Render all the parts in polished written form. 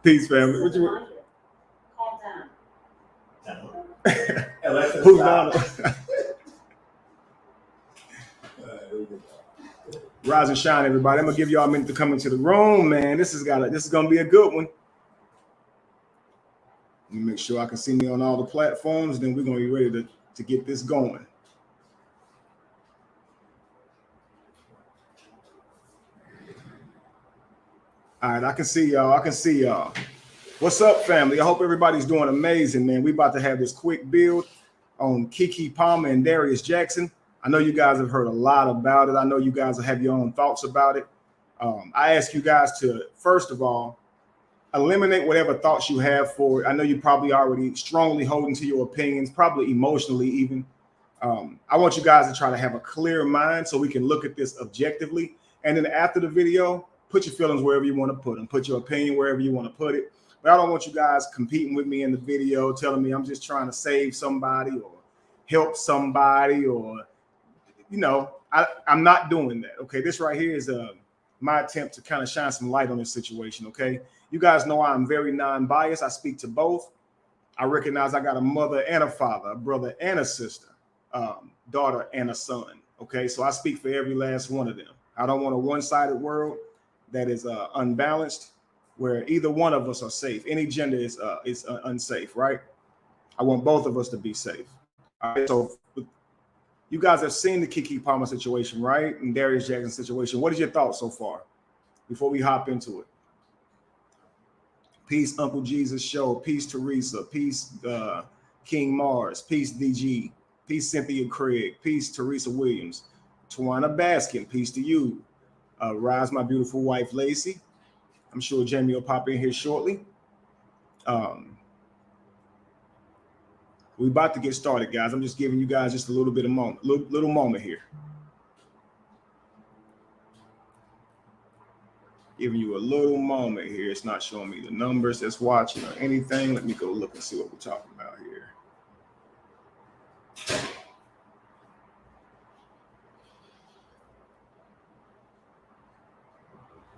Peace, family. What you? Calm down. Who's down? Rise and shine, everybody. I'm gonna give y'all a minute to come into the room, man. This is gonna be a good one. Let me make sure I can see me on all the platforms. Then we're gonna be ready to get this going. All right, I can see y'all. What's up, family? I hope everybody's doing amazing, man. We about to have this quick build on Keke Palmer and Darius Jackson. I know you guys have heard a lot about it. I know you guys have your own thoughts about it. I ask you guys to, first of all, eliminate whatever thoughts you have for it. I know you probably already strongly holding to your opinions, probably emotionally even. I want you guys to try to have a clear mind so we can look at this objectively. And then after the video, put your feelings wherever you want to put them. Put your opinion wherever you want to put it. But I don't want you guys competing with me in the video, telling me I'm just trying to save somebody or help somebody, or, you know, I'm not doing that. Okay, this right here is my attempt to kind of shine some light on this situation. Okay, you guys know I'm very non-biased. I speak to both. I recognize I got a mother and a father, a brother and a sister, daughter and a son. Okay, so I speak for every last one of them. I don't want a one-sided world that is unbalanced, where either one of us are safe. Any gender is unsafe, right? I want both of us to be safe. All right, so you guys have seen the Keke Palmer situation, right? And Darius Jackson situation. What is your thoughts so far before we hop into it? Peace, Uncle Jesus Show. Peace, Teresa. Peace, King Mars. Peace, DG. Peace, Cynthia Craig. Peace, Teresa Williams. Tawana Baskin. Peace to you. Rise, my beautiful wife, Lacey. I'm sure Jamie will pop in here shortly. We're about to get started, guys. I'm just giving you guys just a little bit of moment, little moment here. Giving you a little moment here. It's not showing me the numbers that's watching or anything. Let me go look and see what we're talking about here.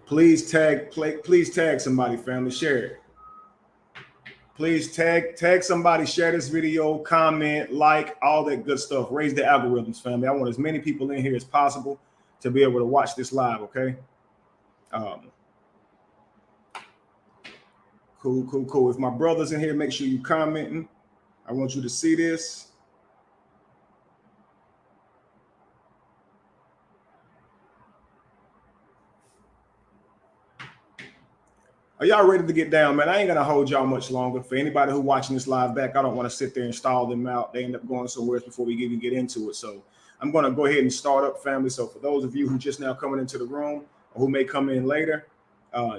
Please tag somebody, family. Share it. Please tag somebody, share this video, comment, like, all that good stuff. Raise the algorithms, family. I want as many people in here as possible to be able to watch this live, okay? Cool. If my brother's in here, make sure you commenting. I want you to see this. Are y'all ready to get down, man? I ain't gonna hold y'all much longer. For anybody who watching this live back, I don't want to sit there and stall them out. They end up going somewhere before we even get into it. So I'm gonna go ahead and start up, family. So for those of you who just now coming into the room or who may come in later,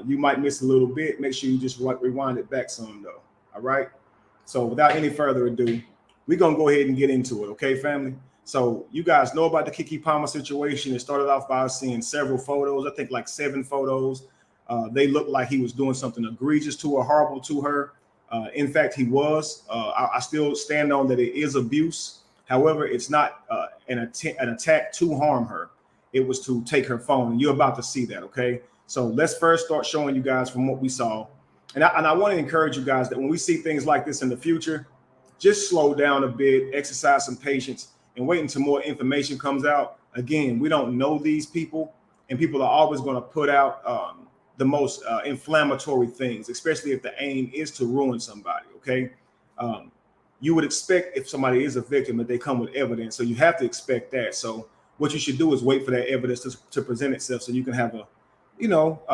you might miss a little bit. Make sure you just rewind it back some though. All right. So without any further ado, we're gonna go ahead and get into it, okay, family? So you guys know about the Keke Palmer situation. It started off by us seeing several photos. I think like 7 photos. They looked like he was doing something egregious to her, horrible to her. In fact, he was. I still stand on that it is abuse. However, it's not an attack to harm her. It was to take her phone. And you're about to see that, okay? So let's first start showing you guys from what we saw. And I want to encourage you guys that when we see things like this in the future, just slow down a bit, exercise some patience, and wait until more information comes out. Again, we don't know these people, and people are always going to put out the most inflammatory things, especially if the aim is to ruin somebody, okay? You would expect if somebody is a victim that they come with evidence, so you have to expect that. So what you should do is wait for that evidence to present itself so you can have a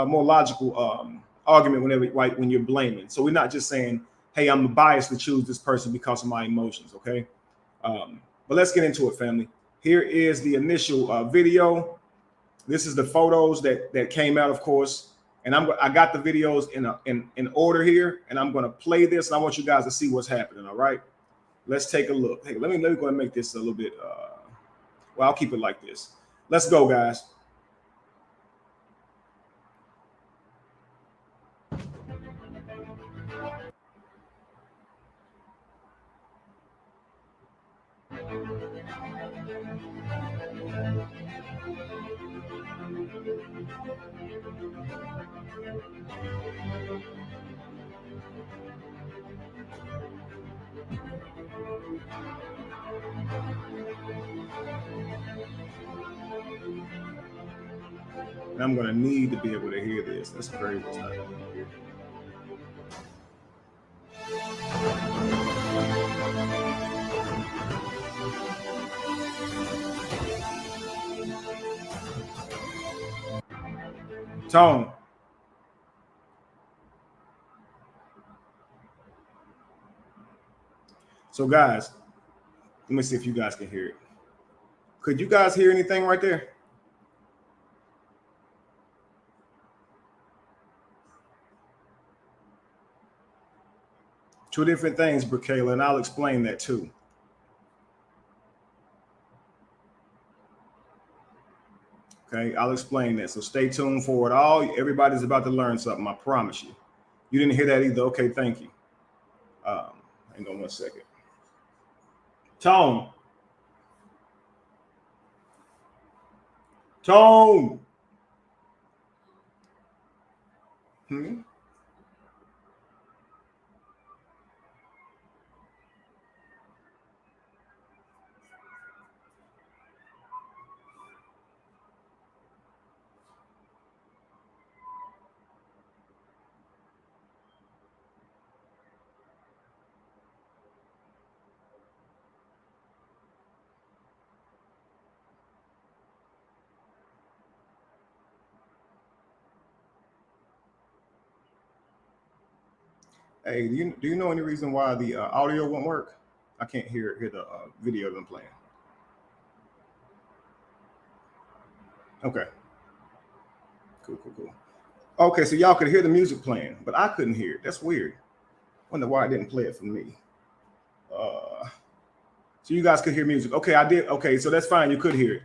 more logical argument when you're blaming. So we're not just saying, hey, I'm biased to choose this person because of my emotions, okay? But let's get into it, family. Here is the initial video. This is the photos that came out, of course. And I got the videos in order here, and I'm going to play this, and I want you guys to see what's happening. All right, let's take a look. Hey, let me go and make this a little bit. Well, I'll keep it like this. Let's go, guys. And I'm going to need to be able to hear this. That's crazy. Tone. So guys, let me see if you guys can hear it. Could you guys hear anything right there? Two different things, Brikayla, and I'll explain that too. Okay, I'll explain that. So stay tuned for it. Everybody's about to learn something. I promise you. You didn't hear that either. Okay, thank you. Hang on one second. Tone. Tone. Hey, do you know any reason why the audio won't work? I can't hear the video that I'm playing. Okay. Cool. Okay, so y'all could hear the music playing, but I couldn't hear it. That's weird. Wonder why I didn't play it for me. So you guys could hear music. Okay, I did. Okay, so that's fine. You could hear it.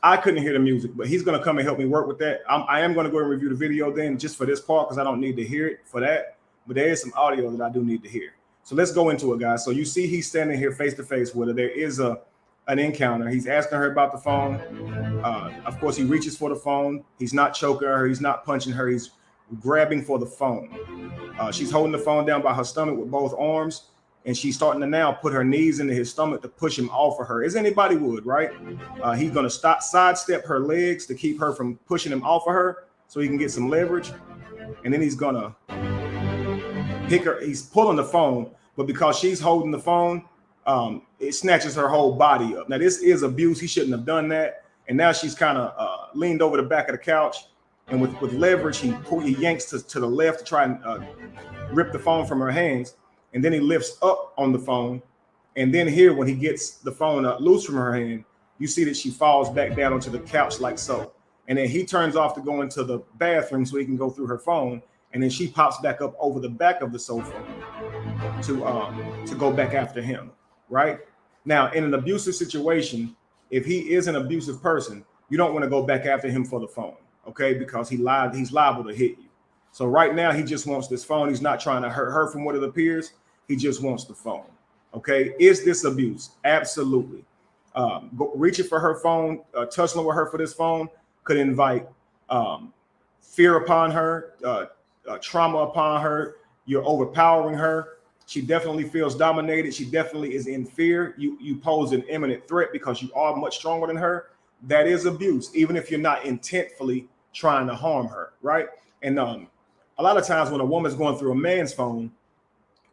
I couldn't hear the music, but he's going to come and help me work with that. I am going to go and review the video then just for this part because I don't need to hear it for that. But there is some audio that I do need to hear. So let's go into it, guys. So you see he's standing here face to face with her. There is an encounter. He's asking her about the phone. Of course, he reaches for the phone. He's not choking her. He's not punching her. He's grabbing for the phone. She's holding the phone down by her stomach with both arms. And she's starting to now put her knees into his stomach to push him off of her, as anybody would, right? He's going to sidestep her legs to keep her from pushing him off of her so he can get some leverage. And then he's going to pick her. He's pulling the phone, but because she's holding the phone, it snatches her whole body up. Now, this is abuse. He shouldn't have done that. And now she's kind of leaned over the back of the couch. And with leverage, he yanks to the left to try and rip the phone from her hands. And then he lifts up on the phone. And then here, when he gets the phone loose from her hand, you see that she falls back down onto the couch like so. And then he turns off to go into the bathroom so he can go through her phone. And then she pops back up over the back of the sofa to go back after him, right? Now, in an abusive situation, if he is an abusive person, you don't want to go back after him for the phone, okay? Because he's liable to hit you. So right now, he just wants this phone. He's not trying to hurt her from what it appears. He just wants the phone, okay? Is this abuse? Absolutely. Reaching for her phone, tussling with her for this phone could invite fear upon her, trauma upon her. You're overpowering her. She definitely feels dominated. She definitely is in fear. You pose an imminent threat because you are much stronger than her. That is abuse, even if you're not intentfully trying to harm her, right? And a lot of times when a woman's going through a man's phone,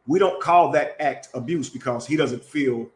we don't call that act abuse because he doesn't feel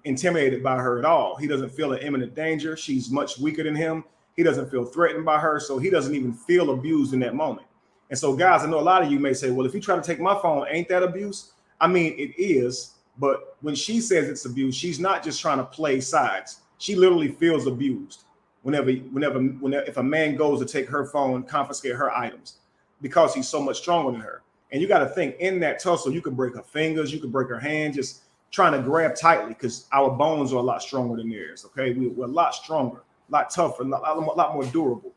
intimidated by her at all. He doesn't feel an imminent danger. She's much weaker than him. He doesn't feel threatened by her, so he doesn't even feel abused in that moment. And so, guys, I know a lot of you may say, well, if you try to take my phone, ain't that abuse? I mean, it is. But when she says it's abuse, she's not just trying to play sides. She literally feels abused whenever if a man goes to take her phone, confiscate her items, because he's so much stronger than her. And you got to think, in that tussle, you could break her fingers, you could break her hand, just trying to grab tightly because our bones are a lot stronger than theirs. Okay, we're a lot stronger, a lot tougher, a lot more durable.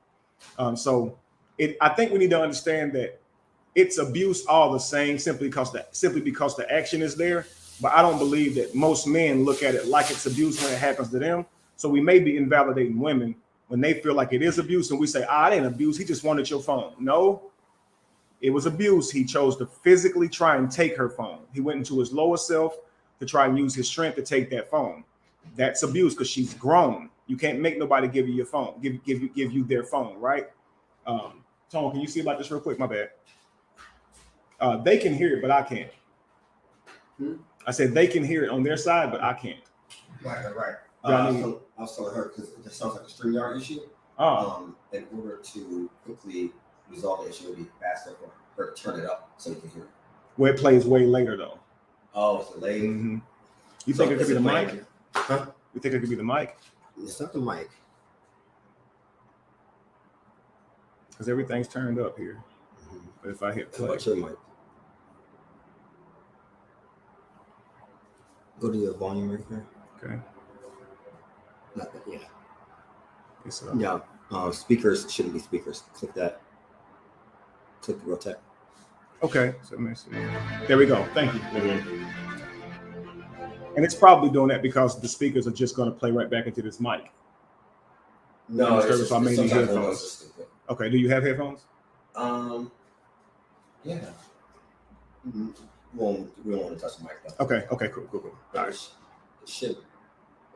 I think we need to understand that it's abuse all the same, simply because the action is there. But I don't believe that most men look at it like it's abuse when it happens to them. So we may be invalidating women when they feel like it is abuse, and we say, it ain't abuse, he just wanted your phone. No, it was abuse. He chose to physically try and take her phone. He went into his lower self to try and use his strength to take that phone. That's abuse because she's grown. You can't make nobody give you your phone, give you their phone, right? Tone, can you see about this real quick? My bad. They can hear it, but I can't. I said they can hear it on their side, but I can't. Right. I was telling her because it sounds like a StreamYard issue. In order to quickly resolve the issue, it would be faster for her to turn it up so you can hear it. Well, it plays way later though. Oh, it's delayed. Mm-hmm. You think it could be the mic? Huh? You think it could be the mic? It's not the mic. Because everything's turned up here. Mm-hmm. But if I hit play. What's your mic? Go to your volume right there. Okay. Not that, yeah. It's speakers shouldn't be speakers. Click that. Click the rotate. Okay. So let me see. There we go. Thank you. Mm-hmm. And it's probably doing that because the speakers are just going to play right back into this mic. No, it's headphones. Okay. Do you have headphones? Yeah. Mm-hmm. Well, we don't want to touch the mic though. Okay. Cool. All right.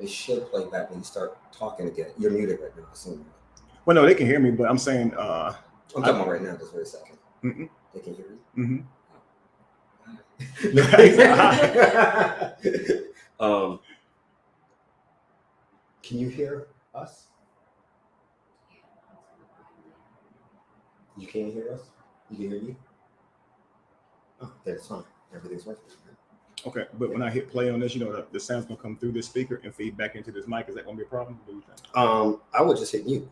It should play back when you start talking again. You're muted right now. So. Well, no, they can hear me, but I'm saying I'm talking about right now. Just for a second. Mm-hmm. They can hear you. Mm-hmm. Can you hear us? You can't hear us? You can hear me? Oh, that's fine. Everything's working. Okay, but when I hit play on this, the sound's gonna come through this speaker and feed back into this mic. Is that gonna be a problem? What do you think? I would just hit mute.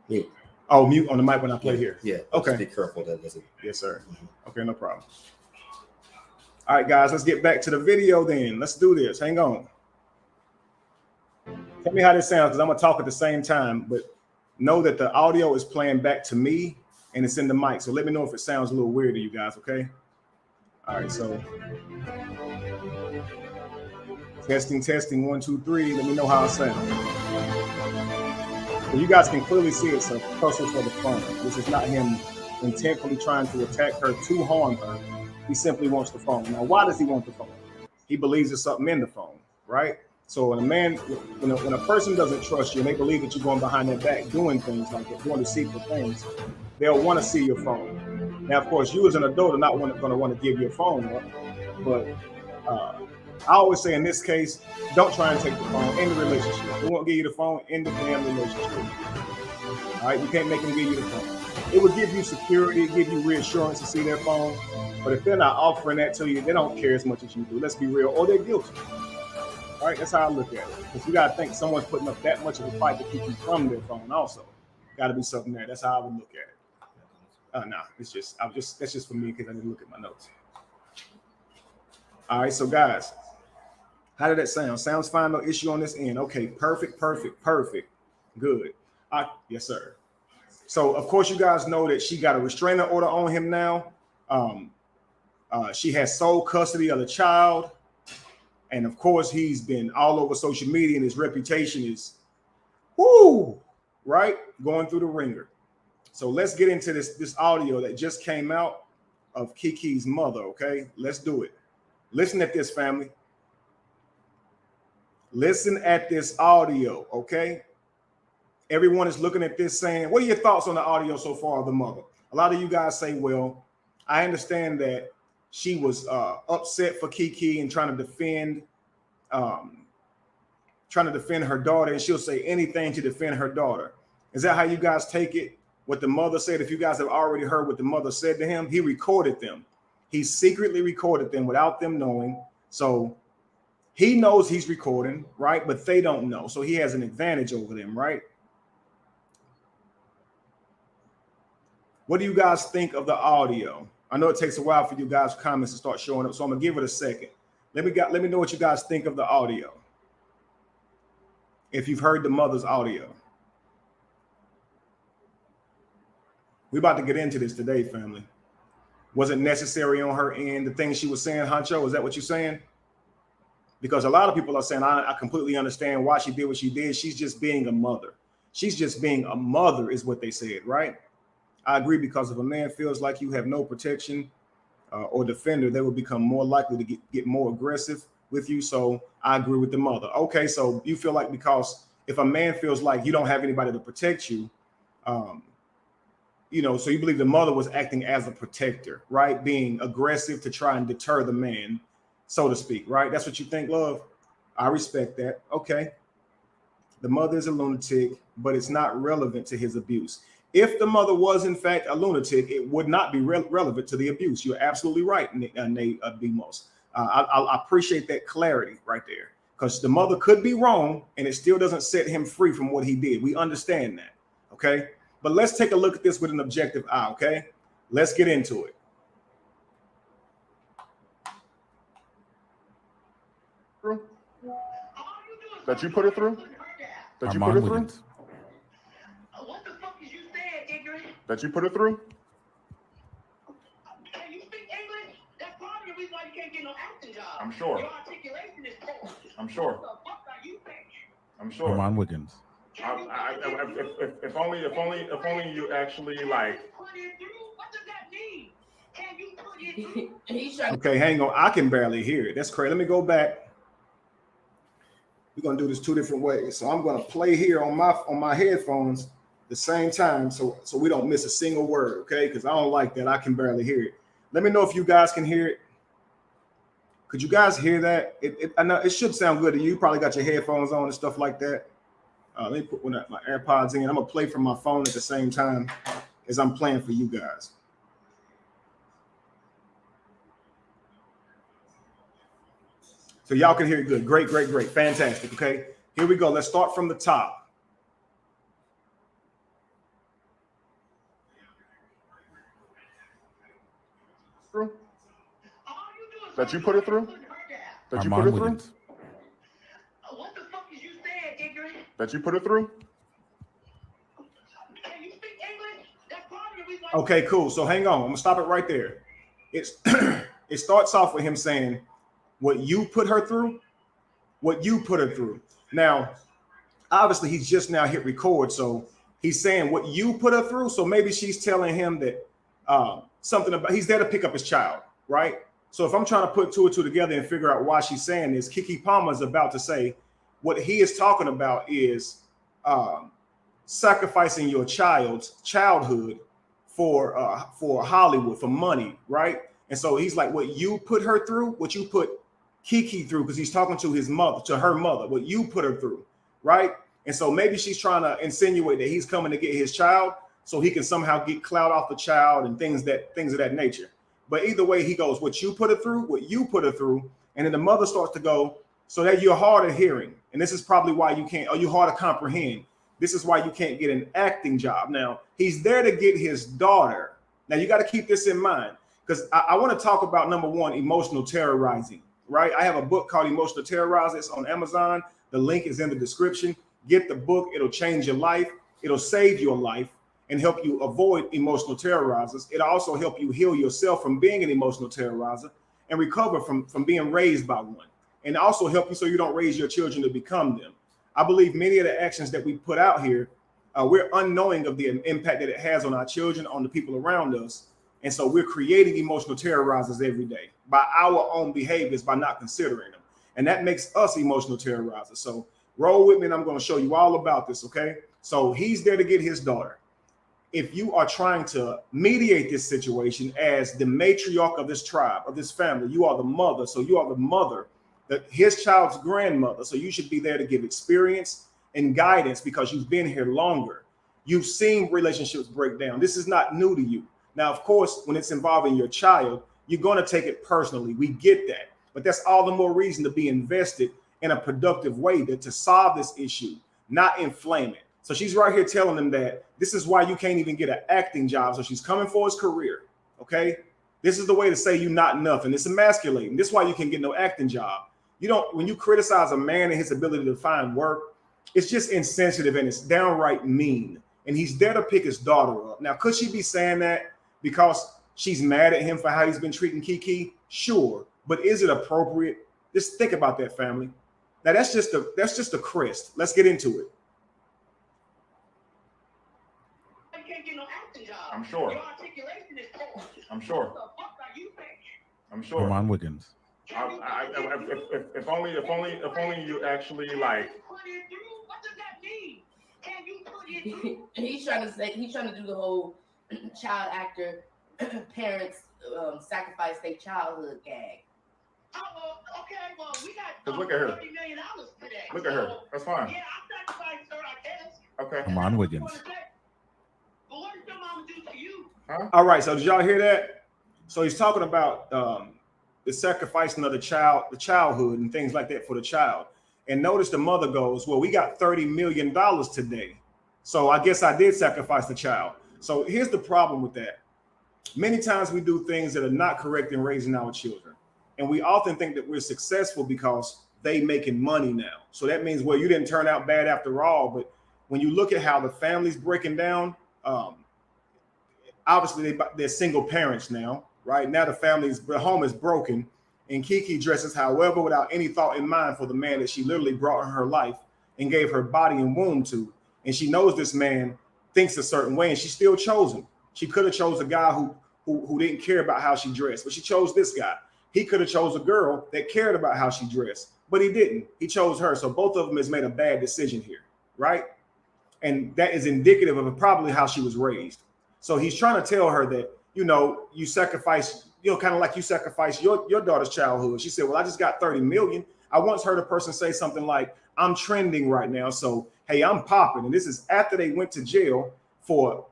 Mute. Oh, mute on the mic when I play here. Yeah. Okay. Just be careful that doesn't. Yes, sir. Mm-hmm. Okay, no problem. All right, guys, let's get back to the video then. Let's do this. Hang on. Tell me how this sounds because I'm gonna talk at the same time, but know that the audio is playing back to me and it's in the mic. So let me know if it sounds a little weird to you guys, okay? All right, so testing, 1, 2, 3. Let me know how it sounds. So you guys can clearly see it's a tussle for the phone. This is not him intentfully trying to attack her to harm her. He simply wants the phone. Now, why does he want the phone? He believes there's something in the phone, right? So when a person doesn't trust you and they believe that you're going behind their back doing things like that, doing deceitful things, they'll want to see your phone. Now, of course, you as an adult are not going to want to give your phone up, but I always say in this case, don't try and take the phone in the relationship. They won't give you the phone in the family relationship. All right, you can't make them give you the phone. It would give you security, give you reassurance to see their phone, but if they're not offering that to you, they don't care as much as you do. Let's be real, or they're guilty. All right, that's how I look at it. Because you got to think someone's putting up that much of a fight to keep you from their phone also. Got to be something there. That's how I would look at it. Nah, that's just for me because I didn't look at my notes. All right, so guys, how did that sound? Sounds fine, no issue on this end. Okay, perfect. Good. Yes, sir. So, of course, you guys know that she got a restraining order on him now. She has sole custody of the child. And, of course, he's been all over social media and his reputation is, right? Going through the ringer. So let's get into this audio that just came out of Keke's mother, okay? Let's do it. Listen at this, family. Listen at this audio, okay? Everyone is looking at this saying, what are your thoughts on the audio so far of the mother? A lot of you guys say, well, I understand that she was upset for Keke and trying to defend her daughter, and she'll say anything to defend her daughter. Is that how you guys take it? What the mother said, if you guys have already heard what the mother said to him, he recorded them. He secretly recorded them without them knowing. So he knows he's recording, right? But they don't know. So he has an advantage over them, right? What do you guys think of the audio? I know it takes a while for you guys' comments to start showing up, so I'm gonna give it a second. Let me know what you guys think of the audio. If you've heard the mother's audio. We're about to get into this today, family. Was it necessary on her end, the things she was saying, Honcho? Is that what you're saying? Because a lot of people are saying, I completely understand why she did what she did. She's just being a mother. She's just being a mother is what they said, right? I agree, because if a man feels like you have no protection or defender, they will become more likely to get more aggressive with you. So I agree with the mother. Okay, so you feel like because if a man feels like you don't have anybody to protect you, you know, so you believe the mother was acting as a protector, right? Being aggressive to try and deter the man, so to speak, right? That's what you think, love? I respect that. Okay. The mother is a lunatic, but it's not relevant to his abuse. If the mother was, in fact, a lunatic, it would not be relevant to the abuse. You're absolutely right, Nate Bemos. I appreciate that clarity right there, because the mother could be wrong and it still doesn't set him free from what he did. We understand that, okay? But let's take a look at this with an objective eye, okay? Let's get into it. That you put it through? That you put it through? What the fuck is you saying, ignorant? That you put it through? Can you speak English? That's part of the reason why you can't get no acting job. I'm sure. Your articulation is poor. I'm sure. What the fuck are you saying? I'm sure. Armand Wiggins. If only you actually like. Put it through? What does that mean? Can you put it through? Okay, hang on. I can barely hear it. That's crazy. Let me go back. We're gonna do this two different ways. So I'm gonna play here on my headphones the same time, so we don't miss a single word, okay? Because I don't like that. I can barely hear it. Let me know if you guys can hear it. Could you guys hear that? I know it should sound good to you. You probably got your headphones on and stuff like that. Let me put my AirPods in. I'm gonna play from my phone at the same time as I'm playing for you guys. So y'all can hear it good. Great, great, great. Fantastic. Okay, here we go. Let's start from the top. That you put it through? That you put it through? What the fuck is you saying, ignorant? That you put it through? Can you speak English? That's part of the reason why. Okay, cool. So hang on. I'm gonna stop it right there. It's it starts off with him saying, "What you put her through, what you put her through." Now, obviously, he's just now hit record, so he's saying what you put her through. So maybe she's telling him that something about he's there to pick up his child, right? So if I'm trying to put two and two together and figure out why she's saying this, Keke Palmer is about to say what he is talking about is sacrificing your child's childhood for Hollywood, for money, right? And so he's like, what you put her through, what you put Keke through, because he's talking to his mother, to her mother, what you put her through, right? And so maybe she's trying to insinuate that he's coming to get his child so he can somehow get clout off the child and things of that nature. But either way, he goes, what you put her through, what you put her through. And then the mother starts to go, so that you're hard of hearing. And this is probably why you can't, or you're hard to comprehend. This is why you can't get an acting job. Now, he's there to get his daughter. Now, you got to keep this in mind, because I want to talk about, number one, emotional terrorizing, right? I have a book called Emotional Terrorizers on Amazon. The link is in the description. Get the book. It'll change your life. It'll save your life and help you avoid emotional terrorizers. It'll also help you heal yourself from being an emotional terrorizer and recover from being raised by one. And also help you so you don't raise your children to become them. I believe many of the actions that we put out here, we're unknowing of the impact that it has on our children, on the people around us. And so we're creating emotional terrorizers every day by our own behaviors, by not considering them. And that makes us emotional terrorizers. So roll with me and I'm going to show you all about this, okay? So he's there to get his daughter. If you are trying to mediate this situation as the matriarch of this tribe, of this family, you are the mother. So you are the mother, his child's grandmother. So you should be there to give experience and guidance because you've been here longer. You've seen relationships break down. This is not new to you. Now, of course, when it's involving your child, you're going to take it personally. We get that. But that's all the more reason to be invested in a productive way to solve this issue, not inflame it. So she's right here telling him that this is why you can't even get an acting job. So she's coming for his career. Okay. This is the way to say you're not nothing. It's emasculating. This is why you can't get no acting job. You don't, when you criticize a man and his ability to find work, it's just insensitive and it's downright mean. And he's there to pick his daughter up. Now, could she be saying that because she's mad at him for how he's been treating Keke? Sure. But is it appropriate? Just think about that, family. Now that's just a crest. Let's get into it. can't get no acting job. I'm sure. Your articulation is poor. I'm sure. What the fuck are you thinking? I'm sure. Armand Wiggins. If only you actually like. What does that mean? Can you put it through? He's trying to do the whole child actor parents sacrifice their childhood gag. Oh, okay, well, we got Look at her. $30 million today. Look at her. That's fine. Yeah, I sacrificed her, I guess. Okay. Armand Wiggins. But what did your mama do to you? Huh? All right, so did y'all hear that? So he's talking about the sacrificing of the childhood and things like that for the child. And notice the mother goes, well, we got $30 million today. So I guess I did sacrifice the child. So here's the problem with that. Many times we do things that are not correct in raising our children. And we often think that we're successful because they making money now. So that means, well, you didn't turn out bad after all. But when you look at how the family's breaking down, obviously they're single parents now, right? Now the home is broken, and Keke dresses however without any thought in mind for the man that she literally brought in her life and gave her body and womb to. And she knows this man thinks a certain way, and she still chose him. She could have chose a guy who didn't care about how she dressed, but she chose this guy. He could have chose a girl that cared about how she dressed, but he didn't. He chose her. So both of them has made a bad decision here, right? And that is indicative of probably how she was raised. So he's trying to tell her that, you sacrifice, kind of like you sacrifice your daughter's childhood. She said, well, I just got 30 million. I once heard a person say something like, I'm trending right now. So, hey, I'm popping. And this is after they went to jail for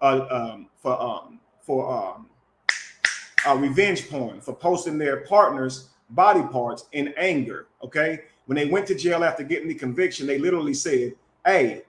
revenge porn, for posting their partner's body parts in anger. Okay. When they went to jail after getting the conviction, they literally said, hey,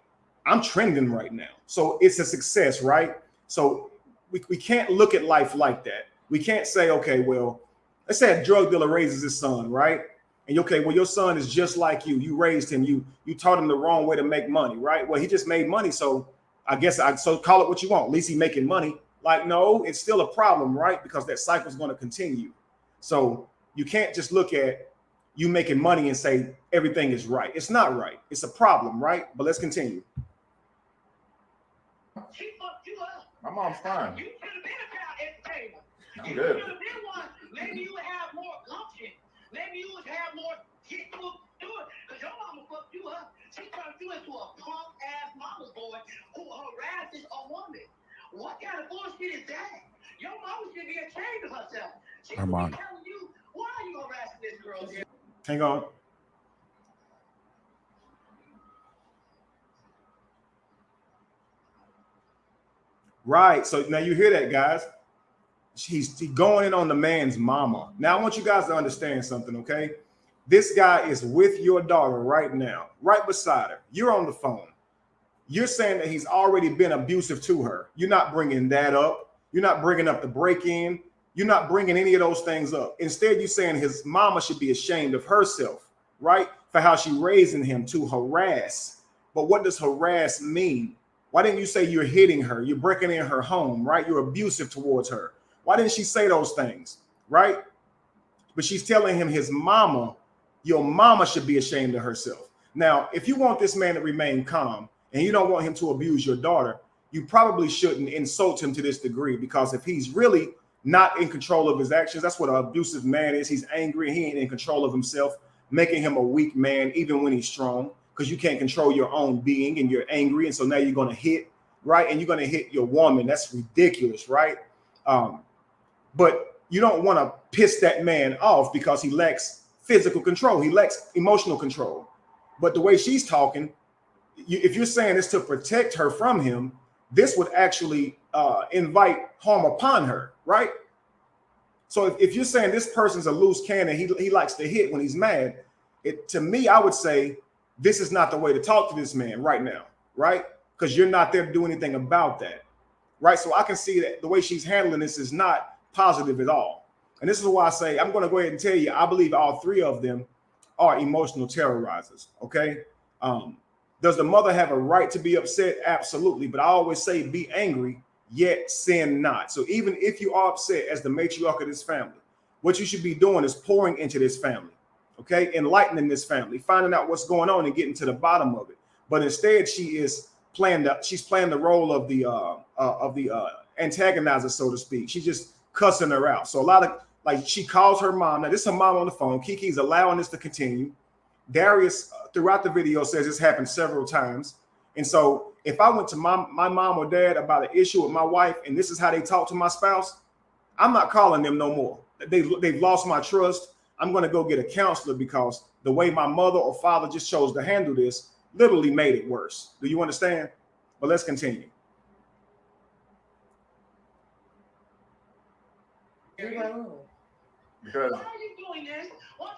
I'm trending right now. So it's a success, right? So we can't look at life like that. We can't say, okay, well, let's say a drug dealer raises his son, right? And okay, well, your son is just like you. You raised him. You taught him the wrong way to make money, right? Well, he just made money. So I guess so call it what you want. At least he's making money. Like, no, it's still a problem, right? Because that cycle is going to continue. So you can't just look at you making money and say everything is right. It's not right. It's a problem, right? But let's continue. She fucked you up. My mom's fine. You should have been a child entertainer. I'm You good. should have been one. Maybe you would have more gumption. Maybe you would have more get to it. Because your mama fucked you up. She turned you into a punk ass mama's boy who harasses a woman. What kind of bullshit is that? Your mama should be ashamed of herself. She should be telling you, why are you harassing this girl here? Hang on. Right. So now you hear that, guys. He's going in on the man's mama. Now I want you guys to understand something, okay? This guy is with your daughter right now, right beside her. You're on the phone. You're saying that he's already been abusive to her. You're not bringing that up. You're not bringing up the break-in. You're not bringing any of those things up. Instead, you're saying his mama should be ashamed of herself, right? For how she raising him to harass. But what does harass mean? Why didn't you say you're hitting her? You're breaking in her home, right? You're abusive towards her. Why didn't she say those things, right? But she's telling him his mama, your mama should be ashamed of herself. Now, if you want this man to remain calm and you don't want him to abuse your daughter, you probably shouldn't insult him to this degree, because if he's really not in control of his actions, that's what an abusive man is. He's angry. He ain't in control of himself, making him a weak man, even when he's strong, because you can't control your own being and you're angry. And so now you're going to hit, right? And you're going to hit your woman. That's ridiculous, right? But you don't want to piss that man off because he lacks physical control. He lacks emotional control. But the way she's talking, if you're saying this to protect her from him, this would actually invite harm upon her, right? So if you're saying this person's a loose cannon, he likes to hit when he's mad, to me, I would say this is not the way to talk to this man right now, right? Because you're not there to do anything about that, right? So I can see that the way she's handling this is not positive at all. And this is why I say, I'm going to go ahead and tell you, I believe all three of them are emotional terrorizers, okay? Does the mother have a right to be upset? Absolutely. But I always say be angry, yet sin not. So even if you are upset as the matriarch of this family, what you should be doing is pouring into this family, okay? Enlightening this family, finding out what's going on and getting to the bottom of it. But instead, she's playing the role of antagonizer, so to speak. She's just cussing her out. So a lot of like she calls her mom. Now this is her mom on the phone. Keke's allowing this to continue. Darius throughout the video says this happened several times. And so if I went to my mom or dad about an issue with my wife and this is how they talk to my spouse, I'm not calling them no more. They've lost my trust. I'm going to go get a counselor because the way my mother or father just chose to handle this literally made it worse. Do you understand? But let's continue. Because Why are you doing this?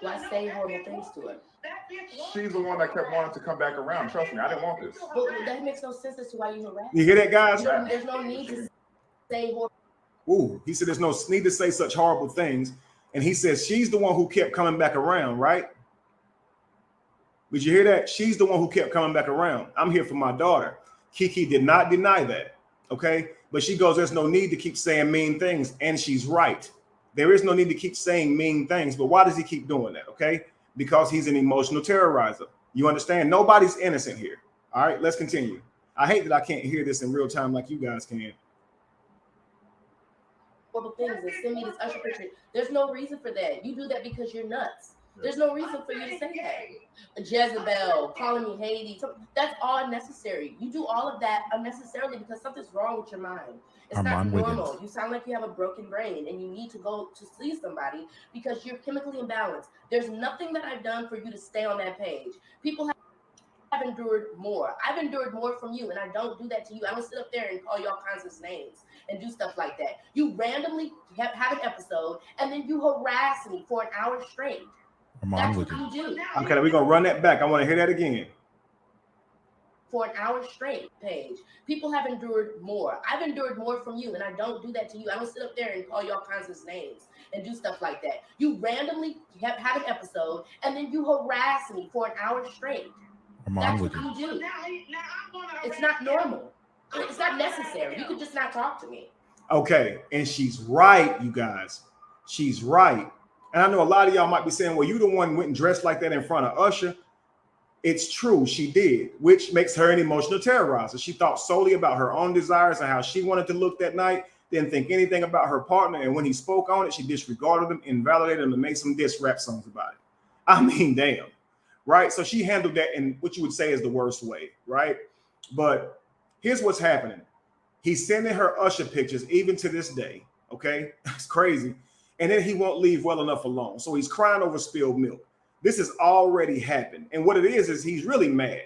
Why say horrible things to her? she's the one that kept wanting to come back around. Trust me, I didn't want this. But that makes no sense as to why you harass. You hear that, guys? There's no need to say horrible. Ooh, he said there's no need to say such horrible things. And he says she's the one who kept coming back around, right? Did you hear that? She's the one who kept coming back around. I'm here for my daughter. Keke did not deny that, okay? But she goes, there's no need to keep saying mean things, and she's right. There is no need to keep saying mean things, but why does he keep doing that, okay? Because he's an emotional terrorizer. You understand? Nobody's innocent here. All right, let's continue. I hate that I can't hear this in real time like you guys can. Horrible things and send me this Usher picture. There's no reason for that. You do that because you're nuts. There's no reason for you to say that. Jezebel, calling me Haiti. That's all unnecessary. You do all of that unnecessarily because something's wrong with your mind. It's not normal. You sound like you have a broken brain and you need to go to see somebody because you're chemically imbalanced. There's nothing that I've done for you to stay on that page. People have endured more. I've endured more from you, and I don't do that to you. I don't sit up there and call you all kinds of names and do stuff like that. You randomly have an episode and then you harass me for an hour straight. That's what you do. Okay, we're gonna run that back. I want to hear that again. For an hour straight, Paige. People have endured more. I've endured more from you, and I don't do that to you. I don't sit up there and call you all kinds of names and do stuff like that. You randomly have an episode and then you harass me for an hour straight. That's what you do. It's not normal. It's not necessary. You could just not talk to me. Okay, and she's right, you guys. She's right. And I know a lot of y'all might be saying, well, you the one went and dressed like that in front of Usher. It's true, she did, which makes her an emotional terrorizer. She thought solely about her own desires and how she wanted to look that night, didn't think anything about her partner. And when he spoke on it, she disregarded him, invalidated him, and made some diss rap songs about it. I mean, damn, right? So she handled that in what you would say is the worst way, right? But here's what's happening. He's sending her Usher pictures even to this day, okay? It's crazy. And then he won't leave well enough alone. So he's crying over spilled milk. This has already happened. And what it is he's really mad.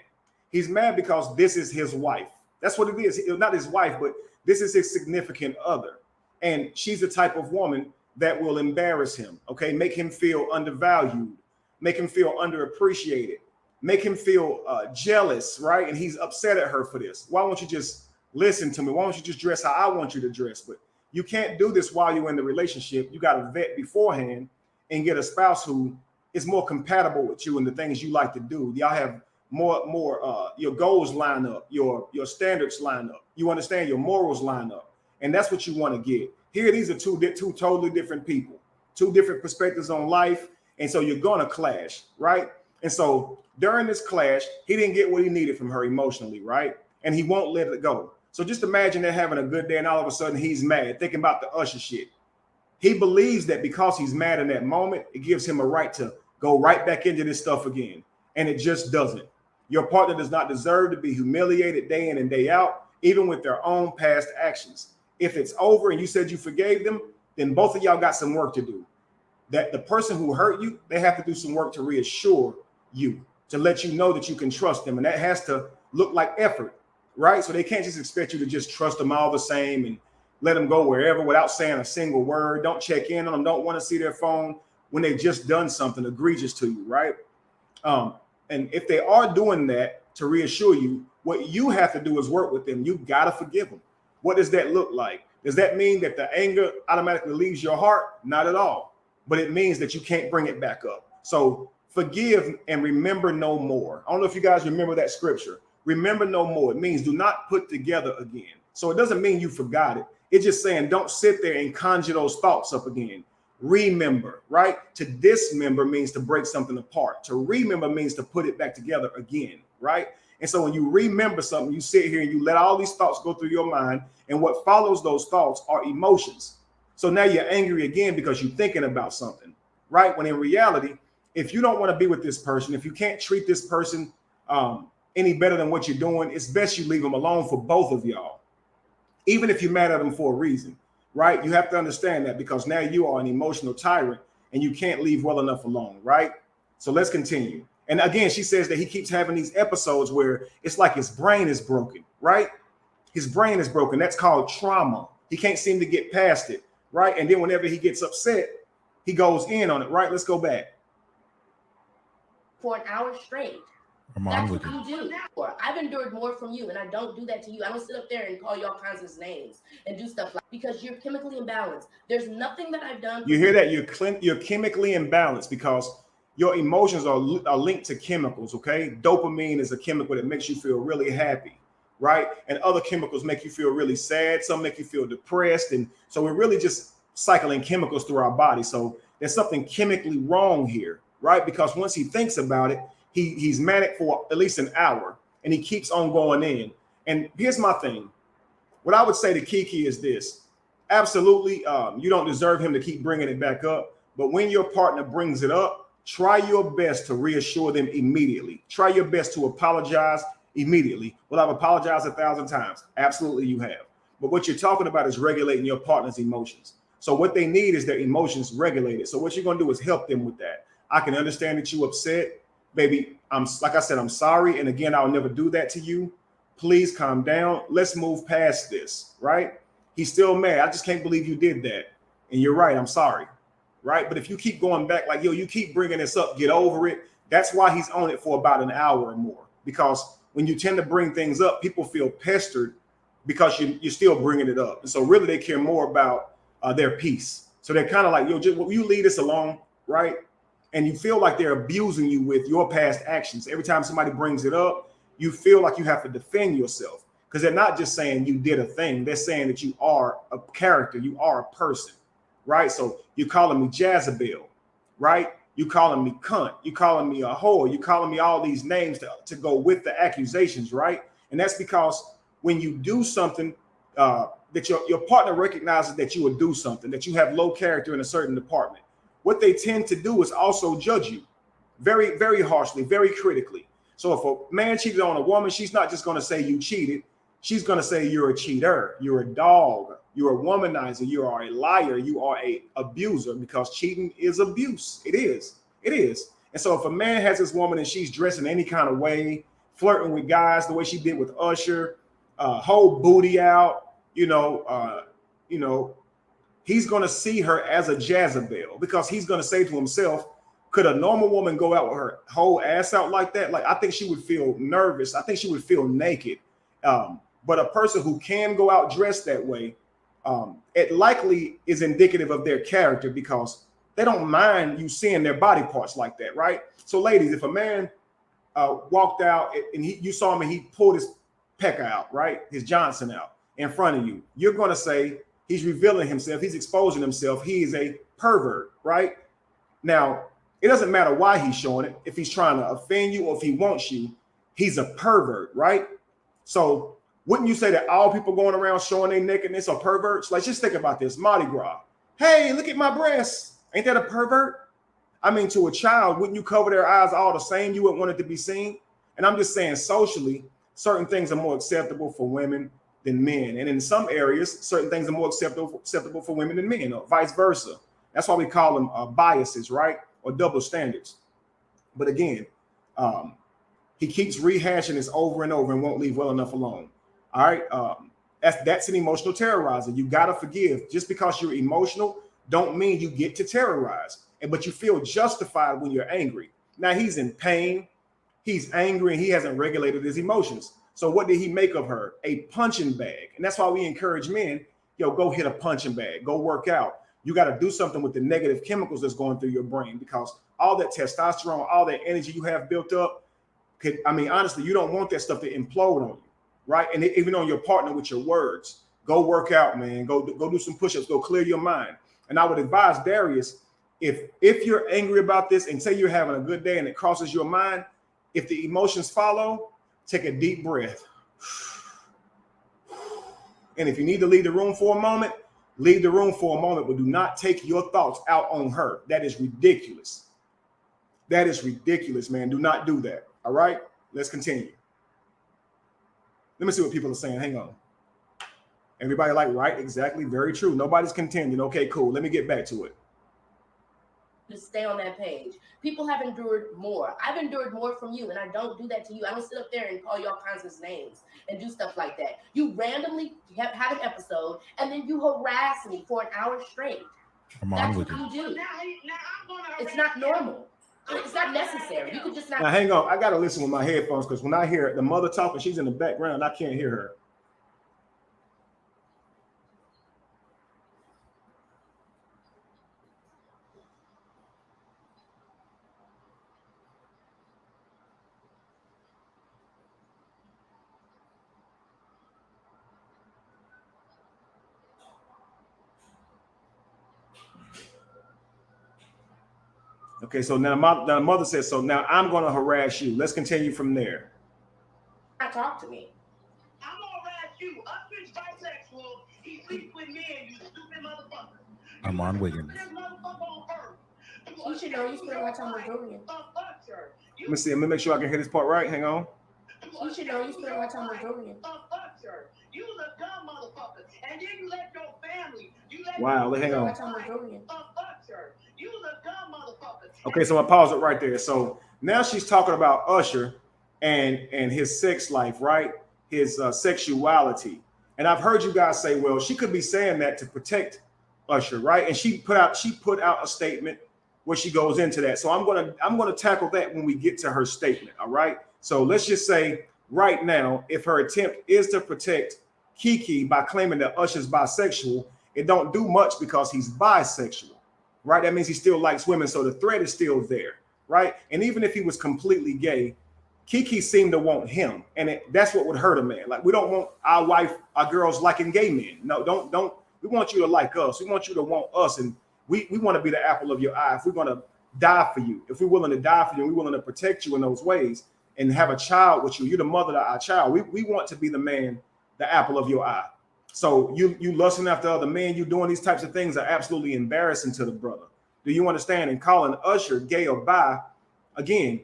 He's mad because this is his wife. That's what it is. Not his wife, but this is his significant other. And she's the type of woman that will embarrass him, okay? Make him feel undervalued, make him feel underappreciated, make him feel jealous, right? And he's upset at her for this. Why won't you just listen to me? Why don't you just dress how I want you to dress? But you can't do this while you're in the relationship. You got to vet beforehand and get a spouse who is more compatible with you and the things you like to do. Y'all have more your goals line up, your standards line up. You understand, your morals line up. And that's what you want to get. Here, these are two totally different people, two different perspectives on life. And so you're going to clash, right? And so during this clash, he didn't get what he needed from her emotionally, right? And he won't let it go. So just imagine they're having a good day and all of a sudden he's mad, thinking about the Usher shit. He believes that because he's mad in that moment, it gives him a right to go right back into this stuff again. And it just doesn't. Your partner does not deserve to be humiliated day in and day out, even with their own past actions. If it's over and you said you forgave them, then both of y'all got some work to do. That the person who hurt you, they have to do some work to reassure you, to let you know that you can trust them. And that has to look like effort, right? So they can't just expect you to just trust them all the same and let them go wherever without saying a single word. Don't check in on them. Don't want to see their phone when they've just done something egregious to you, right? And if they are doing that to reassure you, what you have to do is work with them. You got to forgive them. What does that look like? Does that mean that the anger automatically leaves your heart? Not at all. But it means that you can't bring it back up. So forgive and remember no more. I don't know if you guys remember that scripture. Remember no more. It means do not put together again. So it doesn't mean you forgot it. It's just saying don't sit there and conjure those thoughts up again. Remember, right? To dismember means to break something apart. To remember means to put it back together again, right? And so when you remember something, you sit here and you let all these thoughts go through your mind. And what follows those thoughts are emotions. So now you're angry again because you're thinking about something, right? When in reality, if you don't want to be with this person, if you can't treat this person any better than what you're doing, it's best you leave them alone for both of y'all. Even if you're mad at them for a reason, right? You have to understand that because now you are an emotional tyrant and you can't leave well enough alone, right? So let's continue. And again, she says that he keeps having these episodes where it's like his brain is broken, right? His brain is broken. That's called trauma. He can't seem to get past it, right? And then whenever he gets upset, he goes in on it, right? Let's go back. For an hour straight. That's what you do. I've endured more from you, and I don't do that to you. I don't sit up there and call you all kinds of names and do stuff like because you're chemically imbalanced. There's nothing that I've done. You hear that? You're chemically imbalanced because your emotions are linked to chemicals, okay? Dopamine is a chemical that makes you feel really happy, right? And other chemicals make you feel really sad. Some make you feel depressed. And so we're really just cycling chemicals through our body. So there's something chemically wrong here, right? Because once he thinks about it, he's manic for at least an hour and he keeps on going in. And here's my thing. What I would say to Keke is this. Absolutely, you don't deserve him to keep bringing it back up. But when your partner brings it up, try your best to reassure them immediately. Try your best to apologize immediately. Well, I've apologized 1,000 times. Absolutely, you have. But what you're talking about is regulating your partner's emotions. So what they need is their emotions regulated. So what you're going to do is help them with that. I can understand that you're upset. Baby, like I said, I'm sorry. And again, I'll never do that to you. Please calm down. Let's move past this, right? He's still mad. I just can't believe you did that. And you're right. I'm sorry, right? But if you keep going back like, yo, you keep bringing this up, get over it. That's why he's on it for about an hour or more. Because when you tend to bring things up, people feel pestered because you're still bringing it up. And so really they care more about their peace. So they're kind of like, yo, will you leave this alone, right? And you feel like they're abusing you with your past actions. Every time somebody brings it up, you feel like you have to defend yourself because they're not just saying you did a thing. They're saying that you are a character. You are a person, right? So you're calling me Jezebel, right? You calling me cunt. You calling me a whore. You calling me all these names to go with the accusations, right? And that's because when you do something that your partner recognizes that you will do something, that you have low character in a certain department, what they tend to do is also judge you very, very harshly, very critically. So if a man cheated on a woman, she's not just going to say you cheated. She's going to say you're a cheater. You're a dog. You're a womanizer. You are a liar. You are a abuser because cheating is abuse. It is. It is. And so if a man has this woman and she's dressed in any kind of way, flirting with guys the way she did with Usher, whole booty out, he's going to see her as a Jezebel because he's going to say to himself, could a normal woman go out with her whole ass out like that? Like, I think she would feel nervous. I think she would feel naked. But a person who can go out dressed that way, it likely is indicative of their character because they don't mind you seeing their body parts like that, right? So ladies, if a man walked out and you saw him and he pulled his pecker out, right? His Johnson out in front of you, you're going to say, he's revealing himself. He's exposing himself. He is a pervert, right? Now, it doesn't matter why he's showing it. If he's trying to offend you or if he wants you, he's a pervert, right? So wouldn't you say that all people going around showing their nakedness are perverts? Like, just think about this. Mardi Gras. Hey, look at my breasts. Ain't that a pervert? I mean, to a child, wouldn't you cover their eyes all the same? You wouldn't want it to be seen. And I'm just saying socially, certain things are more acceptable for women than men. And in some areas, certain things are more acceptable for women than men, or vice versa. That's why we call them biases, right? Or double standards. But again, he keeps rehashing this over and over and won't leave well enough alone. All right. That's an emotional terrorizer. You got to forgive. Just because you're emotional don't mean you get to terrorize. But you feel justified when you're angry. Now he's in pain. He's angry and he hasn't regulated his emotions. So what did he make of her? A punching bag. And that's why we encourage men, go hit a punching bag, go work out. You got to do something with the negative chemicals that's going through your brain because all that testosterone, all that energy you have built up, honestly, you don't want that stuff to implode on you, right? And even on your partner with your words. Go work out, man. Go do some push-ups. Go clear your mind. And I would advise Darius, if you're angry about this and say you're having a good day and it crosses your mind, if the emotions follow, Take a deep breath. And if you need to leave the room for a moment, leave the room for a moment, but do not take your thoughts out on her. That is ridiculous. That is ridiculous, man. Do not do that. All right, let's continue. Let me see what people are saying. Hang on. Everybody like, right, exactly, very true. Nobody's contending. Okay, cool. Let me get back to it. Just stay on that page. People have endured more. I've endured more from you, and I don't do that to you. I don't sit up there and call you all kinds of names and do stuff like that. You randomly have an episode, and then you harass me for an hour straight. That's what you do. It's not normal. It's not necessary. You could just not. Now, hang on. I got to listen with my headphones because when I hear the mother talking, she's in the background. I can't hear her. Okay, so now the mother says, so now I'm going to harass you. Let's continue from there. Talk to me. I'm going to harass you. Usher's bisexual. He sleeps with men, you stupid motherfucker. I'm on Wiggins. You should know you spend a lot of time with Darius. Let me see. Let me make sure I can hear this part right. Hang on. You should know you spend a lot of time with Darius. You a dumb motherfucker. And then you let your family. Wow, hang on. You a dumb motherfucker. Okay, so I pause it right there. So now she's talking about Usher and his sex life, right? His sexuality. And I've heard you guys say, well, she could be saying that to protect Usher, right? And she put out a statement where she goes into that. So I'm gonna tackle that when we get to her statement. All right. So let's just say right now, if her attempt is to protect Keke by claiming that Usher's bisexual, it don't do much because he's bisexual, right? That means he still likes women. So the threat is still there, right? And even if he was completely gay, Keke seemed to want him. And that's what would hurt a man. Like, we don't want our girls liking gay men. No, don't. We want you to like us. We want you to want us. And we want to be the apple of your eye. If we're going to die for you, if we're willing to die for you, we're willing to protect you in those ways and have a child with you. You're the mother of our child. We want to be the man, the apple of your eye. So you lusting after other men, you doing these types of things are absolutely embarrassing to the brother. Do you understand? And calling Usher gay or bi, again,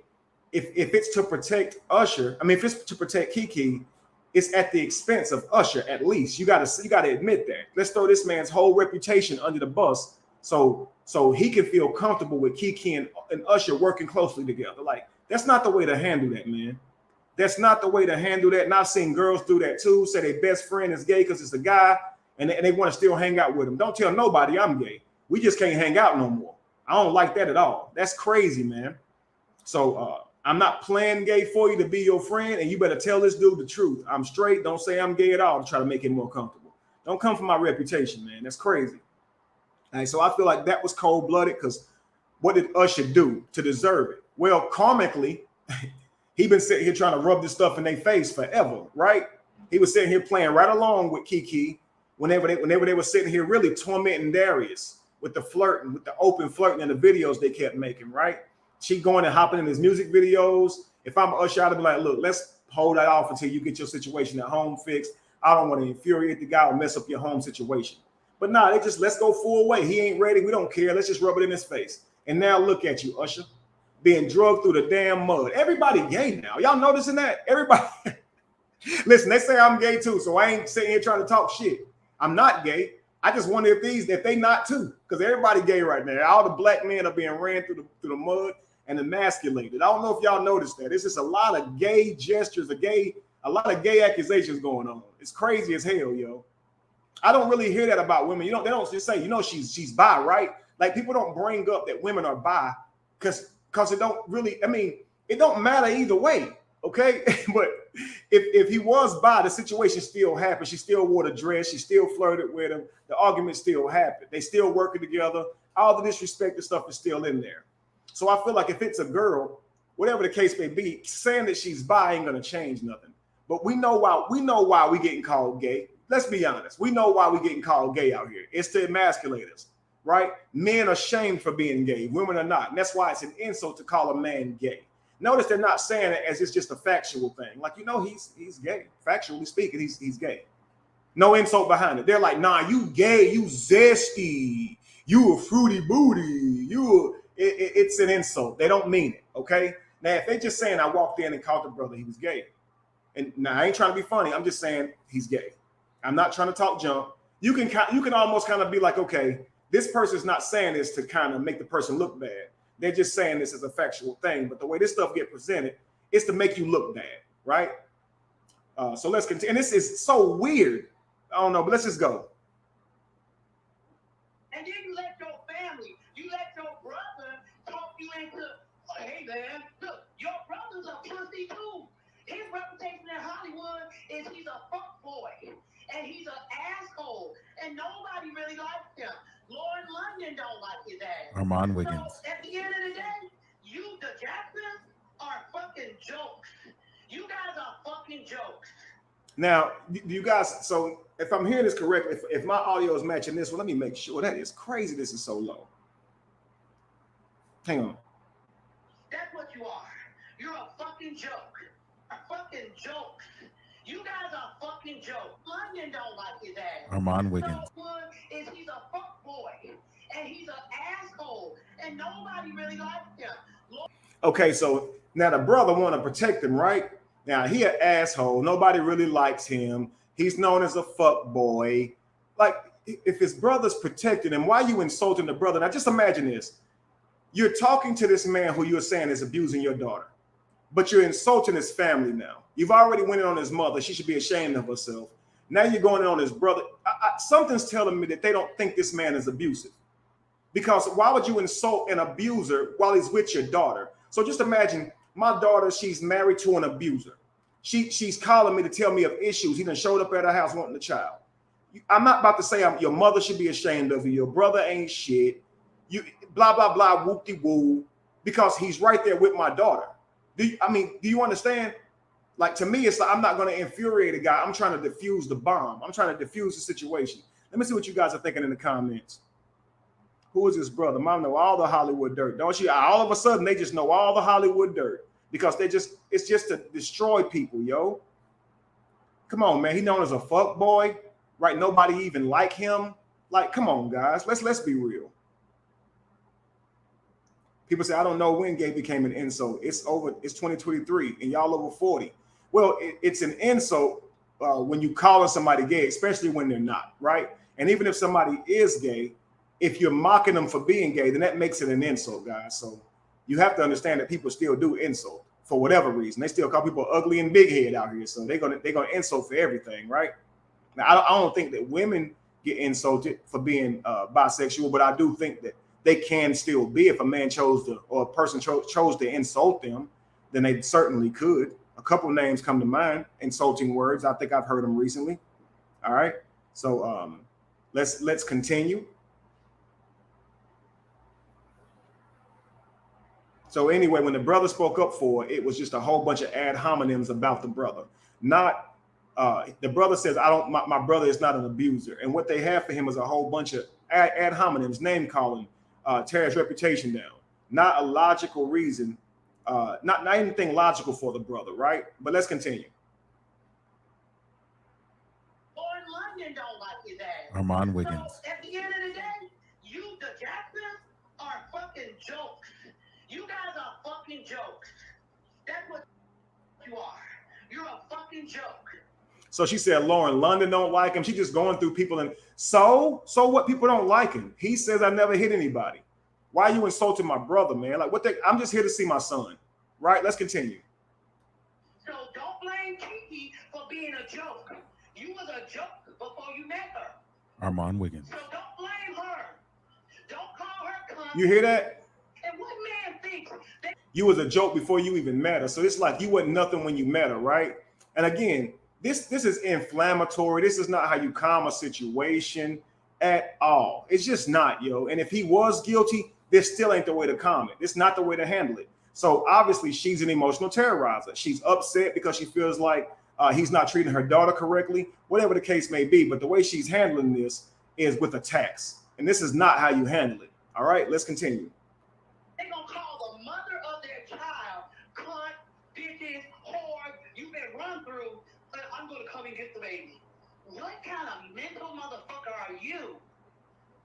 if it's to protect Usher, I mean, if it's to protect Keke, it's at the expense of Usher. At least you gotta admit that. Let's throw this man's whole reputation under the bus, so he can feel comfortable with Keke and Usher working closely together. Like, that's not the way to handle that, man. That's not the way to handle that. And I've seen girls do that too. Say their best friend is gay because it's a guy, and they want to still hang out with him. Don't tell nobody I'm gay. We just can't hang out no more. I don't like that at all. That's crazy, man. So I'm not playing gay for you to be your friend, and you better tell this dude the truth. I'm straight. Don't say I'm gay at all to try to make him more comfortable. Don't come for my reputation, man. That's crazy. All right, so I feel like that was cold-blooded because what did Usher do to deserve it? Well, karmically, he been sitting here trying to rub this stuff in their face forever, right? He was sitting here playing right along with Keke whenever they were sitting here really tormenting Darius with the flirting, with the open flirting and the videos they kept making, right? She going and hopping in his music videos. If I'm Usher, I'd be like, look, let's hold that off until you get your situation at home fixed. I don't want to infuriate the guy or mess up your home situation. But nah, they just, let's go full way. He ain't ready. We don't care. Let's just rub it in his face. And now look at you, Usher, being drugged through the damn mud. Everybody gay now. Y'all noticing that? Everybody. Listen, they say I'm gay too, so I ain't sitting here trying to talk shit. I'm not gay. I just wonder if they not too, because everybody gay right now. All the black men are being ran through the mud and emasculated. I don't know if y'all noticed that. It's just a lot of gay gestures, a lot of gay accusations going on. It's crazy as hell, yo. I don't really hear that about women. They don't just say, she's bi, right? Like, people don't bring up that women are bi because it don't really, I mean, it don't matter either way, okay? But if he was bi, the situation still happened. She still wore the dress. She still flirted with him. The argument still happened. They still working together. All the disrespected stuff is still in there. So I feel like if it's a girl, whatever the case may be, saying that she's bi ain't gonna change nothing. But we know why we getting called gay. Let's be honest. We know why we getting called gay out here. It's to emasculate us, right? Men are shamed for being gay. Women are not. And that's why it's an insult to call a man gay. Notice they're not saying it as it's just a factual thing. Like, he's gay. Factually speaking, he's gay. No insult behind it. They're like, nah, you gay, you zesty, you a fruity booty, it's an insult. They don't mean it, okay? Now, if they just saying I walked in and called the brother, he was gay. And now I ain't trying to be funny. I'm just saying he's gay. I'm not trying to talk junk. You can almost kind of be like, okay, this person's not saying this to kind of make the person look bad. They're just saying this as a factual thing. But the way this stuff get presented is to make you look bad, right? So let's continue. And this is so weird. I don't know, but let's just go. And then you let your family, you let your brother talk you into, hey man, look, your brother's a pussy too. His reputation in Hollywood is he's a fuckboy and he's an asshole and nobody really likes him. Lauren London don't like his ass. Armand Wiggins. So at the end of the day, you, the Jacksons, are fucking jokes. You guys are fucking jokes. Now, do you guys, so if I'm hearing this correctly, if my audio is matching this one, let me make sure. That is crazy. This is so low. Hang on. That's what you are. You're a fucking joke. A fucking joke. You guys are fucking jokes. London don't like his ass. Armand Wiggins. Is he's a fuckboy and he's an asshole and nobody really likes him. Okay, so now the brother want to protect him, right? Now he an asshole. Nobody really likes him. He's known as a fuck boy. Like, if his brother's protecting him, why are you insulting the brother? Now just imagine this. You're talking to this man who you're saying is abusing your daughter, but you're insulting his family now. You've already went in on his mother. She should be ashamed of herself. Now you're going in on his brother. Something's telling me that they don't think this man is abusive. Because why would you insult an abuser while he's with your daughter? So just imagine my daughter, she's married to an abuser. She's calling me to tell me of issues. He done showed up at her house wanting a child. I'm not about to say your mother should be ashamed of you. Your brother ain't shit. You blah, blah, blah, whoop-de-woo, because he's right there with my daughter. Do you understand? Like, to me, it's like, I'm not going to infuriate a guy. I'm trying to defuse the bomb. I'm trying to defuse the situation. Let me see what you guys are thinking in the comments. Who is this brother? Mom know all the Hollywood dirt. Don't you? All of a sudden, they just know all the Hollywood dirt because it's just to destroy people, yo. Come on, man. He known as a fuck boy, right? Nobody even like him. Like, come on, guys. Let's be real. People say, I don't know when gay became an insult. It's 2023 and y'all over 40. Well, it's an insult when you calling somebody gay, especially when they're not, right? And even if somebody is gay, if you're mocking them for being gay, then that makes it an insult, guys. So you have to understand that people still do insult for whatever reason. They still call people ugly and big head out here. So they're gonna insult for everything, right? Now, I don't think that women get insulted for being bisexual, but I do think that they can still be. If a man chose to, or a person chose to insult them, then they certainly could. A couple names come to mind, insulting words. I think I've heard them recently. All right. So let's continue. So anyway, when the brother spoke up for it, was just a whole bunch of ad hominems about the brother. Not the brother says, my brother is not an abuser. And what they have for him is a whole bunch of ad hominems, name calling, tear his reputation down. Not a logical reason, not anything logical for the brother, right? But let's continue. Lauren London don't like his ass. Armand Wiggins. So at the end of the day, you, the Jacksons, are fucking jokes. You guys are fucking jokes. That's what you are. You're a fucking joke. So she said Lauren London don't like him. She's just going through people. And so what? People don't like him. He says I never hit anybody. Why are you insulting my brother, man? Like, I'm just here to see my son. Right? Let's continue. So don't blame Keke for being a joke. You was a joke before you met her. Armand Wiggins. So don't blame her. Don't call her cunt. You hear that? And what man thinks that You was a joke before you even met her. So it's like you wasn't nothing when you met her, right? And again, this is inflammatory. This is not how you calm a situation at all. It's just not, yo. And if he was guilty, this still ain't the way to calm it. It's not the way to handle it. So obviously she's an emotional terrorizer. She's upset because she feels like he's not treating her daughter correctly, whatever the case may be. But the way she's handling this is with attacks. And this is not how you handle it. All right, let's continue. they're going to call the mother of their child cunt What kind of mental motherfucker are you?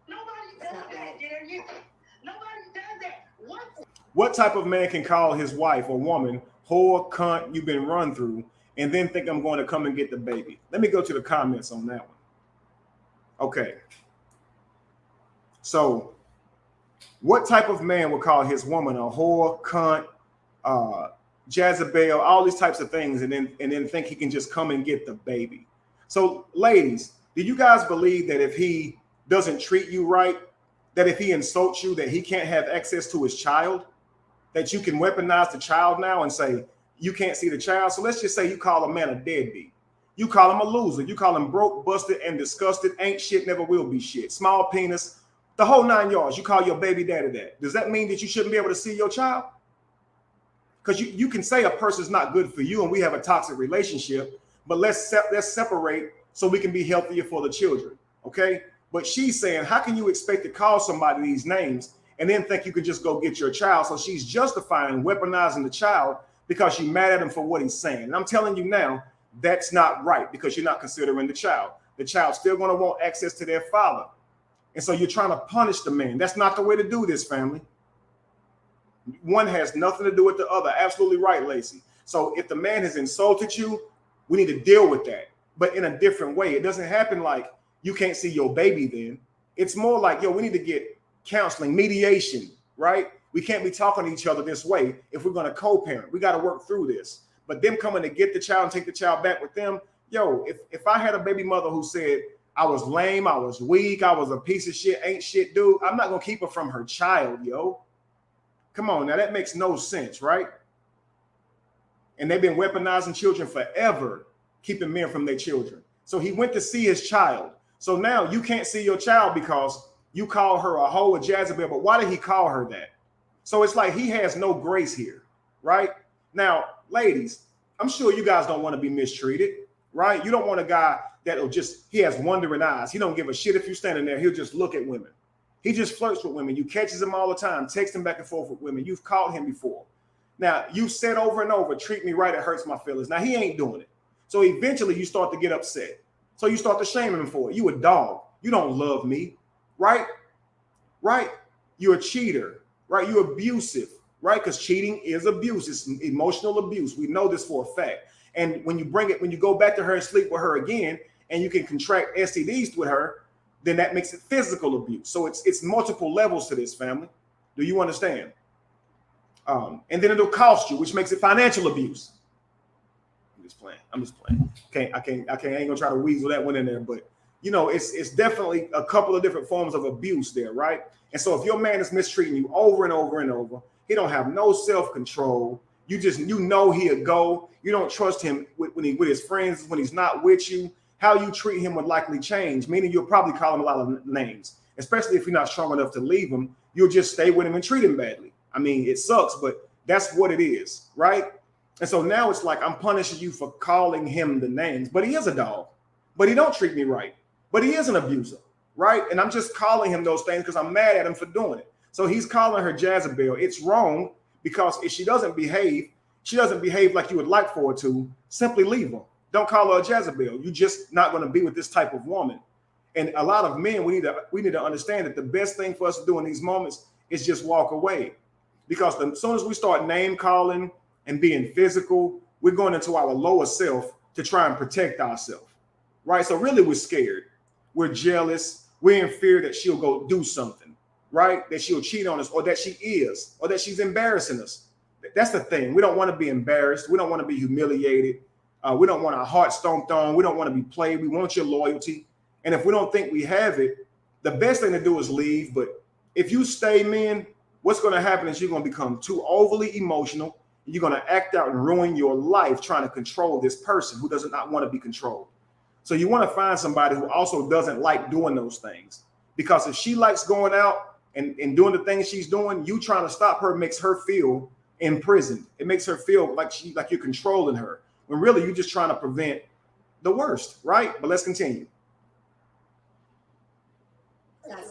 Nobody does that, Darius. Nobody does that. What type of man can call his wife or woman whore, cunt, you've been run through, and then think I'm going to come and get the baby? Let me go to the comments on that one. Okay. So, what type of man would call his woman a whore, cunt, Jezebel, all these types of things, and then think he can just come and get the baby? So, ladies, do you guys believe that if he doesn't treat you right, that if he insults you, that he can't have access to his child? That you can weaponize the child now and say you can't see the child? So let's just say you call a man a deadbeat. You call him a loser. You call him broke, busted, and disgusted, ain't shit, never will be shit, small penis, the whole 9 yards. You call your baby daddy that. Does that mean that you shouldn't be able to see your child? Because you can say a person's not good for you and we have a toxic relationship, but let's separate so we can be healthier for the children, okay? But she's saying, how can you expect to call somebody these names and then think you could just go get your child? So she's justifying weaponizing the child because she's mad at him for what he's saying. And I'm telling you now, that's not right, because you're not considering the child. The child's still going to want access to their father. And so you're trying to punish the man. That's not the way to do this, family. One has nothing to do with the other. Absolutely right, Lacey. So if the man has insulted you, we need to deal with that, but in a different way. It doesn't happen like you can't see your baby then. It's more like, yo, we need to get counseling, mediation, right? We can't be talking to each other this way if we're going to co-parent. We got to work through this. But them coming to get the child and take the child back with them, yo, if I had a baby mother who said I was lame, I was weak, I was a piece of shit, ain't shit, dude, I'm not going to keep her from her child, yo. Come on, now that makes no sense, right? And they've been weaponizing children forever, keeping men from their children. So he went to see his child. So now you can't see your child because you call her a hoe, a Jezebel. But why did he call her that? So it's like he has no grace here, right? Now, ladies, I'm sure you guys don't want to be mistreated, right? You don't want a guy that'll he has wandering eyes. He don't give a shit if you're standing there. He'll just look at women. He just flirts with women. You catches him all the time, texting back and forth with women. You've caught him before. Now, you said over and over, treat me right, it hurts my feelings. Now, he ain't doing it. So eventually you start to get upset. So you start to shame him for it. You a dog. You don't love me, right? Right? You're a cheater, right? You're abusive, right? Because cheating is abuse. It's emotional abuse. We know this for a fact. And when you go back to her and sleep with her again, and you can contract STDs with her, then that makes it physical abuse. So it's multiple levels to this, family. Do you understand? And then it'll cost you, which makes it financial abuse. I'm just playing. I ain't gonna try to weasel that one in there, but you know, it's definitely a couple of different forms of abuse there, right? And so if your man is mistreating you over and over and over, he don't have no self-control. You know he'll go. You don't trust him with his friends, when he's not with you. How you treat him would likely change, meaning you'll probably call him a lot of names, especially if you're not strong enough to leave him. You'll just stay with him and treat him badly. I mean, it sucks, but that's what it is, right? And so now it's like I'm punishing you for calling him the names, but he is a dog, but he don't treat me right, but he is an abuser, right? And I'm just calling him those things because I'm mad at him for doing it. So he's calling her Jezebel. It's wrong, because if she doesn't behave like you would like for her to, simply leave her. Don't call her a Jezebel. You're just not going to be with this type of woman. And a lot of men, we need to understand that the best thing for us to do in these moments is just walk away. Because as soon as we start name calling and being physical, we're going into our lower self to try and protect ourselves, right? So really we're scared. We're jealous. We're in fear that she'll go do something, right? That she'll cheat on us, or that she is, or that she's embarrassing us. That's the thing. We don't want to be embarrassed. We don't want to be humiliated. We don't want our heart stomped on. We don't want to be played. We want your loyalty. And if we don't think we have it, the best thing to do is leave. But if you stay, men, what's going to happen is you're going to become too overly emotional. You're going to act out and ruin your life trying to control this person who does not want to be controlled. So you want to find somebody who also doesn't like doing those things. Because if she likes going out and doing the things she's doing, you trying to stop her makes her feel imprisoned. It makes her feel like you're controlling her, when really you're just trying to prevent the worst, right? But let's continue. What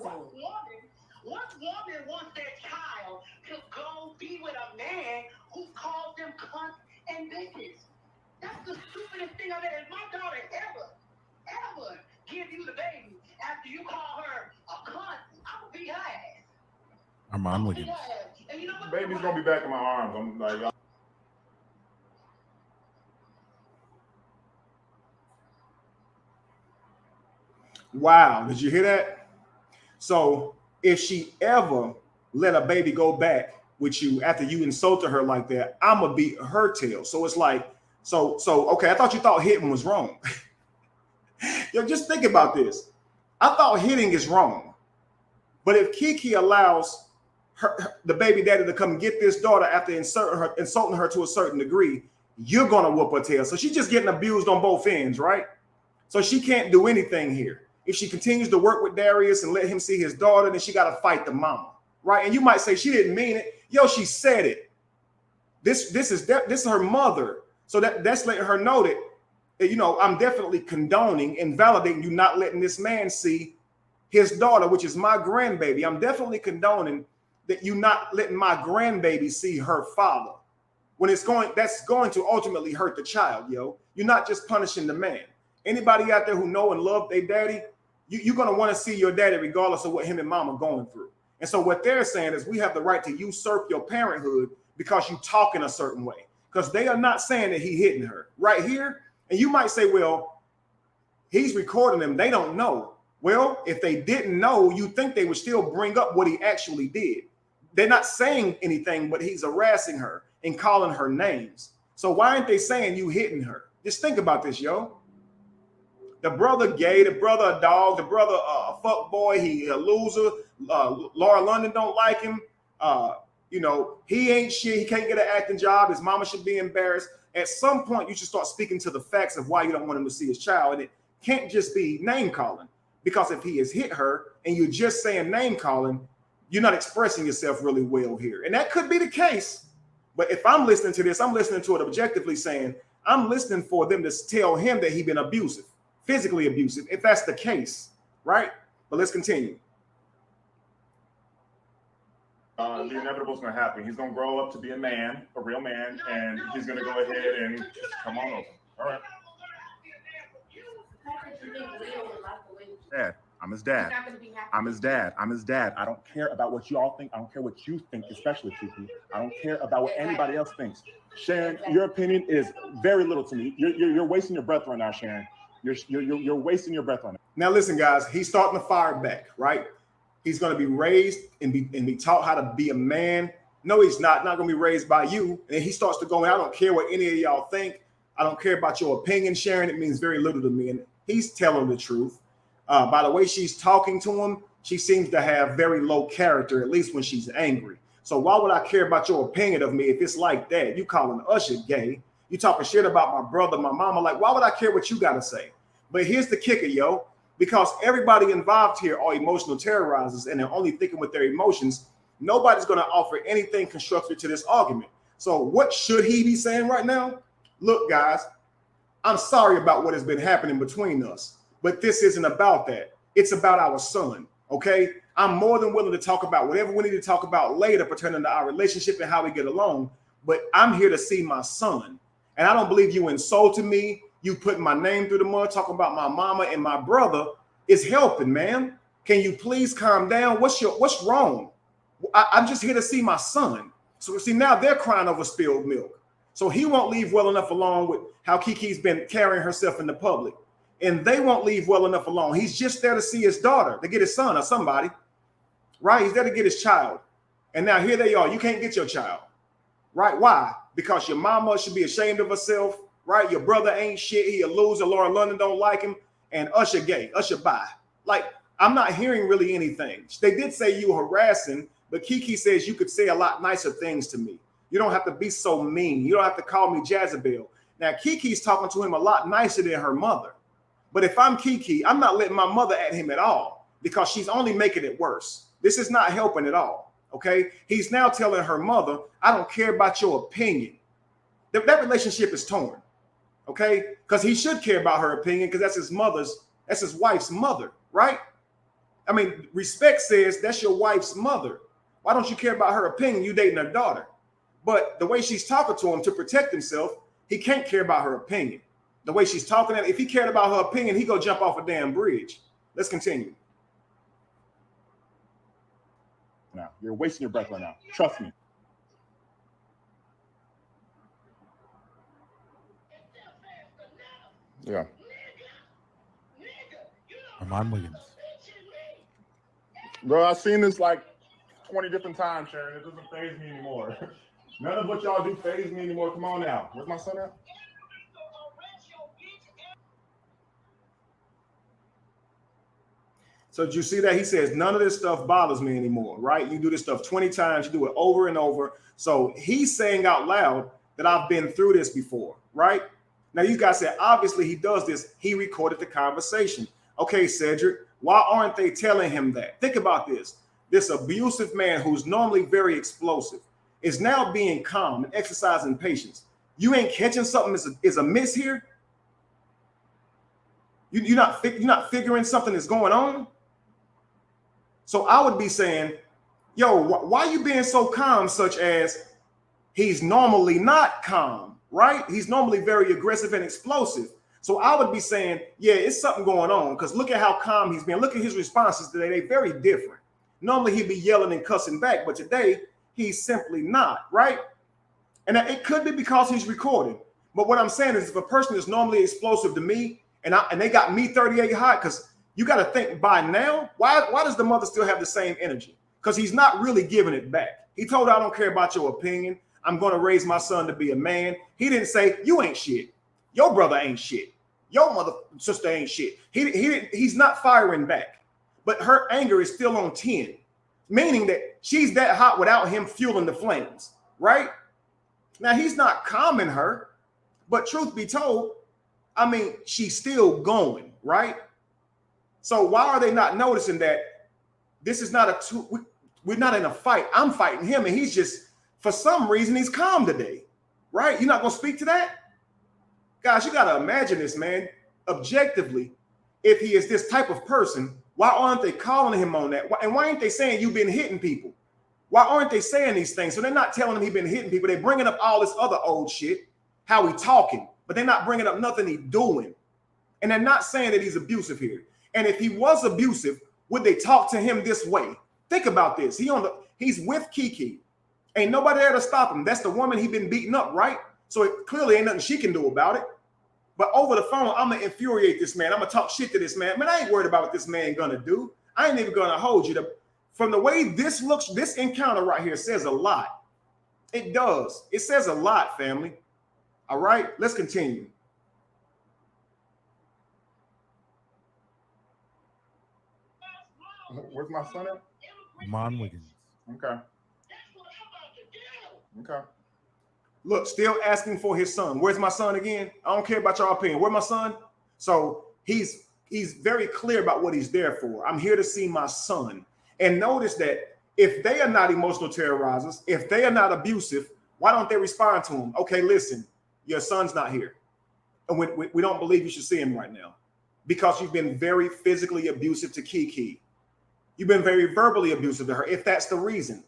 woman wants their child to go be with a man who calls them cunt and bitches? That's the stupidest thing I've ever. If my daughter ever give you the baby after you call her a cunt, I'm gonna beat her ass. Our mom would. And you know what? Baby's gonna be back in my arms. I'm like, wow, did you hear that? So if she ever let a baby go back with you after you insulted her like that, I'm gonna beat her tail. So it's like, so okay, I thought you thought hitting was wrong. Yo, just think about this. I thought hitting is wrong. But if Keke allows the baby daddy to come get this daughter after insulting her to a certain degree, you're gonna whoop her tail. So she's just getting abused on both ends, right? So she can't do anything here. If she continues to work with Darius and let him see his daughter, then she got to fight the mama, right? And you might say she didn't mean it. Yo, she said it. This is her mother. So that's letting her know that, you know, I'm definitely condoning and validating you not letting this man see his daughter, which is my grandbaby. I'm definitely condoning that you not letting my grandbaby see her father. When that's going to ultimately hurt the child, yo. You're not just punishing the man. Anybody out there who know and love their daddy, you're going to want to see your daddy regardless of what him and mom are going through. And so what they're saying is we have the right to usurp your parenthood because you talk in a certain way. Because they are not saying that he hitting her right here. And you might say, well, he's recording them. They don't know. Well, if they didn't know, you think they would still bring up what he actually did. They're not saying anything, but he's harassing her and calling her names. So why aren't they saying you hitting her? Just think about this, yo. The brother gay, the brother a dog, the brother a fuck boy, he a loser. Laura London don't like him. You know, he ain't shit. He can't get an acting job. His mama should be embarrassed. At some point, you should start speaking to the facts of why you don't want him to see his child. And it can't just be name calling. Because if he has hit her and you're just saying name calling, you're not expressing yourself really well here. And that could be the case. But if I'm listening to this, I'm listening to it objectively saying, I'm listening for them to tell him that he's been abusive. Physically abusive, if that's the case, right? But let's continue. the inevitable is going to happen. He's going to grow up to be a man, a real man, and he's going to go ahead and come on over. All right. Dad, I'm his dad. I'm his dad. I'm his dad. I don't care about what you all think. I don't care what you think, especially Keke. I don't care about what anybody else thinks. Sharon, your opinion is very little to me. You're wasting your breath right now, Sharon. You're wasting your breath on it. Now listen, guys, he's starting to fire back, right? He's going to be raised and be taught how to be a man. No, he's not going to be raised by you. And he starts to go, I don't care what any of y'all think. I don't care about your opinion, Sharon. It means very little to me. And he's telling the truth. By the way she's talking to him, she seems to have very low character, at least when she's angry. So why would I care about your opinion of me if it's like that? You calling Usher gay. You talking shit about my brother, my mama. Like, why would I care what you got to say? But here's the kicker, yo. Because everybody involved here are emotional terrorizers and they're only thinking with their emotions, nobody's going to offer anything constructive to this argument. So what should he be saying right now? Look, guys, I'm sorry about what has been happening between us, but this isn't about that. It's about our son, okay? I'm more than willing to talk about whatever we need to talk about later pertaining to our relationship and how we get along, but I'm here to see my son. And I don't believe you insulted me. You putting my name through the mud, talking about my mama and my brother is helping, man. Can you please calm down? What's wrong? I'm just here to see my son. So see, now they're crying over spilled milk. So he won't leave well enough alone with how Keke's been carrying herself in the public. And they won't leave well enough alone. He's just there to see his daughter, to get his son or somebody, right? He's there to get his child. And now here they are. You can't get your child, right? Why? Because your mama should be ashamed of herself, right? Your brother ain't shit. He a loser. Laura London don't like him. And Usher gay. Usher bi. Like, I'm not hearing really anything. They did say you harassing, but Keke says you could say a lot nicer things to me. You don't have to be so mean. You don't have to call me Jezebel. Now, Keke's talking to him a lot nicer than her mother. But if I'm Keke, I'm not letting my mother at him at all because she's only making it worse. This is not helping at all, okay? He's now telling her mother, I don't care about your opinion. That relationship is torn, okay? Because he should care about her opinion because that's his wife's mother, right? I mean, respect says that's your wife's mother. Why don't you care about her opinion? You dating her daughter. But the way she's talking to him to protect himself, he can't care about her opinion. The way she's talking, if he cared about her opinion, he'd go jump off a damn bridge. Let's continue. Now, you're wasting your breath right now. Trust me. Yeah. Armand Williams. Bro, I've seen this like 20 different times, Sharon. It doesn't faze me anymore. None of what y'all do faze me anymore. Come on now. Where's my son at? So did you see that? He says, none of this stuff bothers me anymore, right? You do this stuff 20 times. You do it over and over. So he's saying out loud that I've been through this before, right? Now, you guys said, obviously he does this. He recorded the conversation. Okay, Cedric, why aren't they telling him that? Think about this. This abusive man who's normally very explosive is now being calm and exercising patience. You ain't catching something is amiss here? You're not figuring something is going on? So I would be saying, yo, why are you being so calm, such as he's normally not calm, right? He's normally very aggressive and explosive. So I would be saying, yeah, it's something going on, because look at how calm he's been. Look at his responses today. They're very different. Normally he'd be yelling and cussing back, but today he's simply not, right? And it could be because he's recording. But what I'm saying is, if a person is normally explosive to me and they got me 38 hot, because you got to think by now, why does the mother still have the same energy? Because he's not really giving it back. He told her, I don't care about your opinion. I'm going to raise my son to be a man. He didn't say, you ain't shit. Your brother ain't shit. Your mother, sister ain't shit. He's not firing back. But her anger is still on 10, meaning that she's that hot without him fueling the flames, right? Now, he's not calming her, but truth be told, I mean, she's still going, right? So why are they not noticing that this is not we're not in a fight. I'm fighting him, and he's just, for some reason, he's calm today, right? You're not going to speak to that? Guys, you got to imagine this, man. Objectively, if he is this type of person, why aren't they calling him on that? And why aren't they saying you've been hitting people? Why aren't they saying these things? So they're not telling him he's been hitting people. They're bringing up all this other old shit, how he talking, but they're not bringing up nothing he doing. And they're not saying that he's abusive here. And if he was abusive, would they talk to him this way? Think about this. He's with Keke. Ain't nobody there to stop him. That's the woman he been beating up, right? So it clearly ain't nothing she can do about it. But over the phone, I'm going to infuriate this man. I'm going to talk shit to this man. Man, I ain't worried about what this man going to do. I ain't even going to hold you. From the way this looks, this encounter right here says a lot. It does. It says a lot, family. All right, let's continue. Where's my son at? Armand Williams. Okay. Okay. Look, still asking for his son. Where's my son again? I don't care about your opinion. Where's my son? So he's very clear about what he's there for. I'm here to see my son. And notice that if they are not emotional terrorizers, if they are not abusive, why don't they respond to him? Okay, listen, your son's not here. And we don't believe you should see him right now because you've been very physically abusive to Keke. You've been very verbally abusive to her, if that's the reason.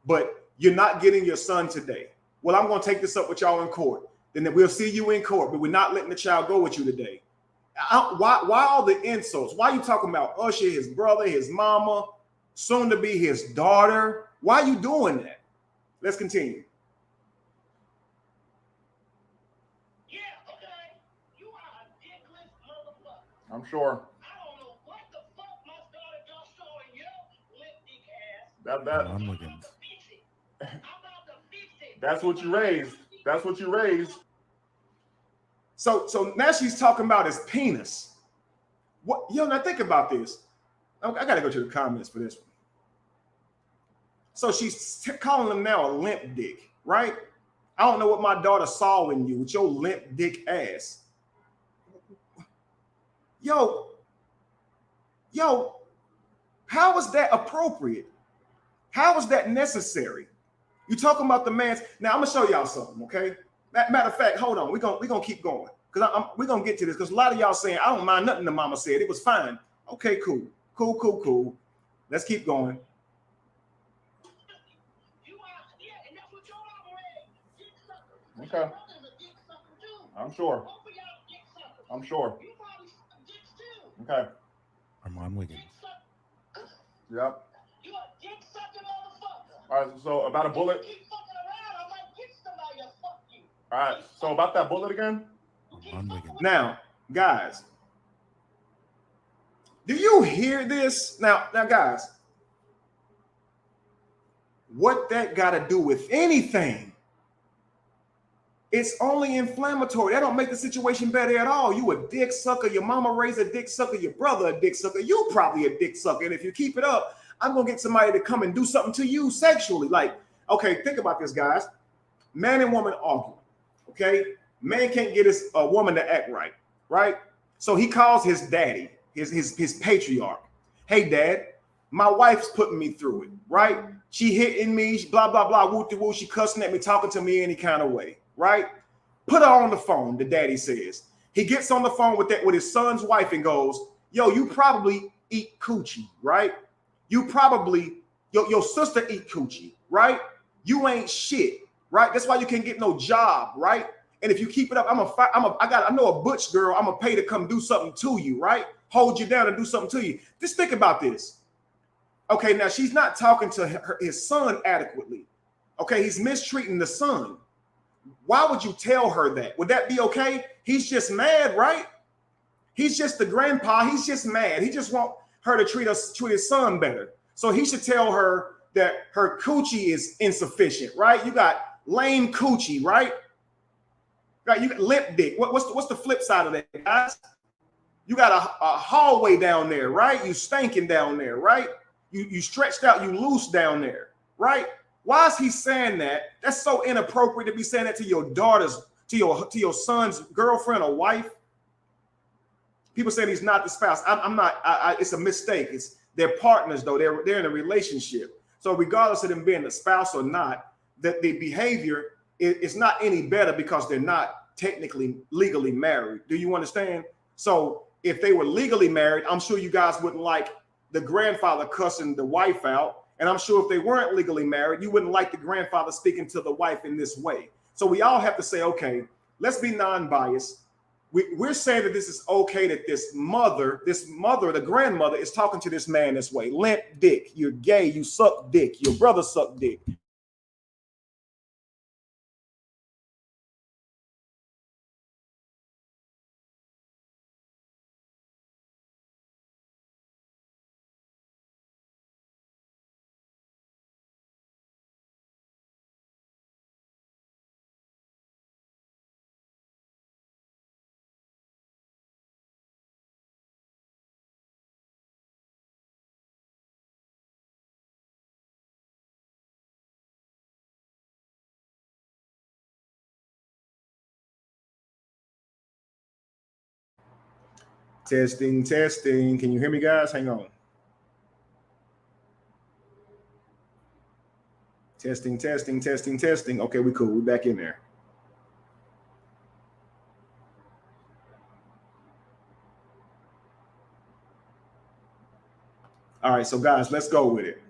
But you're not getting your son today. Well, I'm going to take this up with y'all in court. Then we'll see you in court, but we're not letting the child go with you today. Why all the insults? Why are you talking about Usher, his brother, his mama, soon to be his daughter? Why are you doing that? Let's continue. Yeah, okay. You are a dickless motherfucker. I'm sure. I don't know what the fuck my daughter just saw in your limp dick ass. Armand Williams. I'm about to fix it. That's what you raised. That's what you raised. So now she's talking about his penis. What? Yo, now think about this. I got to go to the comments for this one. So she's calling him now a limp dick, right? I don't know what my daughter saw in you with your limp dick ass. Yo, how is that appropriate? How is that necessary? You talking about the man's. Now I'm gonna show y'all something, okay? Matter of fact, hold on. We're gonna keep going because we're gonna get to this because a lot of y'all saying I don't mind nothing the mama said. It was fine. Okay, cool. Let's keep going. Okay. I'm sure. I'm sure. You probably suck dicks too. Okay. Armand Wiggins. Yep. You a dick sucking motherfucker. All right. So about a bullet. If you keep fucking around, I might get somebody to fuck you. All right. So about that bullet again. Armand Wiggins. Now, guys, do you hear this? Now, guys, what that got to do with anything? It's only inflammatory. That don't make the situation better at all. You a dick sucker. Your mama raised a dick sucker. Your brother a dick sucker. You probably a dick sucker. And if you keep it up, I'm going to get somebody to come and do something to you sexually. Like, okay, think about this, guys. Man and woman arguing, okay? Man can't get a woman to act right, right? So he calls his daddy, his patriarch. Hey, Dad, my wife's putting me through it, right? She hitting me, blah, blah, blah, woo-de-woo. She cussing at me, talking to me any kind of way, right? Put her on the phone, the daddy says. He gets on the phone with his son's wife and goes, yo, you probably eat coochie, right? You probably, your sister eat coochie, right? You ain't shit, right? That's why you can't get no job, right? And if you keep it up, I know a butch girl I'm gonna pay to come do something to you, right? Hold you down and do something to you. Just think about this. Okay, now she's not talking to his son adequately. Okay, he's mistreating the son. Why would you tell her that? Would that be okay? He's just mad, right? He's just the grandpa. He's just mad. He just want her to treat his son better. So he should tell her that her coochie is insufficient, right? You got lame coochie, right? Right, you got limp dick. What's the flip side of that, guys? You got a hallway down there, right? You stinking down there, right? You stretched out, you loose down there, right? Why is he saying that? That's so inappropriate to be saying that to your daughter's, to your son's girlfriend or wife. People saying he's not the spouse. I'm not. It's a mistake. They're partners though. They're in a relationship. So regardless of them being the spouse or not, that the behavior is not any better because they're not technically legally married. Do you understand? So if they were legally married, I'm sure you guys wouldn't like the grandfather cussing the wife out. And I'm sure if they weren't legally married, you wouldn't like the grandfather speaking to the wife in this way. So we all have to say, okay, let's be non-biased. We're saying that this is okay that this mother, the grandmother, is talking to this man this way. Limp dick, you're gay, you suck dick, your brother suck dick. Testing. Can you hear me, guys? Hang on. Testing. Okay, we cool. We're back in there. All right, so guys, let's go with it.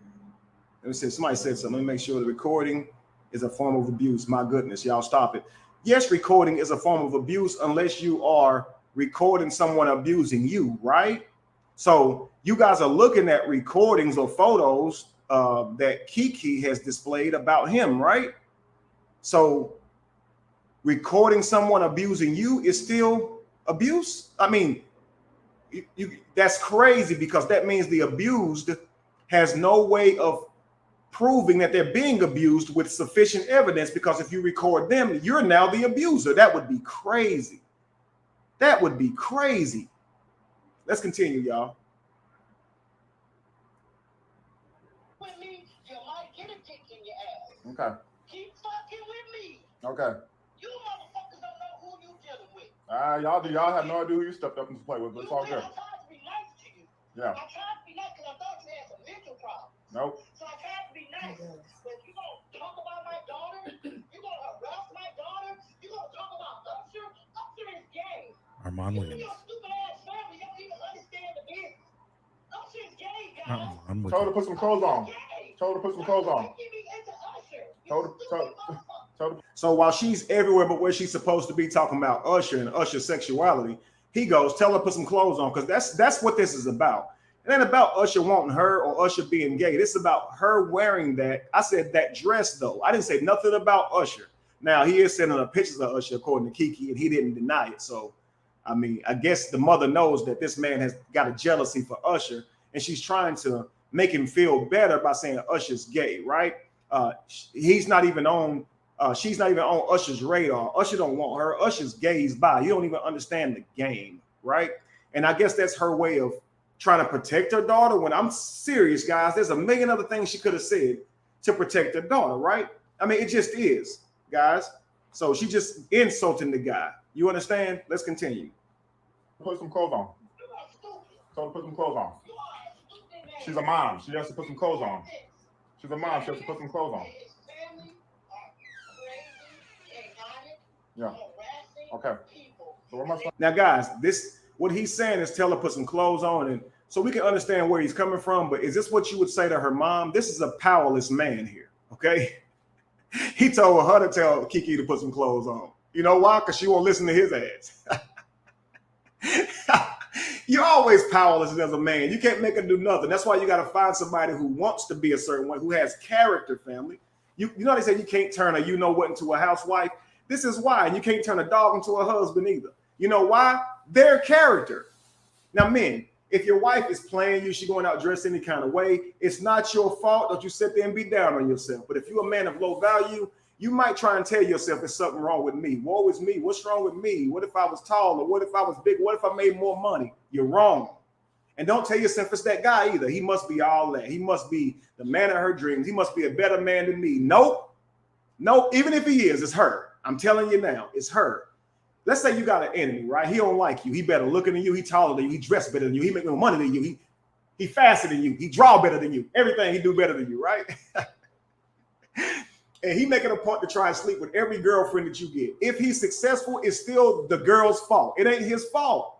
Let me see. Somebody said something. Let me make sure the recording is a form of abuse. My goodness, y'all stop it. Yes, recording is a form of abuse unless you are recording someone abusing you, right? So you guys are looking at recordings or photos that Keke has displayed about him, right? So recording someone abusing you is still abuse. I mean, that's crazy because that means the abused has no way of proving that they're being abused with sufficient evidence, because if you record them, you're now the abuser. That would be crazy. That would be crazy. Let's continue, y'all. With me, you might get a kick in your ass. Okay. Keep fucking with me. Okay. You motherfuckers don't know who you dealing with. Y'all have no idea who you stepped up and play with, but it's all good. I tried to be nice to you. Yeah. I tried to be nice because I thought you had some mental problems. Nope. So I tried to be nice. But you gonna talk about my daughter? You gonna harass my daughter? You gonna talk about Usher? Usher is gay. Armand You Wiggins. your stupid ass family don't even understand the business. Usher is gay, guys. Armand Told her to Wiggins. put some clothes on. Gay. Told her to put some clothes on. Give me into Usher. You Told stupid motherfucker. So while she's everywhere but where she's supposed to be talking about Usher and Usher's sexuality, He goes, tell her to put some clothes on, because that's what this is about. It ain't about Usher wanting her or Usher being gay. This is about her wearing that. I said that dress, though. I didn't say nothing about Usher. Now, he is sending her pictures of Usher, according to Keke, and he didn't deny it. So, I mean, I guess the mother knows that this man has got a jealousy for Usher, and she's trying to make him feel better by saying Usher's gay, right? He's not even on, she's not even on Usher's radar. Usher don't want her. Usher's gay, he's bi. You don't even understand the game, right? And I guess that's her way of trying to protect her daughter. When I'm serious, guys, there's a million other things she could have said to protect her daughter, right? I mean, it just is, guys. So she just insulting the guy. You understand? Let's continue. Put some clothes on. So put some clothes on. She's a mom. She has to put some clothes on. She's a mom. She has to put some clothes on. Yeah. Okay. So what am I saying? Now, guys, what he's saying is tell her put some clothes on, and so we can understand where he's coming from. But is this what you would say to her mom? This is a powerless man here. Okay. He told her to tell Keke to put some clothes on. You know why? Because she won't listen to his ass. You're always powerless as a man. You can't make her do nothing. That's why you got to find somebody who wants to be a certain way, who has character, family. You know they say you can't turn a you-know-what into a housewife? This is why. And you can't turn a dog into a husband either. You know why? Their character. Now, men, if your wife is playing you, she going out dressed any kind of way, it's not your fault. Don't you sit there and be down on yourself. But if you're a man of low value, you might try and tell yourself there's something wrong with me. Woe is me. What's wrong with me? What if I was taller? What if I was big? What if I made more money? You're wrong. And don't tell yourself it's that guy either. He must be all that. He must be the man of her dreams. He must be a better man than me. Nope. Nope. Even if he is, it's her. I'm telling you now, it's her. Let's say you got an enemy, right? He don't like you. He better looking than you. He taller than you. He dressed better than you. He make more money than you. He faster than you. He draw better than you. Everything he do better than you, right? And he making a point to try and sleep with every girlfriend that you get. If he's successful, it's still the girl's fault. It ain't his fault.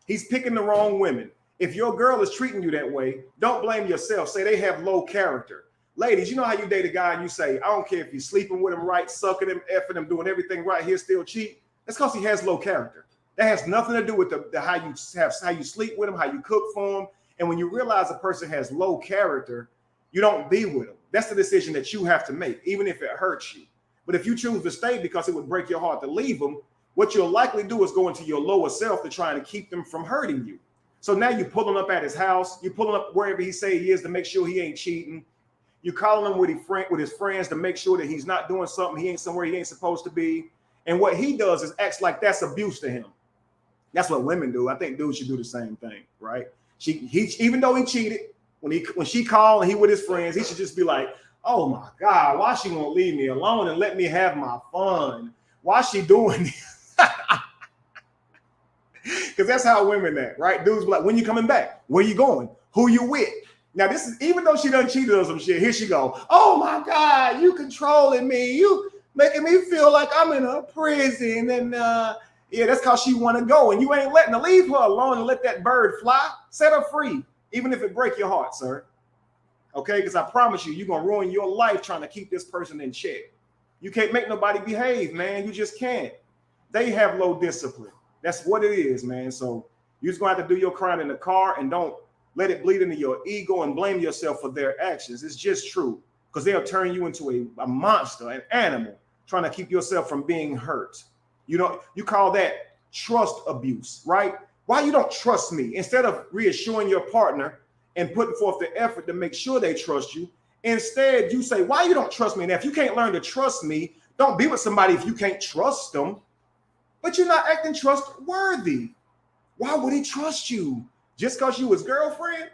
He's picking the wrong women. If your girl is treating you that way, don't blame yourself. Say they have low character. Ladies, you know how you date a guy and you say, I don't care if you're sleeping with him right, sucking him, effing him, doing everything right, he'll still cheat. That's because he has low character. That has nothing to do with how you sleep with him, how you cook for him. And when you realize a person has low character, you don't be with them. That's the decision that you have to make, even if it hurts you. But if you choose to stay because it would break your heart to leave them, what you'll likely do is go into your lower self to try and keep them from hurting you. So now you're pulling up at his house. You're pulling up wherever he say he is to make sure he ain't cheating. You're calling him with his friends to make sure that he's not doing something. He ain't somewhere he ain't supposed to be. And what he does is acts like that's abuse to him. That's what women do. I think dudes should do the same thing, right? He even though he cheated, when she called and he with his friends, he should just be like, oh my God, why she won't leave me alone and let me have my fun? Why she doing this? Because that's how women act, right? Dudes be like, when you coming back? Where you going? Who you with? Now, this is even though she done cheated on some shit, here she go. Oh my God, you controlling me. You making me feel like I'm in a prison. And yeah, that's because she want to go. And you ain't letting her. Leave her alone and let that bird fly. Set her free, even if it break your heart, sir. Okay, because I promise you, you're going to ruin your life trying to keep this person in check. You can't make nobody behave, man. You just can't. They have low discipline. That's what it is, man. So you're just going to have to do your crime in the car and don't let it bleed into your ego and blame yourself for their actions. It's just true, because they'll turn you into a monster, an animal, trying to keep yourself from being hurt. You know, you call that trust abuse, right? Why you don't trust me? Instead of reassuring your partner and putting forth the effort to make sure they trust you, instead you say, why you don't trust me? And if you can't learn to trust me, don't be with somebody if you can't trust them. But you're not acting trustworthy. Why would he trust you? Just because you his girlfriend?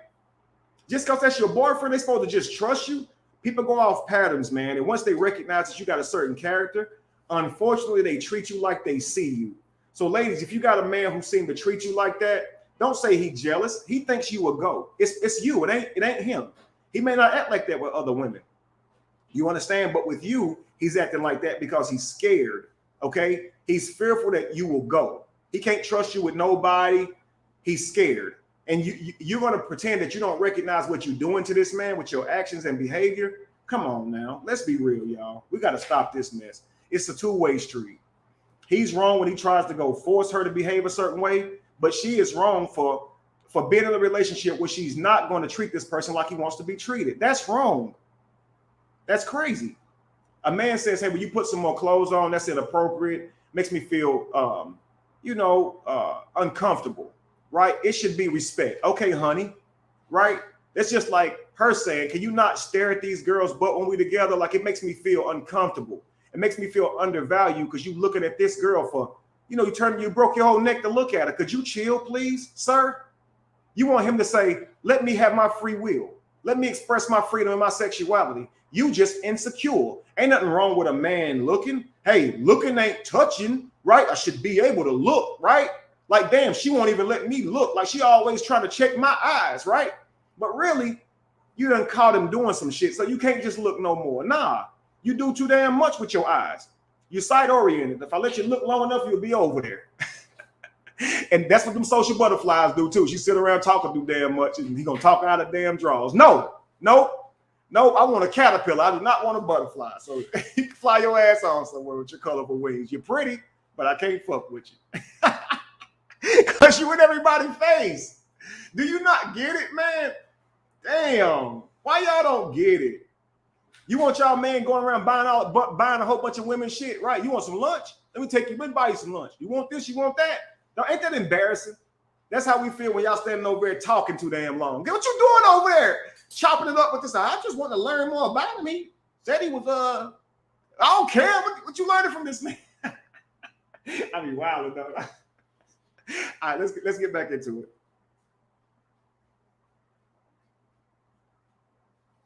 Just because that's your boyfriend, they're supposed to just trust you? People go off patterns, man. And once they recognize that you got a certain character, unfortunately, they treat you like they see you. So ladies, if you got a man who seems to treat you like that, don't say he's jealous. He thinks you will go. It's you. It ain't him. He may not act like that with other women. You understand? But with you, he's acting like that because he's scared. Okay? He's fearful that you will go. He can't trust you with nobody. He's scared. And you're going to pretend that you don't recognize what you're doing to this man with your actions and behavior. Come on now. Let's be real, y'all. We got to stop this mess. It's a two-way street. He's wrong when he tries to go force her to behave a certain way, but she is wrong for being in a relationship where she's not going to treat this person like he wants to be treated. That's wrong. That's crazy. A man says, hey, when you put some more clothes on, that's inappropriate, makes me feel, uncomfortable, right? It should be respect. Okay, honey, right? That's just like her saying, can you not stare at these girls' butt when we're together? Like, it makes me feel uncomfortable. It makes me feel undervalued because you looking at this girl for, you broke your whole neck to look at her. Could you chill, please, sir? You want him to say, let me have my free will. Let me express my freedom and my sexuality. You just insecure. Ain't nothing wrong with a man looking. Hey, looking ain't touching, right? I should be able to look, right? Like, damn, she won't even let me look. Like, she always trying to check my eyes, right? But really, you done caught him doing some shit, so you can't just look no more. Nah, you do too damn much with your eyes. You're sight-oriented. If I let you look long enough, you'll be over there. And that's what them social butterflies do too. She sit around talking too damn much, and he gonna talk out of damn drawers. No, I want a caterpillar. I do not want a butterfly. So you can fly your ass on somewhere with your colorful wings. You're pretty, but I can't fuck with you. Because you in everybody's face. Do you not get it, man? Damn. Why y'all don't get it? You want y'all man going around buying a whole bunch of women's shit, right? You want some lunch? Let me take you, let me buy you some lunch. You want this, you want that? Now, ain't that embarrassing? That's how we feel when y'all standing over there talking too damn long. Get what you doing over there? Chopping it up with this. I just want to learn more about him. He said he was I don't care. What you learning from this man? I mean, wild though. All right, let's get back into it.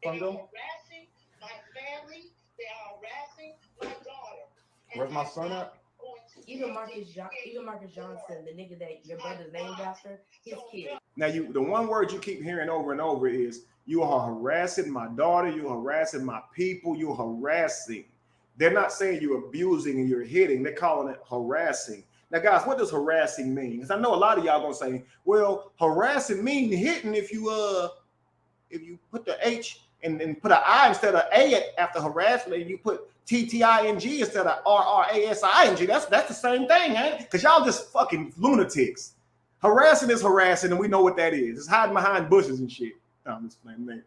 They are harassing my family. They are harassing my daughter. Where's my son at? Even Marcus Johnson, the nigga that your brother's named after, his kid. Now, the one word you keep hearing over and over is, you are harassing my daughter, you're harassing my people, you're harassing. They're not saying you're abusing and you're hitting, they're calling it harassing. Now, guys, what does harassing mean? Because I know a lot of y'all gonna say, well, harassing means hitting if you put the H and put an I instead of A after harassment, and you put TTING instead of RRASING. That's the same thing, man. Because y'all just fucking lunatics. Harassing is harassing, and we know what that is. It's hiding behind bushes and shit. No, I'm just playing.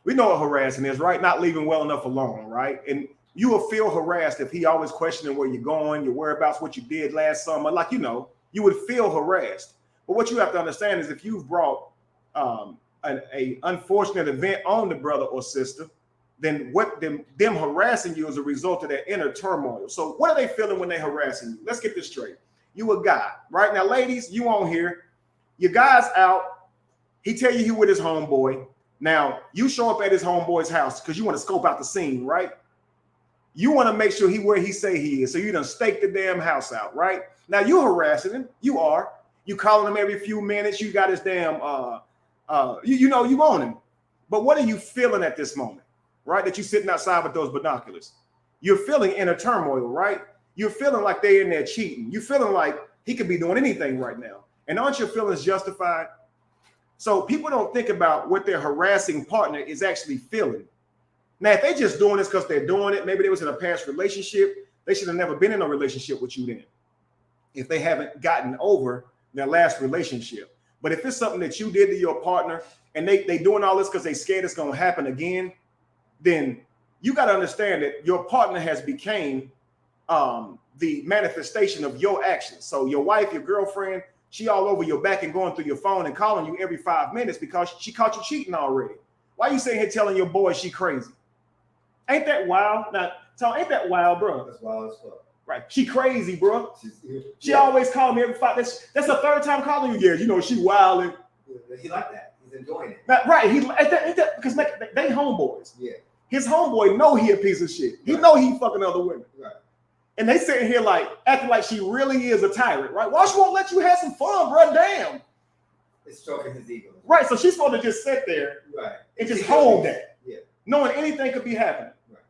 We know what harassing is, right? Not leaving well enough alone, right? And you will feel harassed if he always questioning where you're going, your whereabouts, what you did last summer. Like, you would feel harassed. But what you have to understand is if you've brought an unfortunate event on the brother or sister, then them harassing you is a result of their inner turmoil. So what are they feeling when they're harassing you? Let's get this straight. You a guy, right? Now, ladies, you on here. Your guy's out. He tell you he with his homeboy. Now, you show up at his homeboy's house because you want to scope out the scene, right? You want to make sure he where he say he is. So you done stake the damn house out, right? Now, you harassing him. You are. You calling him every few minutes. You got his damn, you want him. But what are you feeling at this moment? Right, that you're sitting outside with those binoculars. You're feeling inner turmoil, right? You're feeling like they're in there cheating. You're feeling like he could be doing anything right now. And aren't your feelings justified? So people don't think about what their harassing partner is actually feeling. Now, if they're just doing this because they're doing it, maybe they was in a past relationship, they should have never been in a relationship with you then, if they haven't gotten over their last relationship. But if it's something that you did to your partner and they doing all this because they scared it's going to happen again, then you got to understand that your partner has became the manifestation of your actions. So your wife, your girlfriend, she all over your back and going through your phone and calling you every 5 minutes because she caught you cheating already. Why are you sitting here telling your boy she crazy? Ain't that wild? Now, Tom, ain't that wild, bro? That's wild as fuck. Right. She crazy, bro. She always call me every 5. That's the third time calling you. Yeah, she wilding. He like that. He's enjoying it. Right. Because they homeboys. Yeah. His homeboy know he a piece of shit. He know he fucking other women. Right. And they sitting here like acting like she really is a tyrant, right? Why she won't let you have some fun, bro? Damn. It's stroking his ego. Right. So she's supposed to just sit there and just hold that. Yeah. Knowing anything could be happening. Right.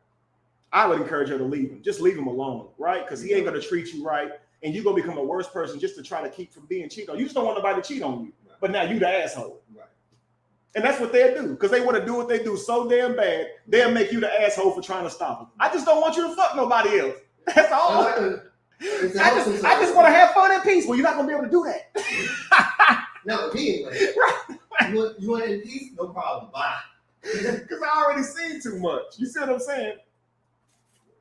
I would encourage her to leave him. Just leave him alone, right? Because he ain't gonna treat you right. And you're gonna become a worse person just to try to keep from being cheated on. You just don't want nobody to cheat on you. Right. But now you the asshole. Right. And that's what they'll do, because they want to do what they do so damn bad, they'll make you the asshole for trying to stop them. I just don't want you to fuck nobody else. That's all. I just want to have fun and peace. Well, you're not gonna be able to do that. No, me anyway. Right. You want it in peace? No problem. Bye. Because I already seen too much. You see what I'm saying?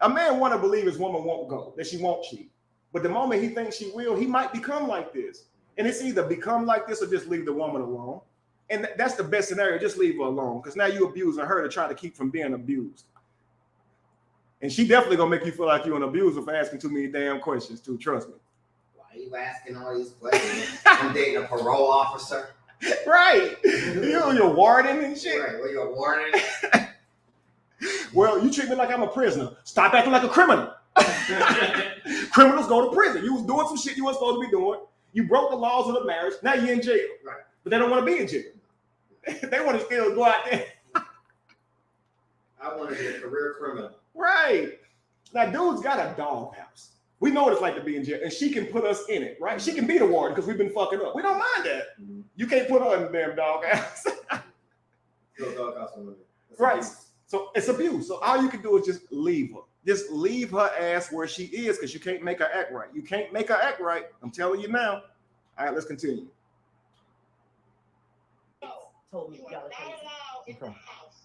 A man want to believe his woman won't go, that she won't cheat. But the moment he thinks she will, he might become like this. And it's either become like this or just leave the woman alone. And that's the best scenario. Just leave her alone. Because now you abusing her to try to keep from being abused. And she definitely gonna make you feel like you're an abuser for asking too many damn questions too. Trust me. Why are you asking all these questions? I'm dating a parole officer. Right. You're warden and shit. Right. Well, you're warden. Well, you treat me like I'm a prisoner. Stop acting like a criminal. Criminals go to prison. You was doing some shit you weren't supposed to be doing. You broke the laws of the marriage. Now you're in jail. Right. But they don't want to be in jail. They want to still go out there. I want to be a career criminal. Right. Now, dude's got a doghouse. We know what it's like to be in jail, and she can put us in it, right? She can be the warden because we've been fucking up. We don't mind that. Mm-hmm. You can't put her in the damn doghouse. Right. So it's abuse. So all you can do is just leave her. Just leave her ass where she is because you can't make her act right. You can't make her act right. I'm telling you now. All right, let's continue. Told me y'all are crazy. Okay.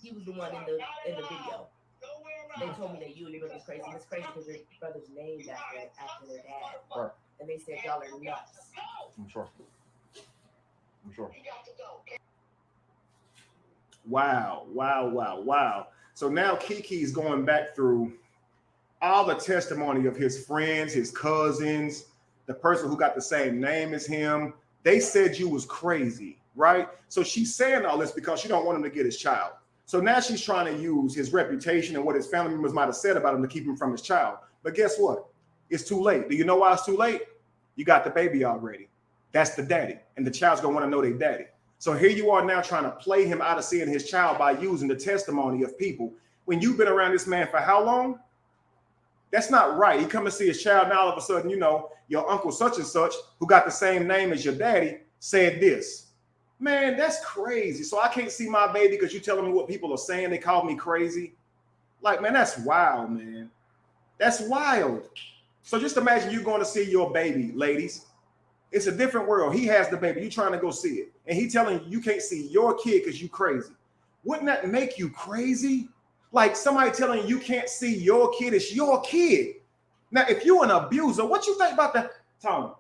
He was the one in the video. They told me that you and your brother's crazy. It's crazy because your brother's named after their dad. Right. And they said y'all are nuts. I'm sure. Wow. So now Keke's going back through all the testimony of his friends, his cousins, the person who got the same name as him. They said you was crazy, right? So she's saying all this because she don't want him to get his child. So now she's trying to use his reputation and what his family members might have said about him to keep him from his child. But guess what? It's too late. Do you know why it's too late? You got the baby already. That's the daddy. And the child's going to want to know their daddy. So here you are now trying to play him out of seeing his child by using the testimony of people. When you've been around this man for how long? That's not right. You come to see his child, now all of a sudden, you know, your uncle such and such, who got the same name as your daddy, said this. Man, that's crazy. So I can't see my baby because you're telling me what people are saying. They call me crazy. Like, man, that's wild, man. That's wild. So just imagine you going to see your baby, ladies. It's a different world. He has the baby. You trying to go see it. And he telling you can't see your kid because you crazy. Wouldn't that make you crazy? Like somebody telling you can't see your kid. It's your kid. Now, if you're an abuser, what you think about that? Tony,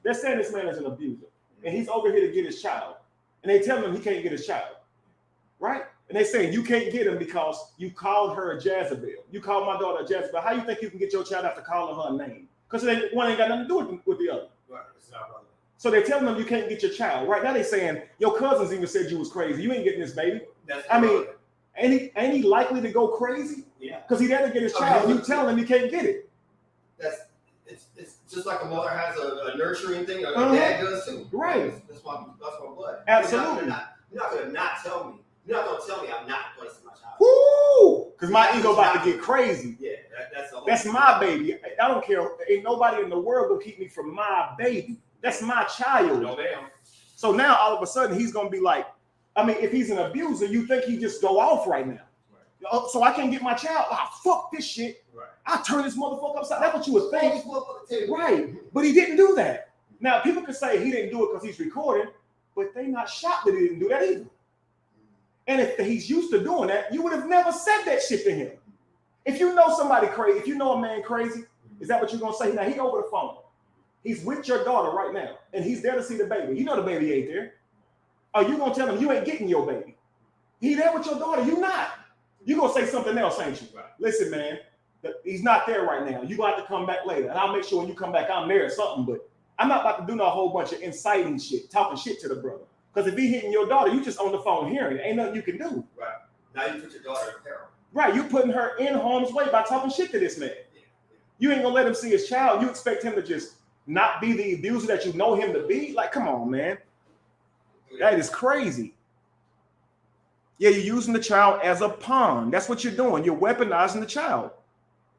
they're saying this man is an abuser. And he's over here to get his child. And they tell him he can't get his child. Right? And they say you can't get him because you called her a Jezebel. You called my daughter a Jezebel. How you think you can get your child after calling her a name? Because one ain't got nothing to do with the other. Right. It's not relevant. So they're telling them you can't get your child. Right now they're saying your cousins even said you was crazy. You ain't getting this baby. Ain't he likely to go crazy? Yeah. Because he there to get his child. You telling him you can't get it. It's just like a mother has a nurturing thing, a dad does too. Right. That's my blood. Absolutely. You're not gonna not tell me. You're not gonna tell me I'm not going to see my child. Woo! Because my ego about to get crazy. Yeah, that's my baby. I don't care. Ain't nobody in the world gonna keep me from my baby. That's my child. No damn. So now all of a sudden he's gonna be like, I mean, if he's an abuser, you think he just go off right now. Right. So I can't get my child. Fuck this shit. Right. I turn this motherfucker upside. That's what you would think. Right. But he didn't do that. Now people can say he didn't do it because he's recording, but they not shocked that he didn't do that either. And if he's used to doing that, you would have never said that shit to him. If you know somebody crazy, if you know a man crazy, is that what you're gonna say? Now he over the phone. He's with your daughter right now, and he's there to see the baby. You know the baby ain't there. Are you gonna tell him you ain't getting your baby? He there with your daughter. You not. You gonna say something else, ain't you? Right. Listen, man, he's not there right now. You gonna have to come back later, and I'll make sure when you come back, I'm there or something. But I'm not about to do no whole bunch of inciting shit, talking shit to the brother. Because if he hitting your daughter, you just on the phone hearing it. Ain't nothing you can do. Right. Now you put your daughter in peril. Right. You putting her in harm's way by talking shit to this man. Yeah. You ain't gonna let him see his child. You expect him to just not be the abuser that you know him to be? Like, come on, man. That is crazy. Yeah, you're using the child as a pawn. That's what you're doing. You're weaponizing the child.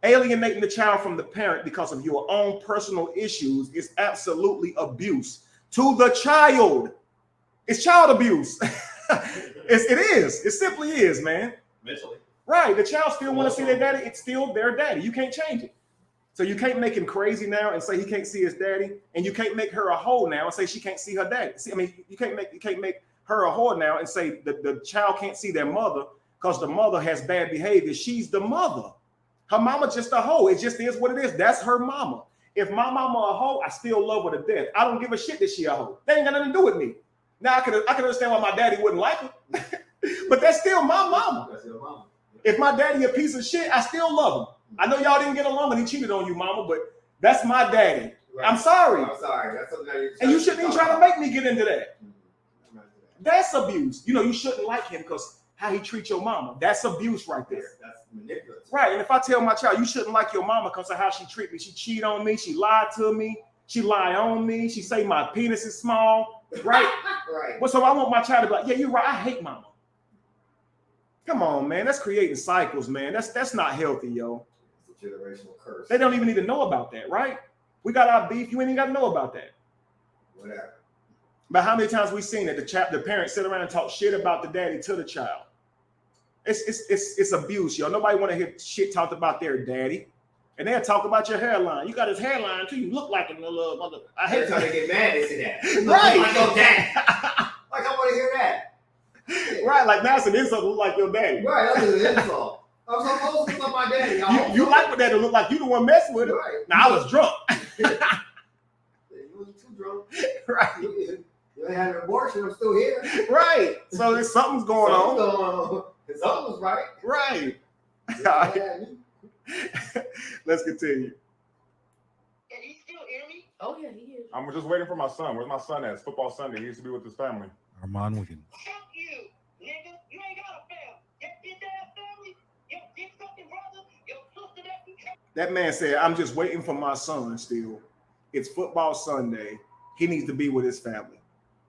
Alienating the child from the parent because of your own personal issues is absolutely abuse to the child. It's child abuse. It is. It simply is, man. Mentally. Right. The child still want to see their daddy. It's still their daddy. You can't change it. So you can't make him crazy now and say he can't see his daddy, and you can't make her a hoe now and say she can't see her daddy. See, I mean, you can't make her a whore now and say the child can't see their mother because the mother has bad behavior. She's the mother. Her mama just a hoe. It just is what it is. That's her mama. If my mama a hoe, I still love her to death. I don't give a shit that she a hoe. That ain't got nothing to do with me. Now I can understand why my daddy wouldn't like her, but that's still my mama. That's your mama. If my daddy a piece of shit, I still love him. I know y'all didn't get along and he cheated on you, mama, but that's my daddy. Right. I'm sorry. I'm sorry. That's something that and you shouldn't even try to make me get into that. That's abuse. You know, you shouldn't like him because how he treats your mama. That's abuse right there. That's manipulative. Right. And if I tell my child, you shouldn't like your mama because of how she treat me. She cheat on me. She lied to me. She lie on me. She say my penis is small. Right? Right. Well, so I want my child to be like, yeah, you're right. I hate mama. Come on, man. That's creating cycles, man. That's not healthy, yo. It's a generational curse. They don't even need to know about that, right? We got our beef. You ain't even got to know about that. Whatever. But how many times we seen that the parents sit around and talk shit about the daddy to the child? It's abuse, yo. Nobody want to hear shit talked about their daddy. And they'll talk about your hairline. You got his hairline too. You look like a little mother. I hate how they get mad. They say that. Right. Like your dad. Like I want to hear that. Right, like now it's an insult to look like your daddy. Right, that's an insult. I'm supposed to look like my daddy. You like what that to look like you the one messing with it. Right. Now I was drunk. You wasn't too drunk. Right. You ain't had an abortion. I'm still here. Right. So there's something's going on. Something was right. Right. Let's continue. Can you still hear me? Oh yeah, he is. I'm just waiting for my son. Where's my son at? It's football Sunday. He used to be with his family. Armand Wiggins. Fuck you, nigga. You ain't got a family. Your bitch-ass family, your dick-sucking brother, your sister that you can't. That man said, I'm just waiting for my son still. It's football Sunday. He needs to be with his family.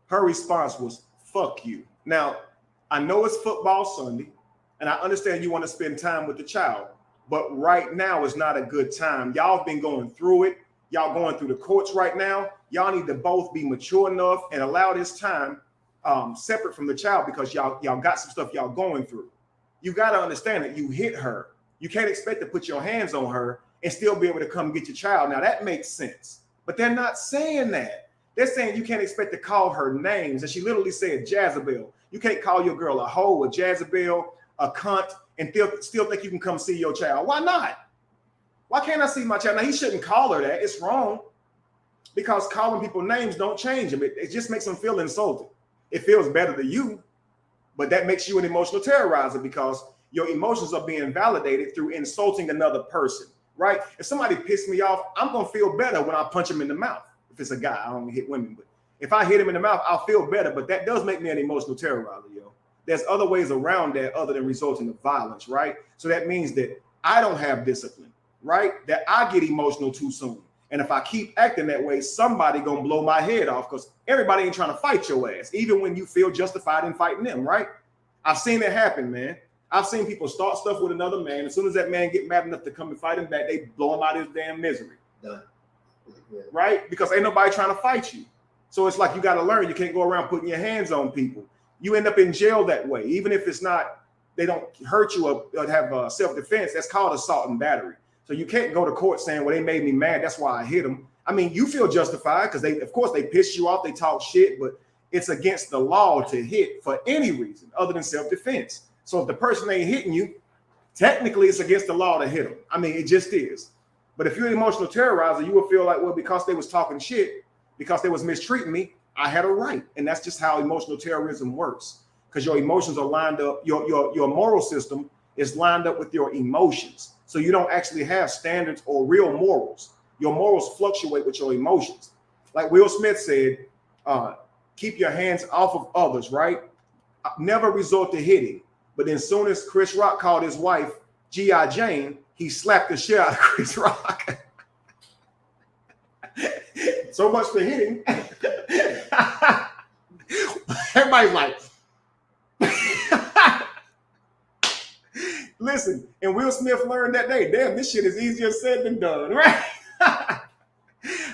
Her response was, fuck you. Now, I know it's football Sunday, and I understand you want to spend time with the child, but right now is not a good time. Y'all have been going through it. Y'all going through the courts right now. Y'all need to both be mature enough and allow this time separate from the child because y'all got some stuff y'all going through. You got to understand that you hit her. You can't expect to put your hands on her and still be able to come get your child. Now that makes sense, but they're not saying that. They're saying you can't expect to call her names. And she literally said Jezebel. You can't call your girl a hoe, a Jezebel, a cunt, and still think you can come see your child. Why not? Why can't I see my child? Now he shouldn't call her that. It's wrong because calling people names don't change them. It just makes them feel insulted. It feels better to you, but that makes you an emotional terrorizer because your emotions are being validated through insulting another person, right? If somebody pissed me off, I'm going to feel better when I punch him in the mouth. If it's a guy, I don't hit women, but if I hit him in the mouth, I'll feel better, but that does make me an emotional terrorizer, yo. There's other ways around that other than resulting in violence, right? So that means that I don't have discipline, right? That I get emotional too soon. And if I keep acting that way, somebody gonna blow my head off because everybody ain't trying to fight your ass, even when you feel justified in fighting them, right? I've seen it happen, man. I've seen people start stuff with another man. As soon as that man get mad enough to come and fight him back, they blow him out of his damn misery. Done. Right? Because ain't nobody trying to fight you. So it's like you got to learn. You can't go around putting your hands on people. You end up in jail that way. Even if it's not, they don't hurt you or have self-defense. That's called assault and battery. So you can't go to court saying, well, they made me mad. That's why I hit them. I mean, you feel justified because of course, they pissed you off. They talk shit, but it's against the law to hit for any reason other than self-defense. So if the person ain't hitting you, technically it's against the law to hit them. I mean, it just is. But if you're an emotional terrorizer, you will feel like, well, because they was talking shit, because they was mistreating me, I had a right. And that's just how emotional terrorism works. Because your emotions are lined up, your moral system is lined up with your emotions. So you don't actually have standards or real morals. Your morals fluctuate with your emotions. Like Will Smith said, keep your hands off of others, right? Never resort to hitting. But then soon as Chris Rock called his wife G.I. Jane, he slapped the shit out of Chris Rock. So much for hitting. Everybody's like, listen, and Will Smith learned that day, damn, this shit is easier said than done, right?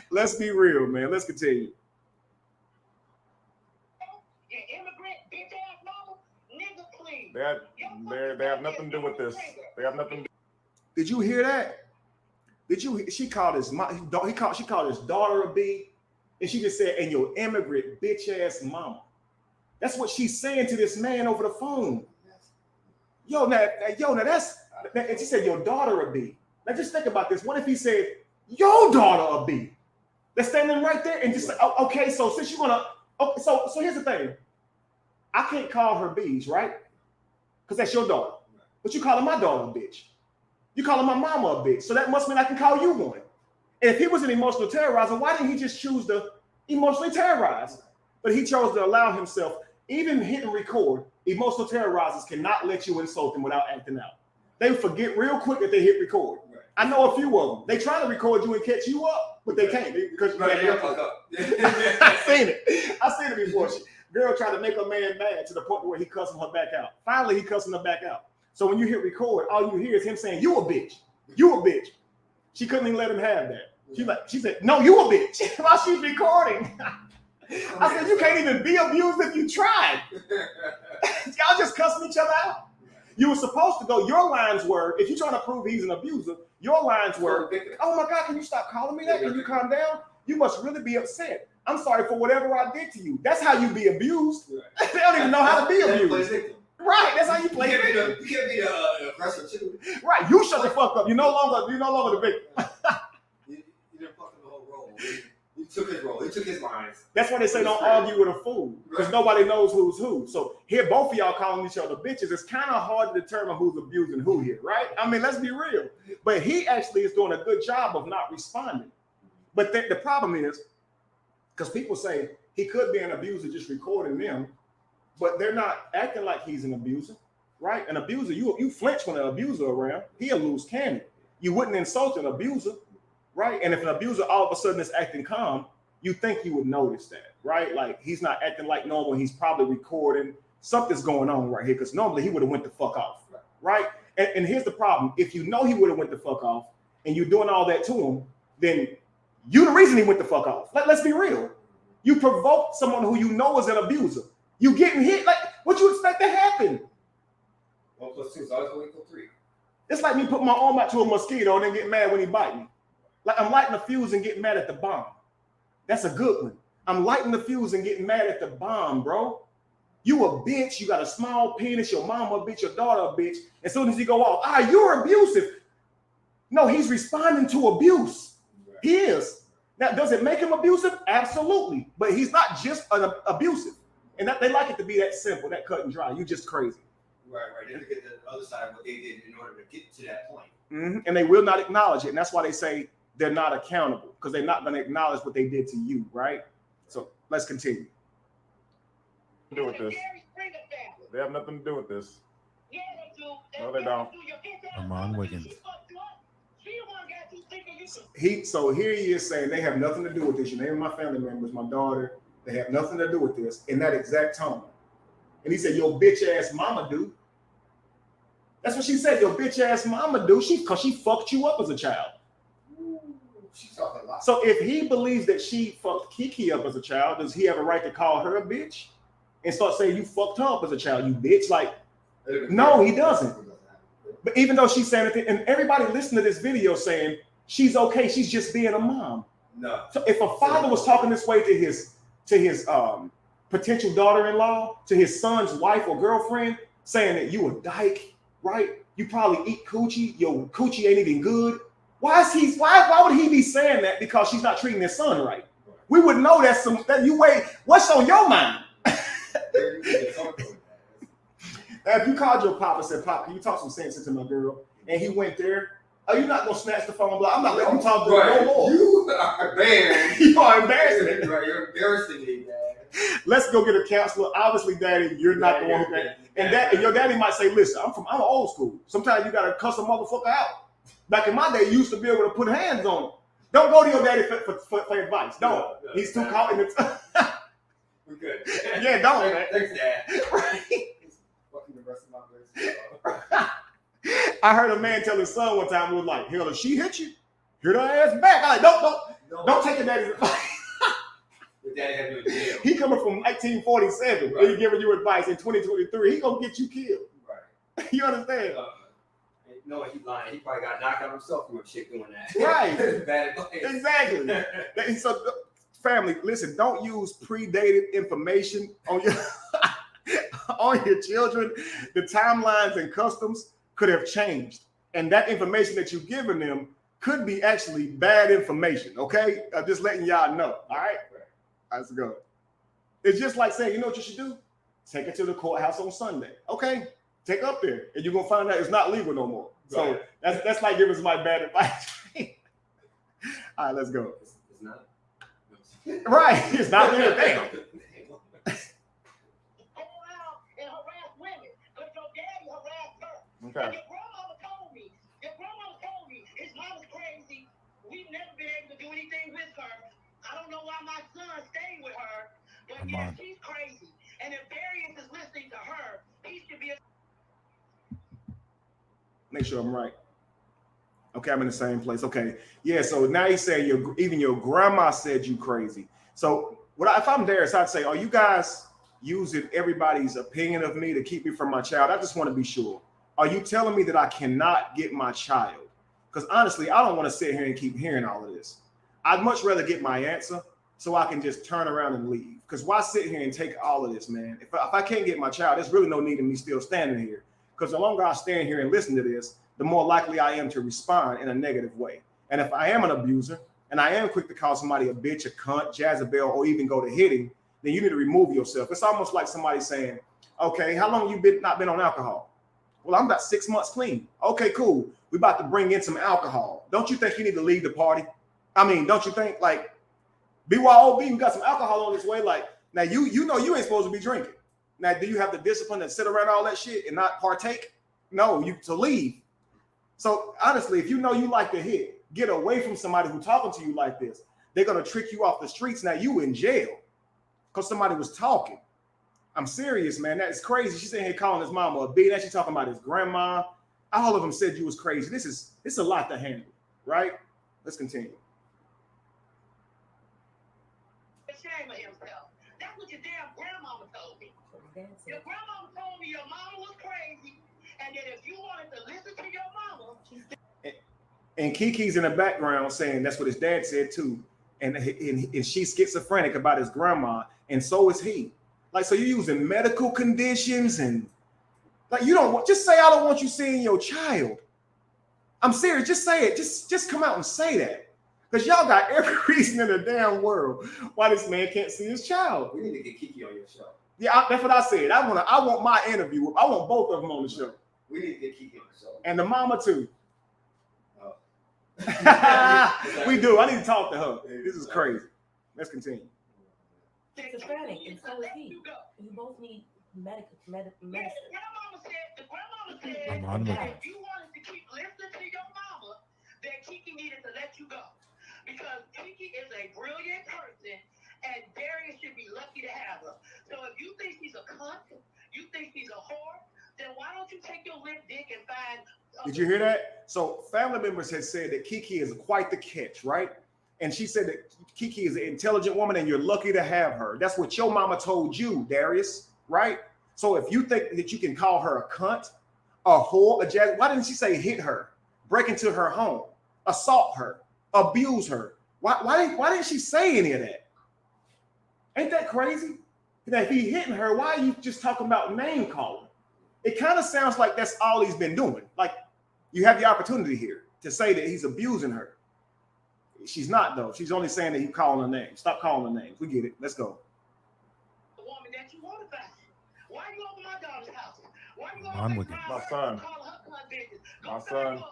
Let's be real, man. Let's continue. You immigrant bitch-ass mama, nigga clean. They have nothing to do with this. They have nothing to do. Did you hear that? She called his mom. She called his daughter a B, and she just said, "And your immigrant bitch ass mama." That's what she's saying to this man over the phone. Now that's. And she said, "Your daughter a B." Now just think about this. What if he said, "Your daughter a B"? They're standing right there and just say, oh, "Okay, so since you wanna," okay, so here's the thing. I can't call her B's, right? Because that's your daughter. But you calling my daughter a bitch. You calling my mama a bitch. So that must mean I can call you one. And if he was an emotional terrorizer, why didn't he just choose to emotionally terrorize? But he chose to allow himself, even hit and record. Emotional terrorizers cannot let you insult them without acting out. They forget real quick that they hit record. Right. I know a few of them. They try to record you and catch you up, but they can't because you can't fuck up. I seen it before. Girl tried to make a man mad to the point where he cussing her back out. Finally, he cussing her back out. So when you hit record, all you hear is him saying, "You a bitch. You a bitch." She couldn't even let him have that. She said, "No, you a bitch." While she's recording. I said, "You can't even be abused if you tried." Y'all just cussing each other out. You were supposed to go, your lines were, if you're trying to prove he's an abuser, your lines were, "Oh my God, can you stop calling me that? Can you calm down? You must really be upset. I'm sorry for whatever I did to you." That's how you be abused. Right. They don't even know how to be abused. Right, that's how you play it. You can't be the aggressor too. Right, you shut the fuck up. You're no longer the victim. You didn't fuck up the whole role. He took his role. He took his lines. That's why they say don't argue with a fool, because nobody knows who's who. So here, both of y'all calling each other bitches. It's kind of hard to determine who's abusing who here, right? I mean, let's be real. But he actually is doing a good job of not responding. But the problem is, because people say he could be an abuser just recording them, but they're not acting like he's an abuser, right? An abuser, you flinch when an abuser around, he'll lose cannon. You wouldn't insult an abuser, right? And if an abuser all of a sudden is acting calm, you think you would notice that, right? Like he's not acting like normal, he's probably recording. Something's going on right here, because normally he would have went the fuck off, right? And here's the problem. If you know he would have went the fuck off and you're doing all that to him, then you the reason he went the fuck off. Let's be real. You provoked someone who you know is an abuser. You getting hit, like what you expect to happen? 1 + 2 is always going to equal 3. It's like me putting my arm out to a mosquito and then get mad when he bite me. Like I'm lighting the fuse and getting mad at the bomb. That's a good one. I'm lighting the fuse and getting mad at the bomb, bro. You a bitch. You got a small penis. Your mama a bitch. Your daughter a bitch. As soon as he go off, you're abusive. No, he's responding to abuse. Right. He is. Now, does it make him abusive? Absolutely. But he's not just an abusive. And they like it to be that simple, that cut and dry. You just crazy. Right. They have to get the other side of what they did in order to get to that point. Mm-hmm. And they will not acknowledge it. And that's why they say they're not accountable, because they're not going to acknowledge what they did to you, right? So let's continue. Do with this. They have nothing to do with this. No, they don't. Armand Wiggins. So here he is saying they have nothing to do with this. Your name of my family members, my daughter, they have nothing to do with this in that exact tone. And he said, "Your bitch ass mama do." That's what she said. Your bitch ass mama do. Because she fucked you up as a child. She talking a lot. So if he believes that she fucked Keke up as a child, does he have a right to call her a bitch and start saying you fucked her up as a child, you bitch? Like, no, he doesn't. But even though she's saying it, and everybody listening to this video saying she's okay, she's just being a mom. No. So if a father was talking this way to his potential daughter-in-law, to his son's wife or girlfriend, saying that you a dyke, right? You probably eat coochie. Your coochie ain't even good. Why would he be saying that? Because she's not treating his son right. We would know what's on your mind? Now, if you called your pop and said, "Pop, can you talk some sense into my girl?" and he went there, are you not gonna snatch the phone? I'm not letting you talk to her no more. You are banned. You are embarrassing me. Right, you're embarrassing me, man. Let's go get a counselor. Obviously, Daddy, you're not the one who can. And your daddy might say, "Listen, I'm old school. Sometimes you gotta cuss a motherfucker out. Back in my day, you used to be able to put hands on him. Don't go to your daddy for advice. Don't. He's too caught in the. We're good. Yeah, don't. Man. Thanks, Dad. Right. Fucking the rest of my place. I heard a man tell his son one time, he was like, "Hell, if she hit you, hit her ass back." I'm like, don't take your daddy's advice. Your daddy had you in jail. He coming from 1947, and he giving you advice in 2023. He gonna get you killed. Right. You understand? No, he's lying. He probably got knocked out himself from a chick doing that. Right. Bad advice. Exactly. So, family, listen, don't use predated information on your on your children. The timelines and customs could have changed, and that information that you've given them could be actually bad information. Okay, I'm just letting y'all know. All right, let's go. It's just like saying, you know what you should do? Take it to the courthouse on Sunday. Okay, take up there, and you're gonna find out it's not legal no more. So that's like giving somebody bad advice. All right, let's go. It's not. Right, it's not legal. Damn. Okay. Your grandmama told me his mama's crazy. We've never been able to do anything with her. I don't know why my son stayed with her, but yeah, she's crazy. And if Darius is listening to her, he should be. Make sure I'm right. Okay, I'm in the same place. Okay, yeah. So now he's saying even your grandma said you crazy. So if I'm Darius, I'd say, are you guys using everybody's opinion of me to keep me from my child? I just want to be sure. Are you telling me that I cannot get my child? Because honestly, I don't want to sit here and keep hearing all of this. I'd much rather get my answer so I can just turn around and leave. Because why sit here and take all of this, man? If I can't get my child, there's really no need in me still standing here. Because the longer I stand here and listen to this, the more likely I am to respond in a negative way. And if I am an abuser, and I am quick to call somebody a bitch, a cunt, Jezebel, or even go to hitting, then you need to remove yourself. It's almost like somebody saying, okay, how long you not been on alcohol? Well, I'm about 6 months clean. Okay, cool. We about to bring in some alcohol. Don't you think you need to leave the party? I mean, don't you think, like, BYOB, we got some alcohol on this way. Like, now you know you ain't supposed to be drinking. Now, do you have the discipline to sit around all that shit and not partake? No, you to leave. So honestly, if you know you like to hit, get away from somebody who's talking to you like this. They're gonna trick you off the streets. Now you in jail because somebody was talking. I'm serious, man. That is crazy. She's in here calling his mama a bitch. Now she's talking about his grandma. All of them said you was crazy. This is a lot to handle, right? Let's continue. Ashamed of himself. That's what your damn grandmama told me. Your grandmama told me your mama was crazy, and that if you wanted to listen to your mama, and Keke's in the background saying that's what his dad said too, and she's schizophrenic about his grandma, and so is he. Like, so you're using medical conditions and like you don't want, just say I don't want you seeing your child. I'm serious. Just say it. Just come out and say that. Because y'all got every reason in the damn world why this man can't see his child. We need to get Keke on your show. Yeah, that's what I said. I want my interview. I want both of them on the show. We need to get Keke on the show. And the mama too. We do. I need to talk to her. This is crazy. Let's continue. Schizophrenic, and so is he. You both need medicine. the grandmama said if you wanted to keep listening to your mama, then Keke needed to let you go. Because Keke is a brilliant person, and Darius should be lucky to have her. So if you think she's a cunt, you think she's a whore, then why don't you take your limp dick and find... Did you hear that? So family members had said that Keke is quite the catch, right? And she said that Keke is an intelligent woman and you're lucky to have her. That's what your mama told you, Darius, right? So if you think that you can call her a cunt, a whore, a jazz, why didn't she say hit her, break into her home, assault her, abuse her? Why didn't she say any of that? Ain't that crazy? That if he hitting her, why are you just talking about name calling? It kind of sounds like that's all he's been doing. Like you have the opportunity here to say that he's abusing her. She's not though. She's only saying that he's calling her name. Stop calling her names. We get it. Let's go. The woman that you want to find. Why you over my daughter's house? Why you I'm with you. My son. My son.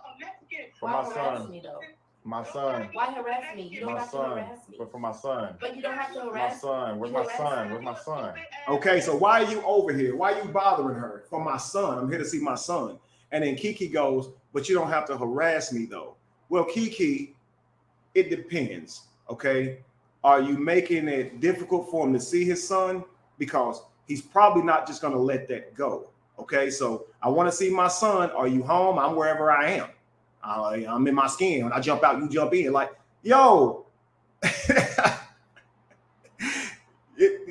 For my son. Me, though. My son. Why harass me? You don't My have to son. harass me. But for my son. But you don't have to My harass me. son. Where's my son? Where's my son? Okay, so why are you over here? Why are you bothering her? For my son. I'm here to see my son. And then Keke goes, but you don't have to harass me though. Well, Keke, it depends. Okay. Are you making it difficult for him to see his son? Because he's probably not just going to let that go. Okay. So I want to see my son. Are you home? I'm wherever I am. I'm in my skin. When I jump out, you jump in. Like, yo,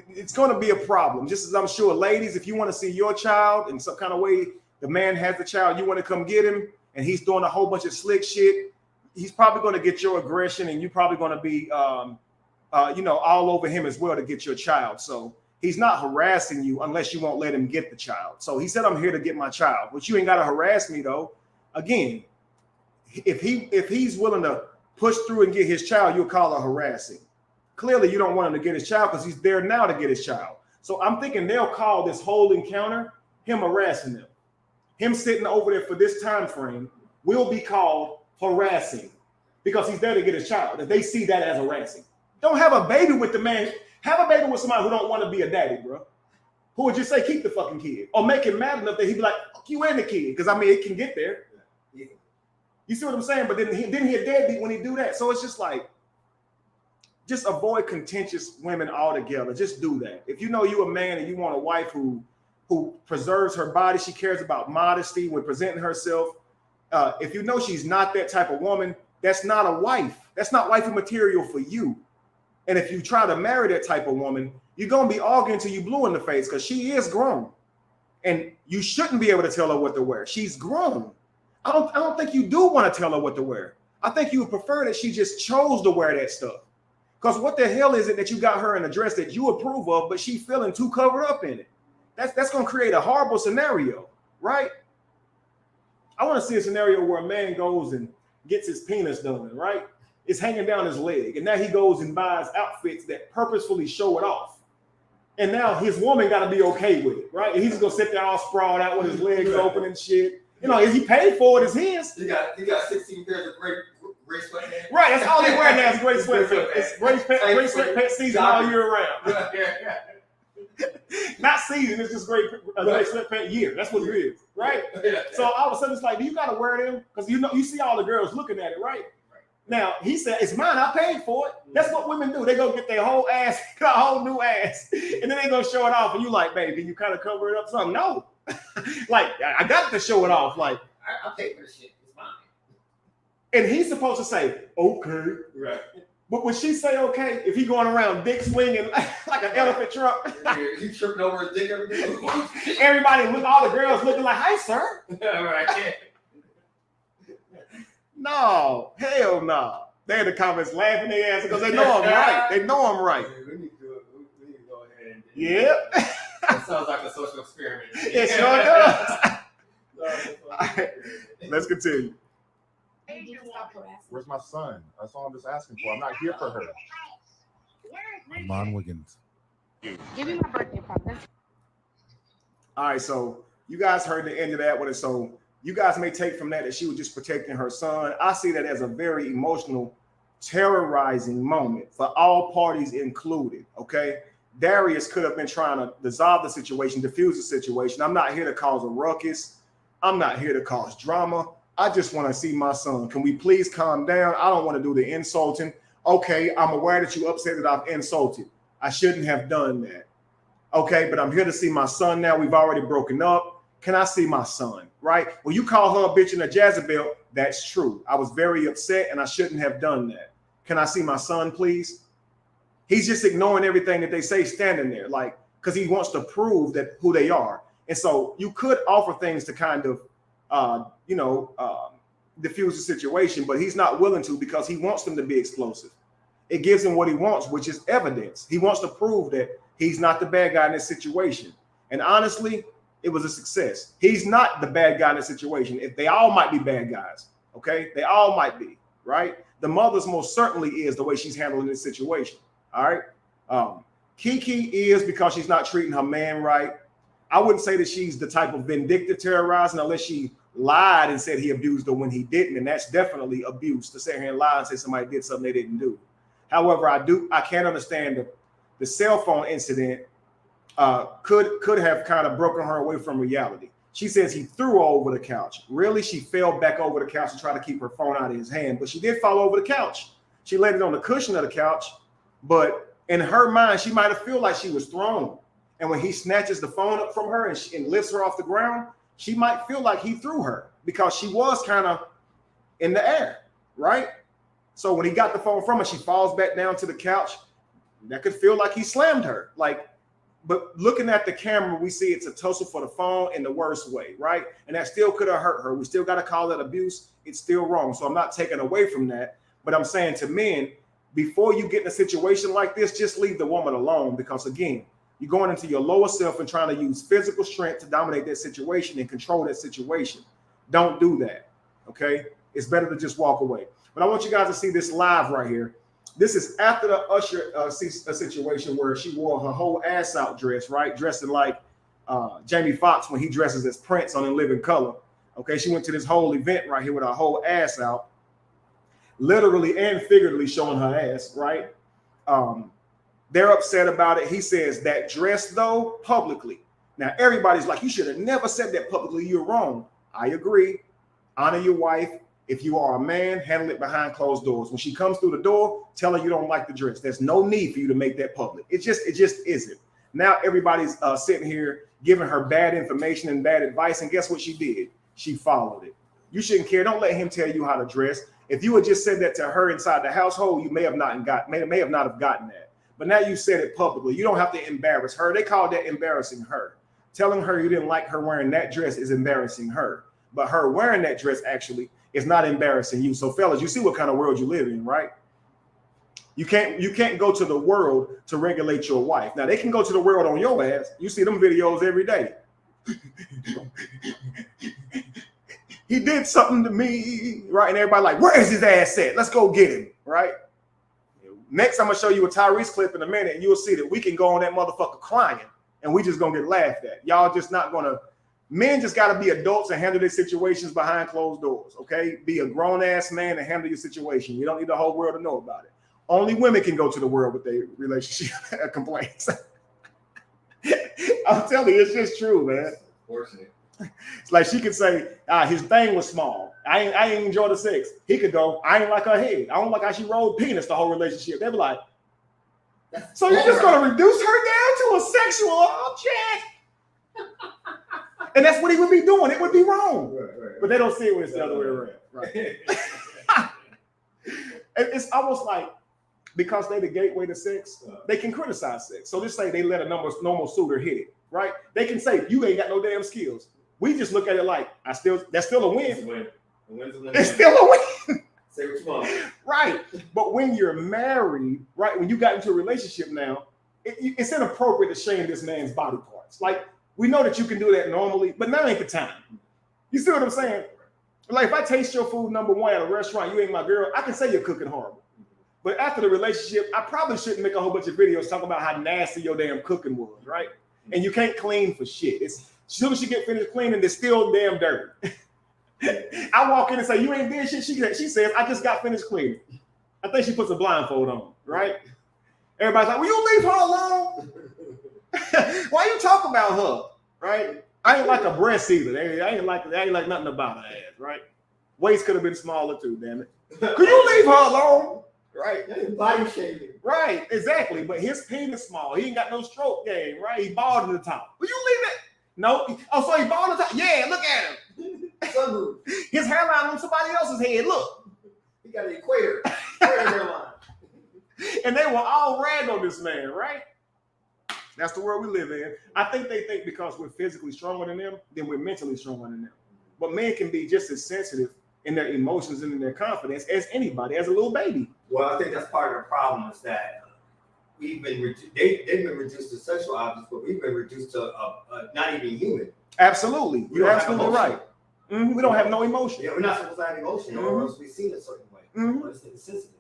it's going to be a problem. Just as I'm sure, ladies, if you want to see your child in some kind of way, the man has the child, you want to come get him, and he's doing a whole bunch of slick shit, he's probably going to get your aggression, and you're probably going to be, all over him as well to get your child. So he's not harassing you unless you won't let him get the child. So he said, I'm here to get my child, but you ain't got to harass me though. Again, if he's willing to push through and get his child, you'll call it harassing. Clearly, you don't want him to get his child because he's there now to get his child. So I'm thinking they'll call this whole encounter him harassing them. Him sitting over there for this time frame will be called harassing because he's there to get his child. If they see that as harassing, don't have a baby with the man. Have a baby with somebody who don't want to be a daddy, bro. Who would just say, keep the fucking kid, or make him mad enough that he'd be like, fuck you and the kid. Because I mean, it can get there. Yeah. You see what I'm saying? But then he a deadbeat when he do that. So it's just like, just avoid contentious women altogether. Just do that. If you know you a man and you want a wife who preserves her body, she cares about modesty when presenting herself. If you know she's not that type of woman, that's not a wife. That's not wifey material for you. And if you try to marry that type of woman, you're going to be arguing till you blue in the face because she is grown. And you shouldn't be able to tell her what to wear. She's grown. I don't think you do want to tell her what to wear. I think you would prefer that she just chose to wear that stuff. Because what the hell is it that you got her in a dress that you approve of, but she feeling too covered up in it? That's going to create a horrible scenario, right? I want to see a scenario where a man goes and gets his penis done, right? It's hanging down his leg. And now he goes and buys outfits that purposefully show it off. And now his woman got to be okay with it, right? And he's just going to sit there all sprawled out with his legs open and shit. You know, he paid for it, it's his. He got 16 pairs of gray sweatpants. Right, that's all he wearing now is gray sweatpants. It's gray sweatpants season all year round. Not season, it's just gray sweatpants year. That's what it is, right? So all of a sudden it's like, do you gotta wear them? Because you see all the girls looking at it, right? Now he said, it's mine, I paid for it. That's what women do. They go get their whole ass, a whole new ass, and then they gonna show it off. And you like, baby, you kind of cover it up something? No. Like, I got to show it off. Like, I paid for this shit. It's mine. And he's supposed to say, okay. Right. But when she say okay, if he going around dick swinging like an elephant trunk, he tripping over his dick every day. Everybody look, all the girls looking like, hi, sir. Right. No, hell no. They in the comments laughing their ass because they know I'm right. They know I'm right. We need to go ahead and Yeah. That sounds like a social experiment. It sure does. Right. Let's continue. Where's my son? That's all I'm just asking for. I'm not here for her. Armand Wiggins. Give me my birthday present. All right, so you guys heard the end of that one. So you guys may take from that she was just protecting her son. I see that as a very emotional, terrorizing moment for all parties included, okay? Darius could have been trying to dissolve the situation, diffuse the situation. I'm not here to cause a ruckus. I'm not here to cause drama. I just want to see my son. Can we please calm down? I don't want to do the insulting. Okay, I'm aware that you upset that I've insulted. I shouldn't have done that. Okay, but I'm here to see my son now. We've already broken up. Can I see my son, right? When you call her a bitch and a Jezebel, that's true. I was very upset and I shouldn't have done that. Can I see my son, please? He's just ignoring everything that they say standing there, like, because he wants to prove that who they are. And so you could offer things to kind of, diffuse the situation, but he's not willing to because he wants them to be explosive. It gives him what he wants, which is evidence. He wants to prove that he's not the bad guy in this situation. And honestly, it was a success. He's not the bad guy in this situation. If they all might be bad guys, okay? They all might be, right? The mother's most certainly is the way she's handling this situation, all right? Keke is because she's not treating her man right. I wouldn't say that she's the type of vindictive terrorizing unless she lied and said he abused her when he didn't, and that's definitely abuse to sit here and lie and say somebody did something they didn't do. However, I can't understand the cell phone incident could have kind of broken her away from reality. She says he threw her over the couch. Really, she fell back over the couch and tried to keep her phone out of his hand, but she did fall over the couch. She laid it on the cushion of the couch, but in her mind, she might have felt like she was thrown. And when he snatches the phone up from her and lifts her off the ground, she might feel like he threw her because she was kind of in the air, right? So when he got the phone from her, she falls back down to the couch. That could feel like he slammed her. Like, But looking at the camera, we see it's a tussle for the phone in the worst way, right? And that still could have hurt her. We still got to call it abuse. It's still wrong. So I'm not taking away from that. But I'm saying to men, before you get in a situation like this, just leave the woman alone. Because again, you're going into your lower self and trying to use physical strength to dominate that situation and control that situation. Don't do that, okay? It's better to just walk away. But I want you guys to see this live right here. This is after the Usher situation where she wore her whole ass out dress, right? Dressing like Jamie Foxx when he dresses as Prince on In Living Color. Okay, she went to this whole event right here with her whole ass out, literally and figuratively showing her ass, right? They're upset about it. He says that dress though publicly. Now everybody's like, you should have never said that publicly. You're wrong. I agree. Honor your wife. If you are a man, handle it behind closed doors. When she comes through the door, tell her you don't like the dress. There's no need for you to make that public. It just isn't. Now everybody's sitting here giving her bad information and bad advice. And guess what she did? She followed it. You shouldn't care. Don't let him tell you how to dress. If you had just said that to her inside the household, you may have not have gotten that. But now you said it publicly. You don't have to embarrass her. They call that embarrassing her. Telling her you didn't like her wearing that dress is embarrassing her. But her wearing that dress actually is not embarrassing you. So fellas, you see what kind of world you live in, right? You can't go to the world to regulate your wife. Now they can go to the world on your ass. You see them videos every day. He did something to me, right? And everybody like, where is his ass at? Let's go get him, right? Next, I'm gonna show you a Tyrese clip in a minute, and you'll see that we can go on that motherfucker crying, and we just gonna get laughed at. Y'all just not gonna. Men just gotta be adults and handle their situations behind closed doors. Okay, be a grown ass man and handle your situation. You don't need the whole world to know about it. Only women can go to the world with their relationship complaints. I'm telling you, it's just true, man. Unfortunate. It's like she could say, his thing was small. I ain't enjoy the sex. He could go, I ain't like her head. I don't like how she rolled penis the whole relationship. They'd be like, so you're just gonna reduce her down to a sexual object? And that's what he would be doing. It would be wrong. Right. But they don't see it when it's the other way around. Right. It's almost like because they're the gateway to sex, they can criticize sex. So just say they let a normal suitor hit it, right? They can say, you ain't got no damn skills. We just look at it like, that's still a win. It's still a win. Say what you want. Right. But when you're married, right, when you got into a relationship now, it's inappropriate to shame this man's body parts. Like, we know that you can do that normally, but now ain't the time. You see what I'm saying? Like, if I taste your food, number one, at a restaurant, you ain't my girl, I can say you're cooking horrible. But after the relationship, I probably shouldn't make a whole bunch of videos talking about how nasty your damn cooking was, right? And you can't clean for shit. As soon as she get finished cleaning, it's still damn dirty. I walk in and say, you ain't did shit. She says, I just got finished cleaning. I think she puts a blindfold on, right? Everybody's like, will you leave her alone? Why you talk about her, right? I ain't like her breasts either. I ain't like nothing about her ass, right? Waist could have been smaller too, damn it. Could you leave her alone? Right? Body shaming. Right, exactly. But his penis small. He ain't got no stroke game, right? He bald at the top. Will you leave it? No. Oh, so he bald at the top? Yeah, look at him. His hairline on somebody else's head. Look. He got an equator hairline. And they were all rag on this man, right? That's the world we live in. I think they think because we're physically stronger than them, then we're mentally stronger than them. But men can be just as sensitive in their emotions and in their confidence as anybody, as a little baby. Well, I think that's part of the problem is that they've been reduced to sexual objects, but we've been reduced to not even human. Absolutely. You're absolutely right. Mm-hmm. We don't have no emotion. Yeah, we're not supposed to have emotion, or else we see it a certain way. Mm-hmm. It's sensitive.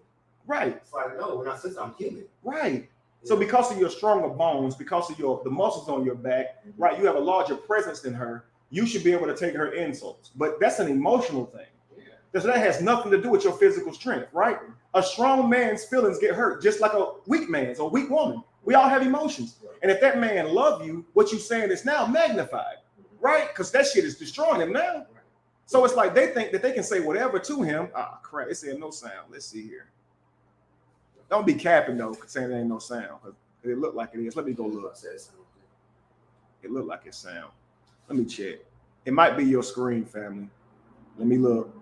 Right. It's like, no, we're not sensitive. I'm human. Right. So because of your stronger bones, because of the muscles on your back, right, you have a larger presence than her, you should be able to take her insults. But that's an emotional thing. Yeah. That has nothing to do with your physical strength, right? A strong man's feelings get hurt just like a weak man's or weak woman. We all have emotions. Right. And if that man love you, what you saying is now magnified, right? Because that shit is destroying him now. Right. So it's like they think that they can say whatever to him. Ah, crap, it said no sound. Let's see here. Don't be capping though, saying there ain't no sound. It looked like it is. Let me go look. It looked like it's sound. Let me check. It might be your screen, family. Let me look.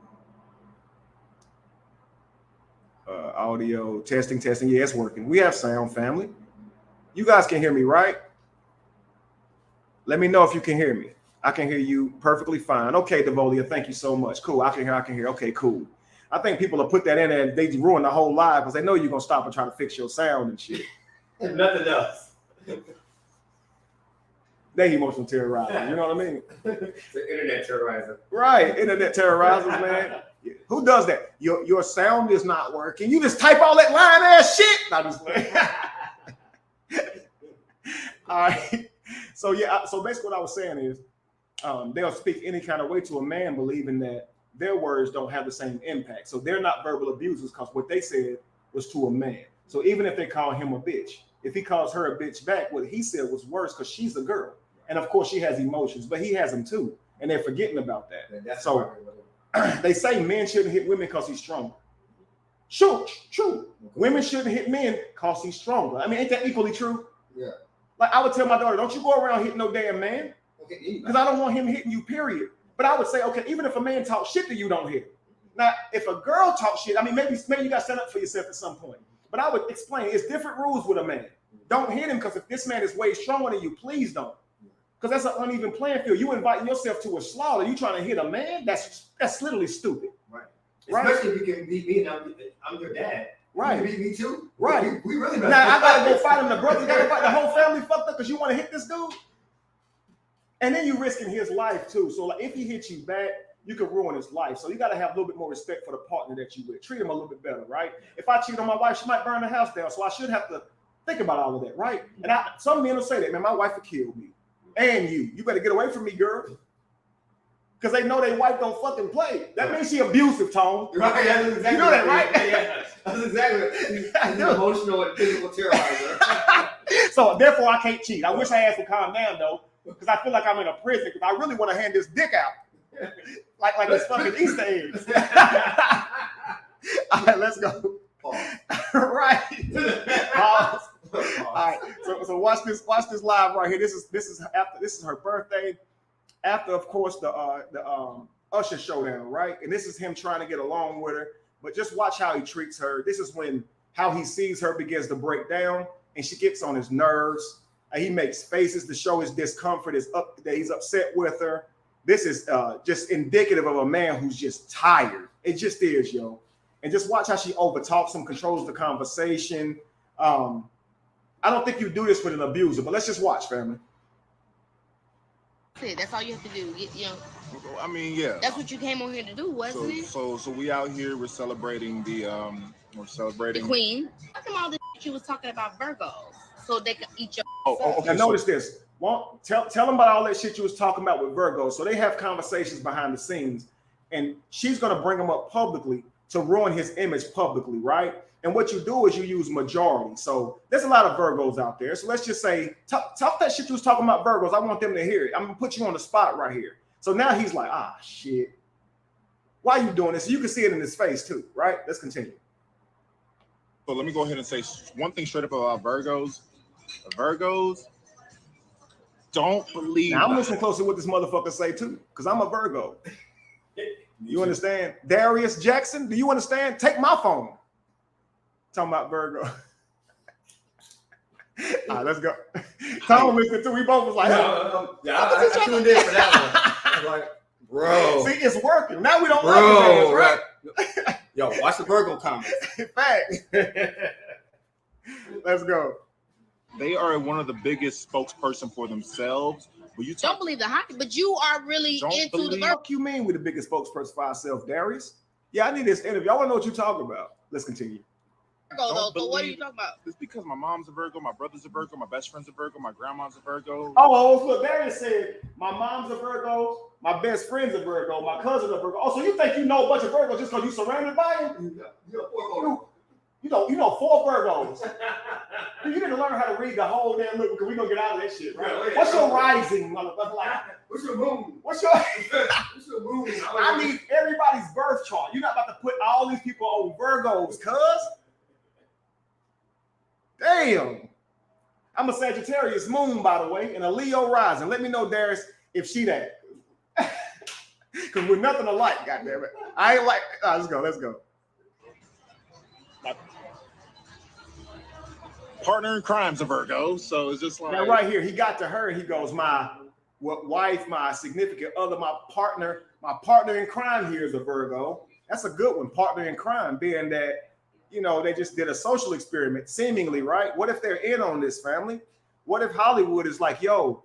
Audio, testing. Yeah, it's working. We have sound, family. You guys can hear me, right? Let me know if you can hear me. I can hear you perfectly fine. Okay, Devolia, thank you so much. Cool. I can hear. Okay, cool. I think people will put that in there and they ruin the whole live because they know you're gonna stop and try to fix your sound and shit. Nothing else. They emotional terrorizers, you know what I mean? The internet terrorizer. Right, internet terrorizers, man. Who does that? Your sound is not working. You just type all that lying ass shit. Not just all right. So yeah, so basically what I was saying is they'll speak any kind of way to a man believing that their words don't have the same impact. So they're not verbal abusers because what they said was to a man. So even if they call him a bitch, if he calls her a bitch back, what he said was worse because she's a girl. And of course she has emotions, but he has them too. And they're forgetting about that. So they say men shouldn't hit women because he's stronger. True. Women shouldn't hit men because he's stronger. I mean, ain't that equally true? Yeah. Like I would tell my daughter, don't you go around hitting no damn man. Because I don't want him hitting you, period. But I would say, okay, even if a man talks shit to you, don't hit him. Now, if a girl talks shit, I mean, maybe you got to stand up for yourself at some point. But I would explain, it's different rules with a man. Don't hit him because if this man is way stronger than you, please don't. Because that's an uneven playing field. You inviting yourself to a slaughter. You trying to hit a man? That's literally stupid. Right. Right? Especially if you can beat me and I'm your dad. Right. You can beat me too. Right. We really now I gotta go fight him. The brother gotta fight the whole family fucked up because you want to hit this dude. And then you risking his life too. So like if he hits you back, you could ruin his life. So you got to have a little bit more respect for the partner that you with. Treat him a little bit better, right? If I cheat on my wife, she might burn the house down. So I should have to think about all of that, right? And some men will say that, man, my wife will kill me. And you better get away from me, girl. Because they know their wife don't fucking play. That means she abusive, Tone. Right, that's exactly. You know that, right? Yeah, that's exactly. He's an emotional and physical terrorizer. So therefore, I can't cheat. I wish I had to calm down though, because I feel like I'm in a prison. Because I really want to hand this dick out, like it's fucking Easter eggs. All right, let's go. Right. Pause. All right. So watch this live right here. This is her birthday. After, of course, the Usher showdown, right? And this is him trying to get along with her. But just watch how he treats her. This is when how he sees her begins to break down, and she gets on his nerves. And he makes faces to show his discomfort, that he's upset with her. This is just indicative of a man who's just tired. It just is, yo. And just watch how she overtalks him, controls the conversation. I don't think you do this with an abuser, but let's just watch, family. That's all you have to do. I mean, yeah. That's what you came on here to do, wasn't it? So we out here. We're celebrating the queen. Talking about the shit you was talking about Virgos, so they can eat your. Okay. Now notice this. Well, tell them about all that shit you was talking about with Virgos. So they have conversations behind the scenes, and she's gonna bring them up publicly to ruin his image publicly, right? And what you do is you use majority. So there's a lot of Virgos out there. So let's just say, talk that shit you was talking about Virgos. I want them to hear it. I'm gonna put you on the spot right here. So now he's like, shit. Why are you doing this? So you can see it in his face too, right? Let's continue. So let me go ahead and say one thing straight up about Virgos. Virgos don't believe. Now I'm listening closely to what this motherfucker say too, because I'm a Virgo. You understand? Darius Jackson, do you understand? Take my phone. Talking about Virgo. All right, let's go. Tom listened to. We both was like, I tuned in for that one. I was like, bro. See, it's working. Now we don't bro, like it, right? Yo, watch the Virgo comments. Fact. Let's go. They are one of the biggest spokesperson for themselves. But you don't believe the hockey, but you are really into the Virgo. What you mean we're the biggest spokesperson for ourselves, Darius? Yeah, I need this interview. I want to know what you're talking about. Let's continue. Though, so what are you talking about? It's because my mom's a Virgo, my brother's a Virgo, my best friend's a Virgo, my grandma's a Virgo. Oh, look, Darius said my mom's a Virgo, my best friend's a Virgo, my cousin's a Virgo. Oh, so you think you know a bunch of Virgos just because you surrounded by them? You know 4 Virgos. You need to learn how to read the whole damn book because we're gonna get out of that shit, right? What's your rising, motherfucker? Like, what's your moon? What's your moon? I need everybody's birth chart. You're not about to put all these people on Virgos, cuz. Damn. I'm a Sagittarius moon, by the way, and a Leo rising. Let me know, Darius, if she that. Because we're nothing alike, goddammit. I ain't like. Let's go. My partner in crime's a Virgo, so it's just like. Now, right here, he got to her and he goes, my what wife, my significant other, my partner in crime here is a Virgo. That's a good one, partner in crime, being that, you know, they just did a social experiment, seemingly, right? What if they're in on this, family? What if Hollywood is like, yo,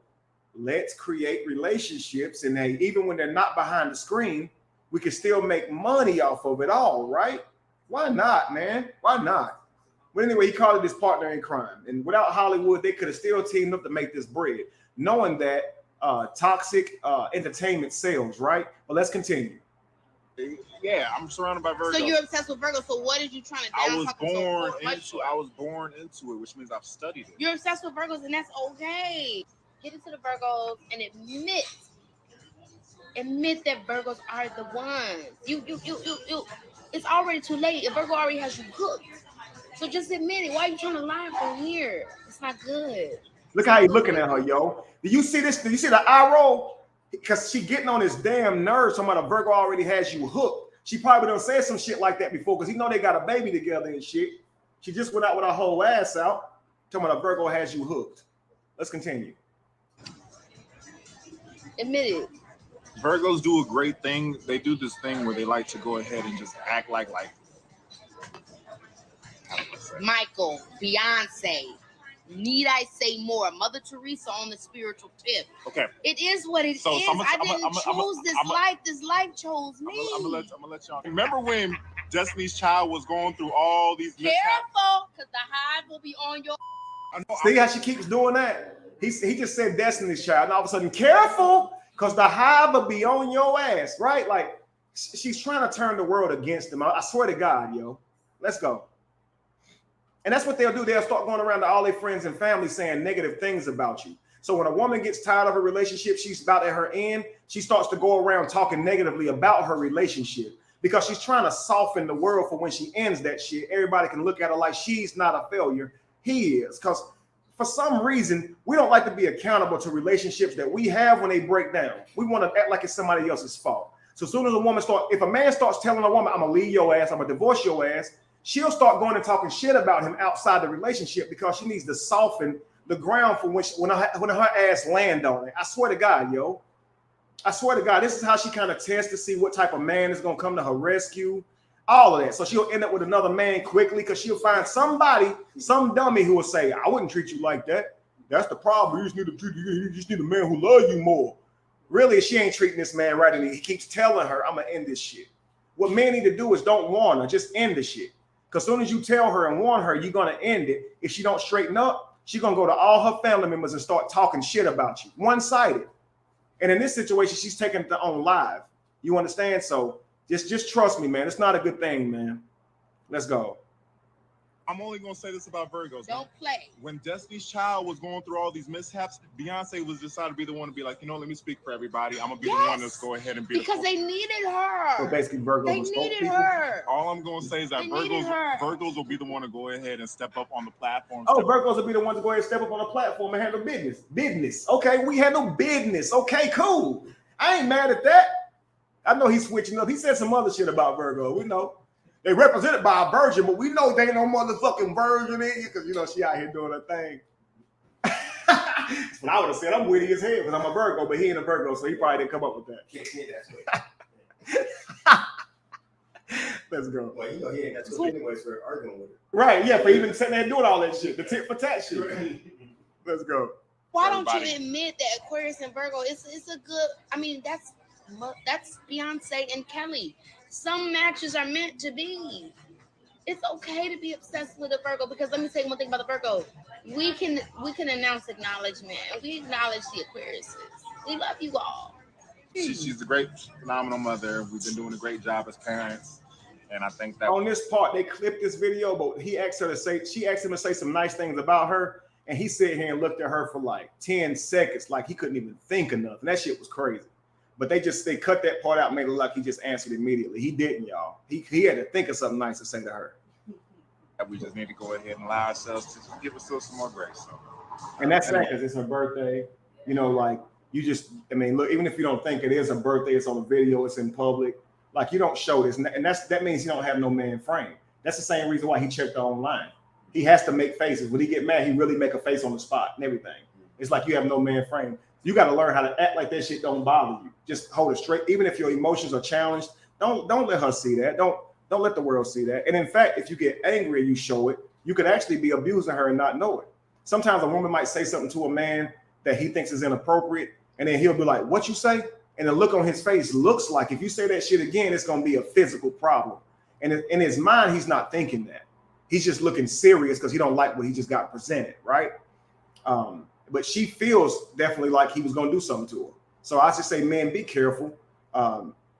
let's create relationships, and they, even when they're not behind the screen, we can still make money off of it all, right? Why not, man? Why not? But anyway, he called it his partner in crime. And without Hollywood, they could have still teamed up to make this bread, knowing that toxic entertainment sells, right? But let's continue. Yeah, I'm surrounded by Virgos. So you're obsessed with Virgo. So what are you trying to do? I was born into it, which means I've studied it. You're obsessed with Virgos, and that's okay. Get into the Virgos and admit that Virgos are the ones. You. It's already too late. A Virgo already has you hooked. So just admit it. Why are you trying to lie from here? It's not good. Look how he's looking at her, yo. Do you see this? Do you see the eye roll? Because she getting on his damn nerves. Talking about a Virgo already has you hooked. She probably done said some shit like that before, because he know they got a baby together and shit. She just went out with her whole ass out. Talking about a Virgo has you hooked. Let's continue. Admit it. Virgos do a great thing. They do this thing where they like to go ahead and just act like Michael, Beyonce. Need I say more? Mother Teresa on the spiritual tip. Okay. It is what it is. I didn't choose this life. This life chose me. I'm gonna let y'all. Remember when Destiny's Child was going through all these Careful, because the hive will be on your. See how she keeps doing that? He just said Destiny's Child, and all of a sudden, careful, because the hive will be on your ass, right? Like, she's trying to turn the world against him. I swear to God, yo. Let's go. And that's what they'll do. They'll start going around to all their friends and family saying negative things about you. So when a woman gets tired of her relationship, she's about at her end, she starts to go around talking negatively about her relationship, because she's trying to soften the world for when she ends that shit. Everybody can look at her like she's not a failure. He is. Because for some reason, we don't like to be accountable to relationships that we have when they break down. We want to act like it's somebody else's fault. So as soon as if a man starts telling a woman, I'm going to leave your ass, I'm going to divorce your ass, she'll start going and talking shit about him outside the relationship, because she needs to soften the ground for when her ass land on it. I swear to God, yo. I swear to God, this is how she kind of tests to see what type of man is going to come to her rescue. All of that. So she'll end up with another man quickly, because she'll find somebody, some dummy who will say, I wouldn't treat you like that. That's the problem. You just need a man who loves you more. Really, she ain't treating this man right, and he keeps telling her, I'm going to end this shit. What men need to do is don't warn her. Just end the shit. Because as soon as you tell her and warn her, you're going to end it. If she don't straighten up, she's going to go to all her family members and start talking shit about you. One-sided. And in this situation, she's taking it on live. You understand? So just trust me, man. It's not a good thing, man. Let's go. I'm only going to say this about Virgos. Don't play. When Destiny's Child was going through all these mishaps, Beyonce was decided to be the one to be like, let me speak for everybody. I'm going to be the one that's go ahead and be because they needed her. So basically, Virgos. They needed her. All I'm going to say is that Virgos will be the one to go ahead and step up on the platform. Oh, Virgos will be the one to go ahead and step up on the platform and handle business. Business. Okay, we handle business. Okay, cool. I ain't mad at that. I know he's switching up. He said some other shit about Virgo. We know. They represented by a virgin, but we know they ain't no motherfucking virgin in here, because she out here doing her thing. But I would have said I'm witty as hell because I'm a Virgo, but he ain't a Virgo, so he probably didn't come up with that. Can't say that. Let's go. Well, he ain't got to anyways for arguing with it. Right, yeah, for even sitting there and doing all that shit, the tit for tat shit. Let's go. Why don't you admit that Aquarius and Virgo? It's a good. I mean, that's Beyonce and Kelly. Some matches are meant to be. It's okay to be obsessed with a Virgo, because let me say one thing about the Virgo. We can announce acknowledgement. We acknowledge the Aquariuses. We love you all. She's a great, phenomenal mother. We've been doing a great job as parents, and I think that on this part they clipped this video, but she asked him to say some nice things about her, and he sat here and looked at her for like 10 seconds, like he couldn't even think of nothing. That shit was crazy. But they cut that part out, made it look like he just answered immediately. He didn't, y'all. He had to think of something nice to say to her. We just need to go ahead and allow ourselves to give ourselves some more grace. So. And that's sad, because it's her birthday. Like look, even if you don't think it is her birthday, it's on the video, it's in public. Like, you don't show this, and that means you don't have no man frame. That's the same reason why he checked her online. He has to make faces. When he get mad, he really make a face on the spot and everything. It's like you have no man frame. You got to learn how to act like that shit don't bother you. Just hold it straight. Even if your emotions are challenged, don't let her see that. Don't let the world see that. And in fact, if you get angry and you show it, you could actually be abusing her and not know it. Sometimes a woman might say something to a man that he thinks is inappropriate, and then he'll be like, "What you say?" And the look on his face looks like if you say that shit again, it's going to be a physical problem. And in his mind, he's not thinking that. He's just looking serious because he don't like what he just got presented, right? But she feels definitely like he was going to do something to her. So I just say, man, be careful.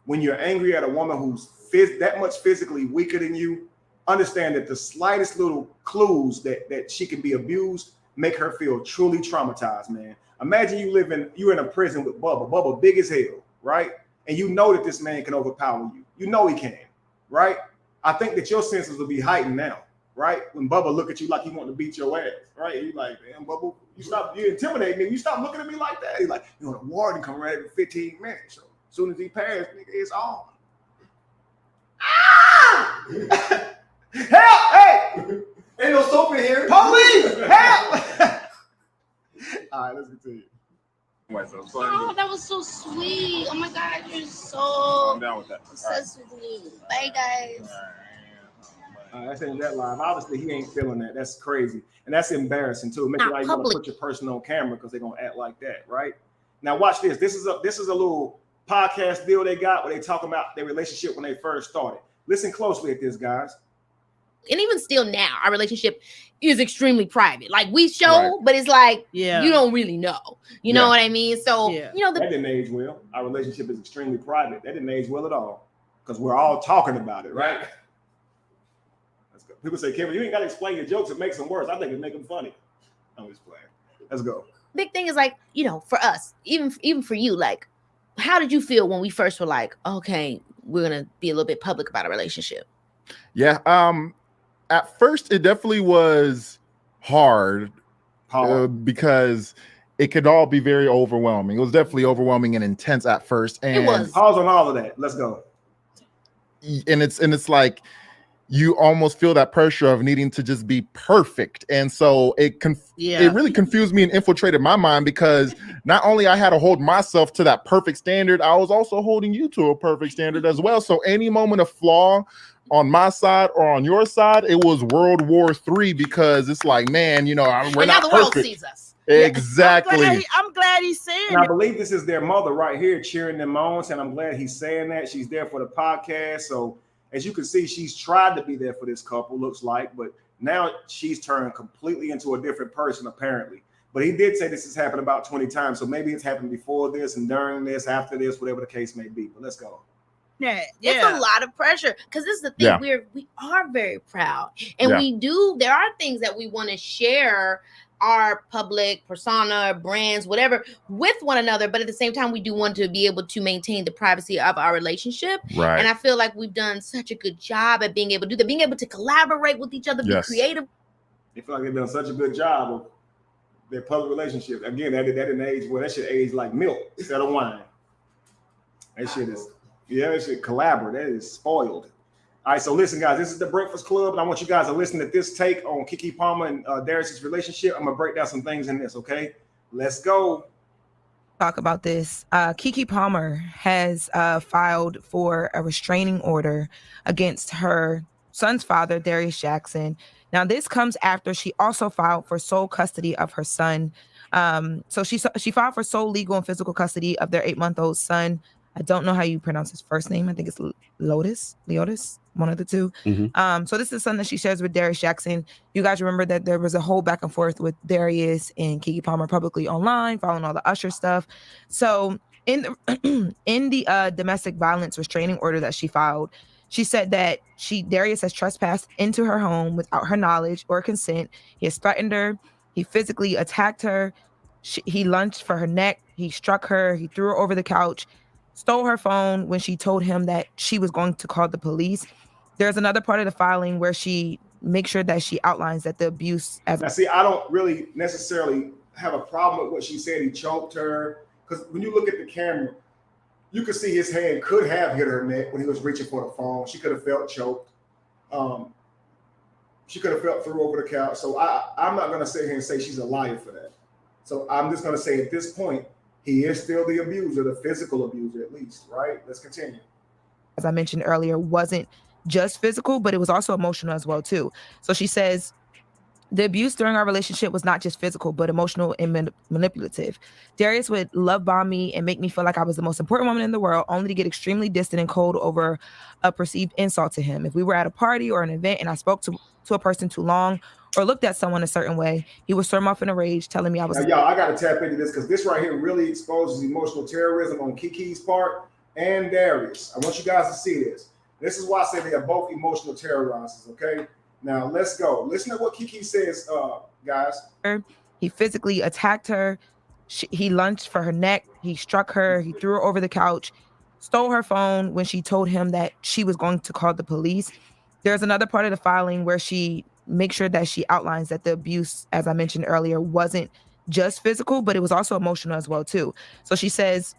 When you're angry at a woman who's that much physically weaker than you, understand that the slightest little clues that she can be abused make her feel truly traumatized, man. Imagine you're in a prison with Bubba. Bubba big as hell, right? And you know that this man can overpower you. You know he can, right? I think that your senses will be heightened now, right? When Bubba look at you like he want to beat your ass, right? You like, damn, Bubba, you intimidate me. You stop looking at me like that. He's like, the warden come around every 15 minutes. So as soon as he passed, nigga, it's on. Ah! Help! Hey! Ain't no soap in here. Police! Help! All right, let's continue. Oh, that was so sweet. Oh my God, you're so I'm down with that. obsessed with me. Bye, guys. That's in that live. Obviously, he ain't feeling that. That's crazy. And that's embarrassing, too. Make it like you want to put your person on camera because they're going to act like that, right? Now, watch this. This is a little podcast deal they got where they talk about their relationship when they first started. Listen closely at this, guys. And even still now, our relationship is extremely private. Like we show, but it's like you don't really know. You know what I mean? So that didn't age well. Our relationship is extremely private. That didn't age well at all because we're all talking about it, right? Let's go. People say, Kevin, you ain't got to explain your jokes. It makes them worse. I think it make them funny. I'm just playing. Let's go. Big thing is like, for us, even for you, like, how did you feel when we first were like, okay, we're gonna be a little bit public about our relationship? Yeah. At first, it definitely was hard because it could all be very overwhelming. It was definitely overwhelming and intense at first. And it was. Pause on all of that. Let's go. And it's like you almost feel that pressure of needing to just be perfect. And so it really confused me and infiltrated my mind because not only I had to hold myself to that perfect standard, I was also holding you to a perfect standard as well. So any moment of flaw on my side or on your side, it was World War III because it's like, man, we're and not now the world perfect. sees us. Exactly. I'm glad he's saying and I believe this is their mother right here cheering them on, and I'm glad he's saying that. She's there for the podcast. So as you can see, she's tried to be there for this couple, looks like, but now she's turned completely into a different person, apparently. But he did say this has happened about 20 times. So maybe it's happened before this and during this, after this, whatever the case may be. But let's go. It's a lot of pressure because this is the thing. We are very proud, and there are things that we want to share our public persona, brands, whatever, with one another, but at the same time we do want to be able to maintain the privacy of our relationship, right? And I feel like we've done such a good job at being able to do that, being able to collaborate with each other, be creative. They feel like they've done such a good job of their public relationship. Again, that didn't age well. That shit aged like milk instead of wine. That shit is that shit collaborate. That is spoiled. All right, so listen, guys, this is the Breakfast Club, and I want you guys to listen to this take on Keke Palmer and Darius' relationship. I'm gonna break down some things in this, okay? Let's go. Talk about this. Keke Palmer has filed for a restraining order against her son's father, Darius Jackson. Now, this comes after she also filed for sole custody of her son. So she filed for sole legal and physical custody of their 8-month-old son. I don't know how you pronounce his first name. I think it's Leotis, one of the two. Mm-hmm. So this is something that she shares with Darius Jackson. You guys remember that there was a whole back and forth with Darius and Keke Palmer publicly online, following all the Usher stuff. So in the domestic violence restraining order that she filed, she said that Darius has trespassed into her home without her knowledge or consent. He has threatened her. He physically attacked her. He lunged for her neck. He struck her. He threw her over the couch. Stole her phone when she told him that she was going to call the police. There's another part of the filing where she makes sure that she outlines that the abuse. Now, see, I don't really necessarily have a problem with what she said. He choked her, because when you look at the camera, you could see his hand could have hit her neck when he was reaching for the phone. She could have felt choked. She could have felt through over the couch. So I'm not going to sit here and say she's a liar for that. So I'm just going to say at this point, he is still the abuser, the physical abuser at least, right? Let's continue. As I mentioned earlier, wasn't just physical, but it was also emotional as well too. So she says, the abuse during our relationship was not just physical, but emotional and manipulative. Darius would love bomb me and make me feel like I was the most important woman in the world, only to get extremely distant and cold over a perceived insult to him. If we were at a party or an event and I spoke to a person too long or looked at someone a certain way, he would storm off in a rage, telling me I was... Now, y'all, I got to tap into this because this right here really exposes emotional terrorism on Keke's part and Darius. I want you guys to see this. This is why I say they are both emotional terrorizers, okay? Now, let's go. Listen to what Keke says, guys. He physically attacked her. He lunged for her neck. He struck her. He threw her over the couch, stole her phone when she told him that she was going to call the police. There's another part of the filing where she makes sure that she outlines that the abuse, as I mentioned earlier, wasn't just physical, but it was also emotional as well, too. So she says,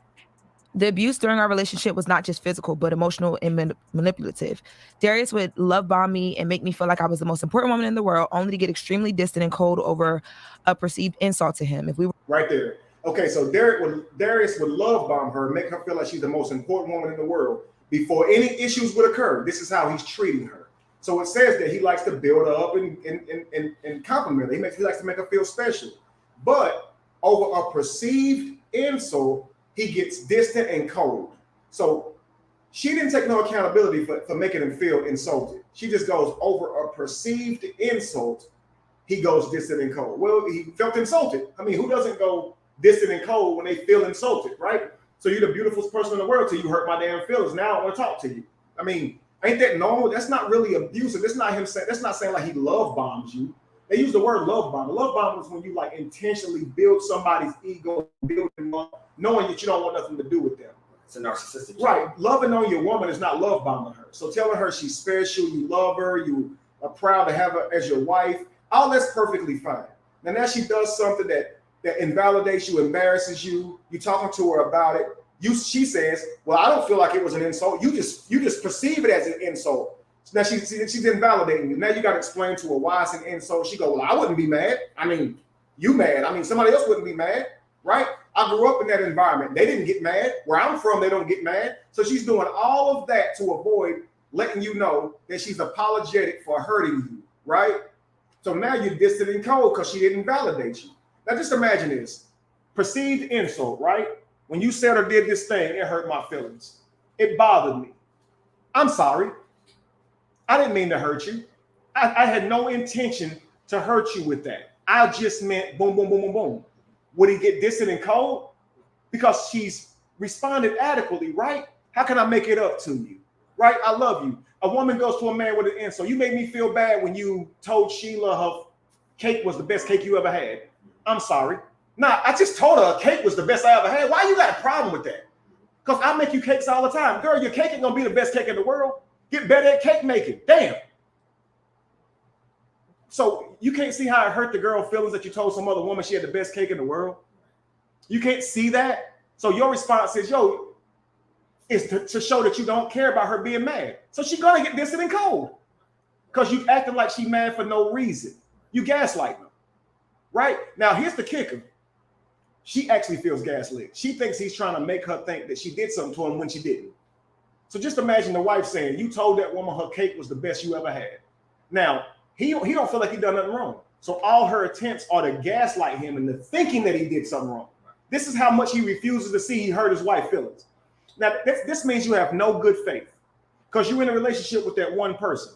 the abuse during our relationship was not just physical, but emotional and manipulative. Darius would love bomb me and make me feel like I was the most important woman in the world, only to get extremely distant and cold over a perceived insult to him. If we were right there. Okay, so Darius would love bomb her, make her feel like she's the most important woman in the world before any issues would occur. This is how he's treating her. So it says that he likes to build her up and compliment her. He likes to make her feel special. But over a perceived insult, he gets distant and cold. So she didn't take no accountability for making him feel insulted. She just goes over a perceived insult, he goes distant and cold. Well, he felt insulted. I mean, who doesn't go distant and cold when they feel insulted, right? So you're the beautifulest person in the world till you hurt my damn feelings. Now I want to talk to you. I mean, ain't that normal? That's not really abusive. That's not him saying, that's not saying like he love bombs you. They use the word love bomb. Love bomb is when you like intentionally build somebody's ego, build them up, knowing that you don't want nothing to do with them. It's a narcissistic. Right. Loving on your woman is not love bombing her. So telling her she's special, you love her, you are proud to have her as your wife, all that's perfectly fine. Now she does something that invalidates you, embarrasses you, you talking to her about it. She says, well, I don't feel like it was an insult. You just perceive it as an insult. Now she's invalidating you. Now you got to explain to her why it's an insult. She go, well, I wouldn't be mad. I mean, you mad. I mean, somebody else wouldn't be mad, right? I grew up in that environment. They didn't get mad. Where I'm from, they don't get mad. So she's doing all of that to avoid letting you know that she's apologetic for hurting you, right? So now you're distant and cold because she didn't validate you. Now just imagine this. Perceived insult, right? When you said or did this thing, it hurt my feelings. It bothered me. I'm sorry. I didn't mean to hurt you. I had no intention to hurt you with that. I just meant boom, boom, boom, boom, boom. Would he get distant and cold? Because she's responded adequately, right? How can I make it up to you? Right? I love you. A woman goes to a man with an insult. You made me feel bad when you told Sheila her cake was the best cake you ever had. I'm sorry. Nah, I just told her a cake was the best I ever had. Why you got a problem with that? Because I make you cakes all the time. Girl, your cake ain't gonna be the best cake in the world. Get better at cake making. Damn. So you can't see how it hurt the girl feelings that you told some other woman she had the best cake in the world. You can't see that. So your response is, is to show that you don't care about her being mad. So she's gonna get distant and cold because you acting like she mad for no reason. You gaslight her. Right? Now here's the kicker. She actually feels gaslit. She thinks he's trying to make her think that she did something to him when she didn't. So just imagine the wife saying, you told that woman her cake was the best you ever had. Now, he don't feel like he done nothing wrong. So all her attempts are to gaslight him into thinking that he did something wrong. This is how much he refuses to see he hurt his wife's feelings. Now, this means you have no good faith because you're in a relationship with that one person.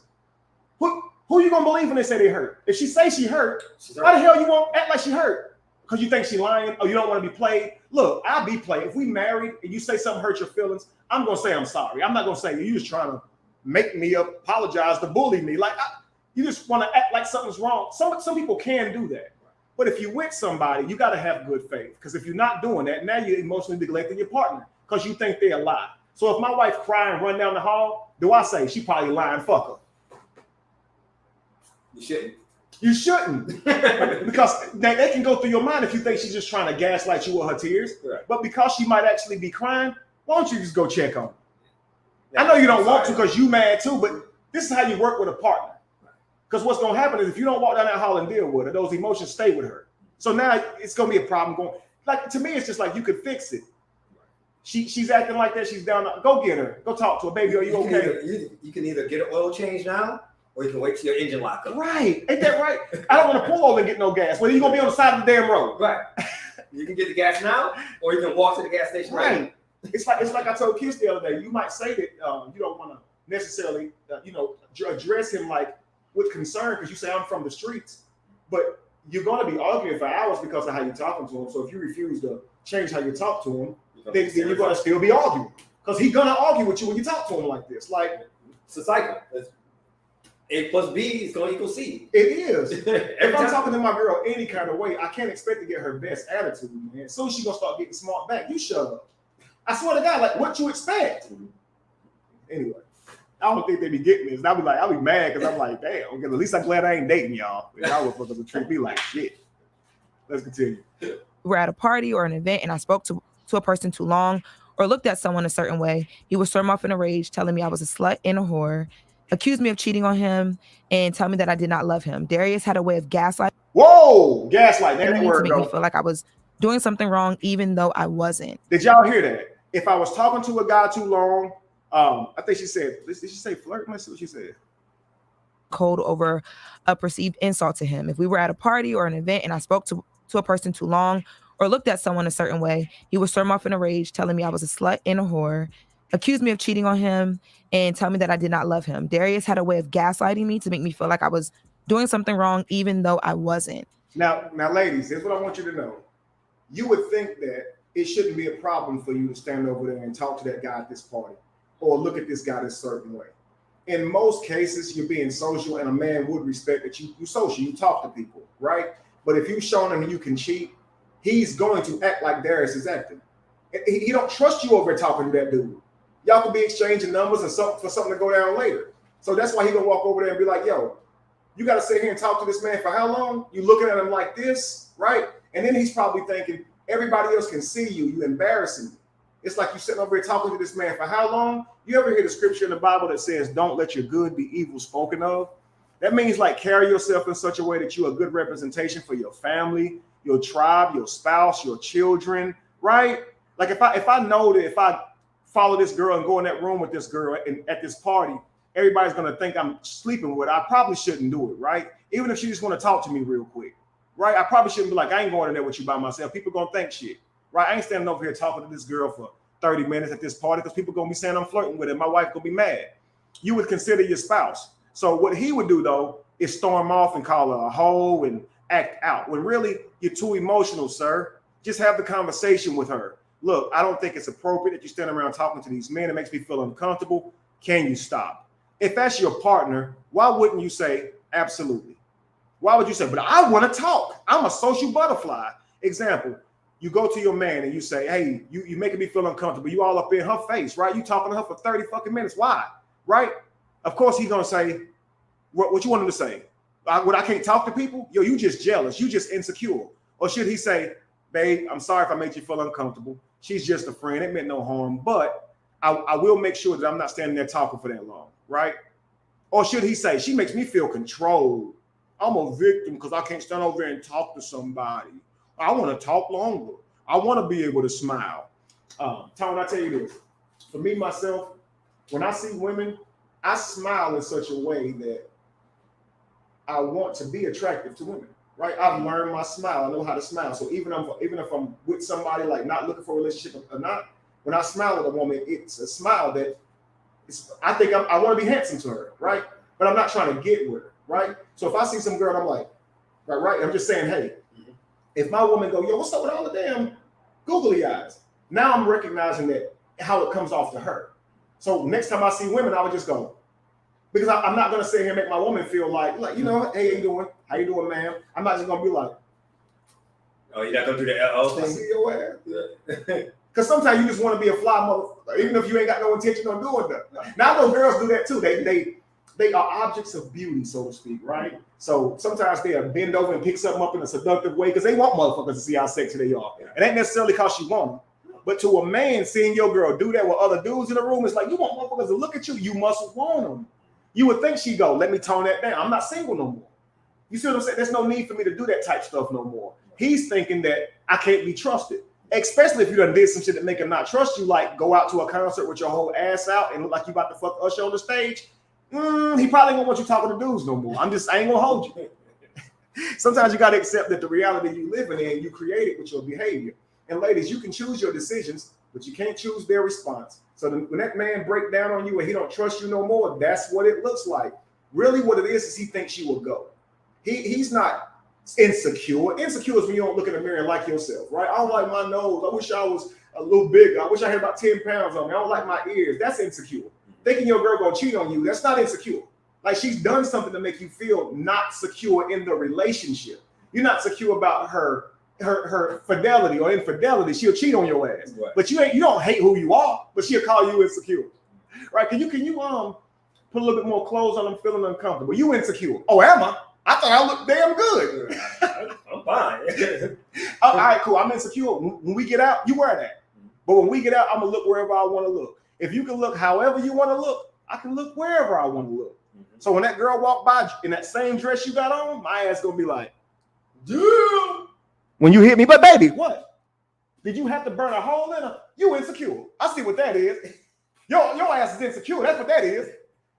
Who you going to believe when they say they hurt? If she say she hurt, why the hell you won't act like she hurt? Because you think she lying or you don't want to be played? Look, I'll be played. If we married and you say something hurt your feelings, I'm going to say I'm sorry. I'm not going to say you just trying to make me apologize to bully me. Like, you just want to act like something's wrong. Some people can do that. But if you're with somebody, you got to have good faith. Because if you're not doing that, now you're emotionally neglecting your partner because you think they're a lie. So if my wife cry and run down the hall, do I say she probably lying? Fuck her. You shouldn't. You shouldn't. Because they can go through your mind if you think she's just trying to gaslight you with her tears. Right. But because she might actually be crying, why don't you just go check on her? I know you don't want to because you mad too, but this is how you work with a partner. Because what's going to happen is if you don't walk down that hall and deal with her, those emotions stay with her. So now it's going to be a problem going. Like to me, it's just like you could fix it. She's acting like that. She's down. Go get her. Go talk to her, baby. Are you okay? You can either get an oil change now, or you can wait till your engine lock up. Right? Ain't that right? I don't want to pull over and get no gas. Well, you gonna be on the side of the damn road. Right. You can get the gas now, or you can walk to the gas station. Right. It's like I told Kiss the other day. You might say that you don't want to necessarily address him like with concern because you say I'm from the streets, but you're going to be arguing for hours because of how you're talking to him. So if you refuse to change how you talk to him, then you're going to still be arguing because he's going to argue with you when you talk to him like this. Like it's a cycle. A plus B is going to equal C. It is. If I'm talking to my girl any kind of way, I can't expect to get her best attitude, man. As soon as she's going to start getting smart back, you shut up. I swear to God, like what you expect. Anyway, I don't think they be getting this. I'll be mad because I'm like, damn, because at least I'm glad I ain't dating y'all. Y'all would fuckers would treat me like shit. Let's continue. We're at a party or an event and I spoke to a person too long or looked at someone a certain way. He would storm off in a rage, telling me I was a slut and a whore, accused me of cheating on him, and tell me that I did not love him. Darius had a way of gaslighting. Whoa, gaslight. That word, to make me feel like I was doing something wrong, even though I wasn't. Did y'all hear that? If I was talking to a guy too long, I think she said, did she say flirt? Let's see what she said. Cold over a perceived insult to him. If we were at a party or an event and I spoke to a person too long or looked at someone a certain way, he would storm off in a rage, telling me I was a slut and a whore, accused me of cheating on him, and tell me that I did not love him. Darius had a way of gaslighting me to make me feel like I was doing something wrong, even though I wasn't. Now, ladies, here's what I want you to know. You would think that it shouldn't be a problem for you to stand over there and talk to that guy at this party or look at this guy this certain way. In most cases, you're being social and a man would respect that you social, you talk to people, right? But if you've shown him you can cheat, he's going to act like Darius is acting. He don't trust you over talking to that dude. Y'all could be exchanging numbers and for something to go down later. So that's why he gonna walk over there and be like, yo, you gotta sit here and talk to this man for how long? You looking at him like this, right? And then he's probably thinking, everybody else can see you. You embarrassing me. It's like you sitting over here talking to this man for how long? You ever hear the scripture in the Bible that says, don't let your good be evil spoken of? That means like carry yourself in such a way that you're a good representation for your family, your tribe, your spouse, your children, right? Like if I know that if I follow this girl and go in that room with this girl and at this party, everybody's going to think I'm sleeping with her. I probably shouldn't do it, right? Even if she just want to talk to me real quick. Right? I probably shouldn't be like, I ain't going in there with you by myself. People gonna think shit. Right? I ain't standing over here talking to this girl for 30 minutes at this party because people gonna be saying I'm flirting with her. My wife gonna be mad. You would consider your spouse. So what he would do though is storm off and call her a hoe and act out. When really you're too emotional, sir. Just have the conversation with her. Look, I don't think it's appropriate that you stand around talking to these men. It makes me feel uncomfortable. Can you stop? If that's your partner, why wouldn't you say absolutely? Why would you say, but I want to talk. I'm a social butterfly. Example, you go to your man and you say, hey, you making me feel uncomfortable. You all up in her face, right? You talking to her for 30 fucking minutes. Why? Right? Of course, he's going to say, what you want him to say? I can't talk to people? Yo, you just jealous. You just insecure. Or should he say, babe, I'm sorry if I made you feel uncomfortable. She's just a friend. It meant no harm. But I will make sure that I'm not standing there talking for that long, right? Or should he say, she makes me feel controlled. I'm a victim because I can't stand over there and talk to somebody. I want to talk longer. I want to be able to smile. Tone, I tell you this. For me, myself, when I see women, I smile in such a way that I want to be attractive to women, right? I've learned my smile. I know how to smile. So even if I'm with somebody, like not looking for a relationship or not, when I smile at a woman, it's a smile that I think I want to be handsome to her, right? But I'm not trying to get with her, right? So if I see some girl, I'm like, right, I'm just saying, hey, if my woman go, yo, what's up with all the damn googly eyes? Now I'm recognizing that how it comes off to her. So next time I see women, I would just go, because I'm not going to sit here and make my woman feel like, you know, hey, how you doing? How you doing, ma'am? I'm not just going to be like, oh, you're not going to do the LO thing? I see your ass. Because sometimes you just want to be a fly motherfucker, even if you ain't got no intention on doing that. Now I know girls do that too. They are objects of beauty, so to speak, right? So sometimes they'll bend over and pick something up in a seductive way because they want motherfuckers to see how sexy they are. It ain't necessarily because she want them. But to a man, seeing your girl do that with other dudes in the room, it's like, you want motherfuckers to look at you. You must want them. You would think she go, let me tone that down. I'm not single no more. You see what I'm saying? There's no need for me to do that type stuff no more. he's thinking that I can't be trusted. Especially if you done did some shit that make him not trust you, like go out to a concert with your whole ass out and look like you about to fuck Usher on the stage. He probably won't want you talking to dudes no more. I ain't gonna hold you. Sometimes you gotta accept that the reality you living in, you create it with your behavior. And ladies, you can choose your decisions, but you can't choose their response. So when that man break down on you and he don't trust you no more, that's what it looks like. Really what it is he thinks you will go. He's not insecure. Insecure is when you don't look in the mirror and like yourself, right? I don't like my nose. I wish I was a little bigger. I wish I had about 10 pounds on me. I don't like my ears. That's insecure. Thinking your girl gonna cheat on you, that's not insecure. Like she's done something to make you feel not secure in the relationship. You're not secure about her fidelity or infidelity. She'll cheat on your ass. Right. But you don't hate who you are, but she'll call you insecure. Right? Can you put a little bit more clothes on? I'm feeling uncomfortable. You insecure. Oh, am I? I thought I looked damn good. I'm fine. All right, cool. I'm insecure. When we get out, you wear that. But when we get out, I'm gonna look wherever I want to look. If you can look however you want to look, I can look wherever I want to look. So when that girl walk by in that same dress you got on, my ass gonna be like, dude. When you hit me, but baby, what? Did you have to burn a hole in her? You insecure. I see what that is. Your ass is insecure. That's what that is.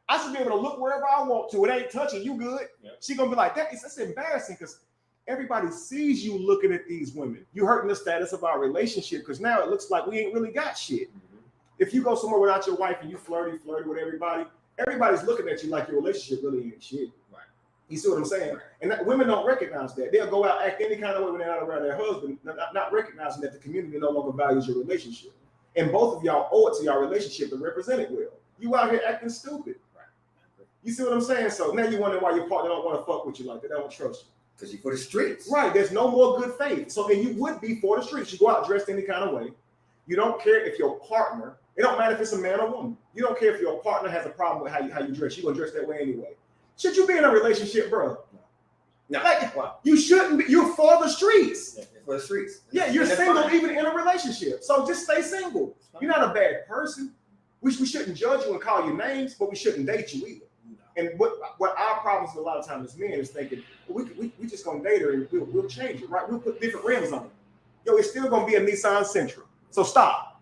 I should be able to look wherever I want to. It ain't touching you good. Yep. She gonna be like, that's embarrassing because everybody sees you looking at these women. You hurting the status of our relationship because now it looks like we ain't really got shit. Mm-hmm. If you go somewhere without your wife and you flirty with everybody, everybody's looking at you like your relationship really ain't shit. Right. You see what I'm saying? And women don't recognize that. They'll go out act any kind of way when they're not around their husband, not recognizing that the community no longer values your relationship. And both of y'all owe it to your relationship to represent it well. You out here acting stupid. You see what I'm saying? So now you wonder why your partner don't want to fuck with you like that. They don't trust you. Because you're for the streets. Right. There's no more good faith. So and you would be for the streets. You go out dressed any kind of way. You don't care if your partner, it don't matter if it's a man or woman. You don't care if your partner has a problem with how you dress. You're going to dress that way anyway. Should you be in a relationship, bro? No. Like, wow. You shouldn't be. You're for the streets. Yeah, for the streets. Yeah, you're single even in a relationship. So just stay single. You're not a bad person. We shouldn't judge you and call you names, but we shouldn't date you either. And what our problems a lot of times as men is thinking, well, we just gonna date her and we'll change it, right? We'll put different rims on it. Yo, it's still gonna be a Nissan Sentra. So stop.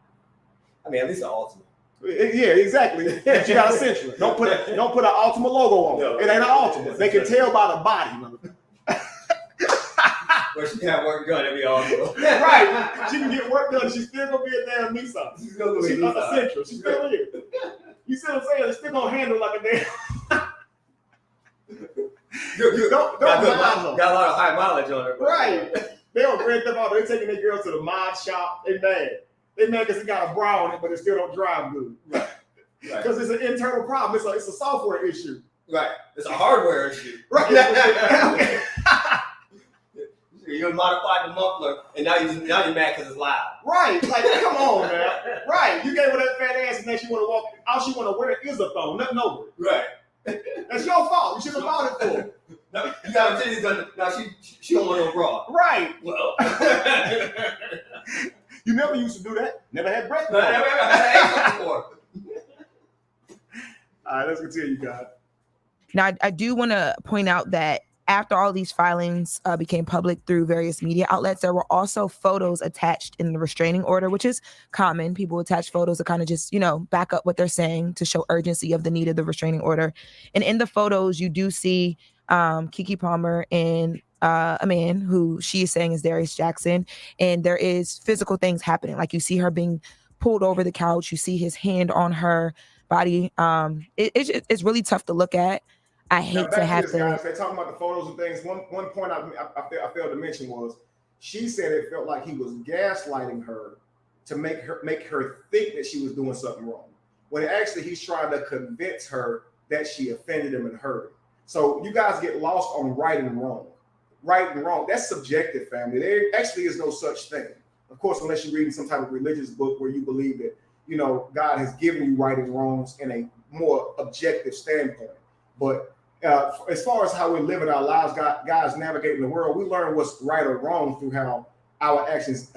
I mean, at least an Altima. Yeah, exactly. But you got a Sentra. Don't put an Altima logo on it. No, it ain't an Altima. They can tell by the body. But she can have work done every Altima. Right. She can get work done. She's still gonna be a damn Nissan. She's gonna be a Sentra. She's still here. You see what I'm saying? It's still gonna handle like a damn. Don't got a lot of high mileage on it. Right. They don't rent them out. They're taking their girls to the mod shop. They mad. They mad because it got a bra on it, but it still don't drive good. Right. Because it's an internal problem. It's a software issue. Right. It's a hardware issue. Right. You modified the muffler, and now you're mad because it's loud. Right. Like, come on, man. Right. You gave her that fat ass, and then she want to walk. All she want to wear is a thong, nothing over it. Right. That's your fault. You should have bought it for her. No, you got titties done. Now she don't want no bra. Right. Well. You never used to do that. Never had breath before. Never had before. All right, let's continue, guys. Now, I do want to point out that after all these filings became public through various media outlets, there were also photos attached in the restraining order, which is common. People attach photos to kind of just, back up what they're saying to show urgency of the need of the restraining order. And in the photos, you do see Keke Palmer and a man who she is saying is Darius Jackson. And there is physical things happening. Like you see her being pulled over the couch. You see his hand on her body. It's really tough to look at. I hate to have to. Guys, they're talking about the photos and things. One point I failed to mention was she said it felt like he was gaslighting her to make her think that she was doing something wrong. When actually he's trying to convince her that she offended him and hurt him. So you guys get lost on right and wrong. Right and wrong. That's subjective, family. There actually is no such thing. Of course, unless you're reading some type of religious book where you believe that, God has given you right and wrongs in a more objective standpoint. But as far as how we're living our lives, guys navigating the world, we learn what's right or wrong through how our actions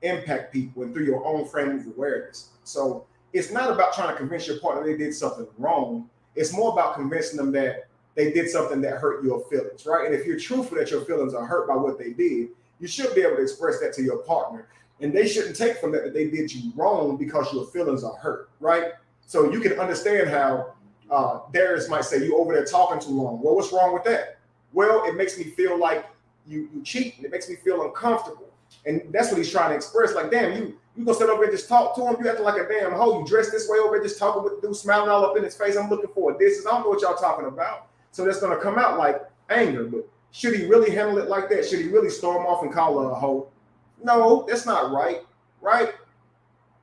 impact people and through your own frame of awareness. So it's not about trying to convince your partner they did something wrong. It's more about convincing them that they did something that hurt your feelings, right? And if you're truthful that your feelings are hurt by what they did, You should be able to express that to your partner. And they shouldn't take from that they did you wrong because your feelings are hurt, right? So you can understand how Darius might say, you over there talking too long. Well, what's wrong with that? Well, it makes me feel like you cheating. It makes me feel uncomfortable. And that's what he's trying to express. Like, damn, you gonna sit over and just talk to him? You acting like a damn hoe. You dress this way over there, just talking with the dude, smiling all up in his face. I'm looking for a distance. I don't know what y'all talking about. So that's gonna come out like anger. But should he really handle it like that? Should he really storm off and call her a hoe? No, that's not right, right?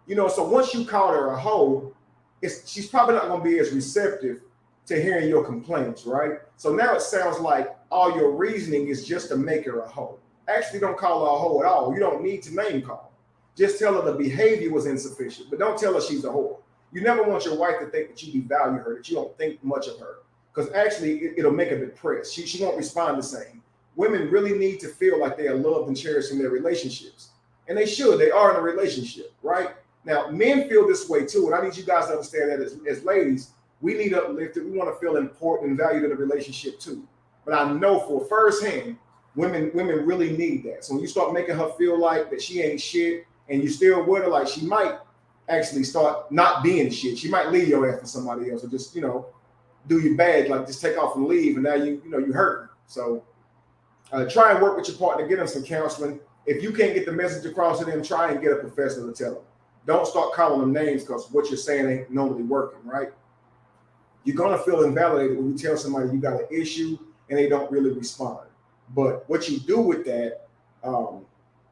You know, so once you call her a hoe, she's probably not gonna be as receptive to hearing your complaints, right? So now it sounds like all your reasoning is just to make her a hoe. Actually, don't call her a hoe at all. You don't need to name call. Just tell her the behavior was insufficient, but don't tell her she's a whore. You never want your wife to think that you devalue her, that you don't think much of her, because actually it'll make her depressed. She won't respond the same. Women really need to feel like they are loved and cherished in their relationships. And they should. They are in a relationship, right? Now, men feel this way too, and I need you guys to understand that as ladies, we need uplifted. We want to feel important and valued in a relationship too. But I know for firsthand, women really need that. So when you start making her feel like that she ain't shit, and you still with her, like she might actually start not being shit. She might leave your ass for somebody else, or just do you bad, like just take off and leave, and now you hurt. So try and work with your partner, get them some counseling. If you can't get the message across to them, try and get a professional to tell them. Don't start calling them names because what you're saying ain't normally working, right? You're gonna feel invalidated when you tell somebody you got an issue and they don't really respond. But what you do with that,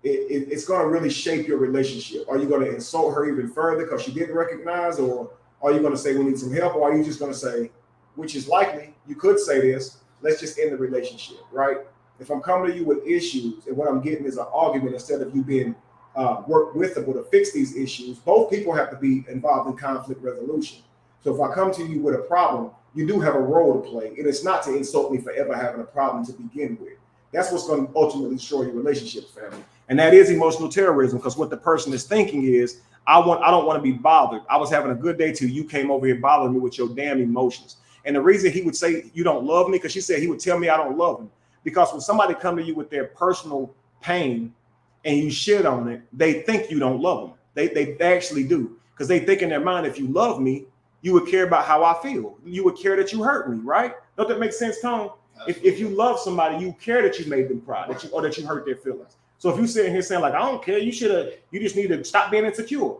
it's gonna really shape your relationship. Are you gonna insult her even further because she didn't recognize, or are you gonna say we need some help, or are you just gonna say, which is likely, you could say this, let's just end the relationship, right? If I'm coming to you with issues and what I'm getting is an argument instead of you being worked with them to fix these issues, both people have to be involved in conflict resolution. So if I come to you with a problem, you do have a role to play, and it's not to insult me for ever having a problem to begin with. That's what's going to ultimately destroy your relationship, family. And that is emotional terrorism, because what the person is thinking is, I don't want to be bothered. I was having a good day till you came over here bothering me with your damn emotions. And the reason he would say you don't love me, because she said he would tell me I don't love him. Because when somebody come to you with their personal pain and you shit on it, they think you don't love them. They actually do, because they think in their mind, if you love me, you would care about how I feel. You would care that you hurt me, right? Don't that make sense, Tone? If you love somebody, you care that you made them cry, or that you hurt their feelings. So if you sitting here saying like, I don't care, you just need to stop being insecure.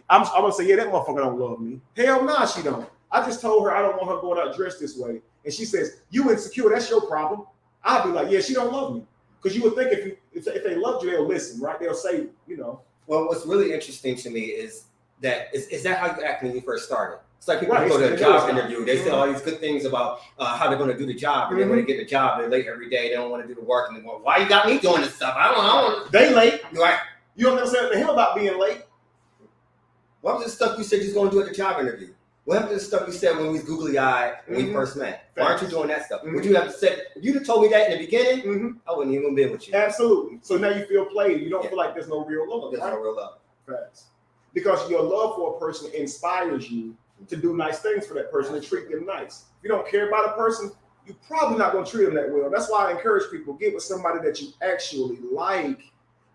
I'm gonna say, yeah, that motherfucker don't love me. Hell nah, she don't. I just told her I don't want her going out dressed this way, and she says, you insecure, that's your problem. I'll be like, yeah, she don't love me. Because you would think if they loved you, they'll listen, right? They'll say, Well, what's really interesting to me is that is that how you act when you first started? It's like people who go to a job interview, they say all these good things about how they're going to do the job, and then when they get the job, they're late every day. They don't want to do the work, and they go, "Why you got me doing this stuff? I don't." They late, right? You don't ever say to him about being late. What was the stuff you said you was going to do at the job interview? What happened to the stuff you said when we was googly-eyed when we first met? Why aren't you doing that stuff? Would you have said, if you'd have told me that in the beginning, I wouldn't even been with you. Absolutely. So now you feel played. You don't feel like there's no real love. There's no real love. Facts. Because your love for a person inspires you to do nice things for that person and treat them nice. If you don't care about a person, you're probably not going to treat them that well. That's why I encourage people, get with somebody that you actually like.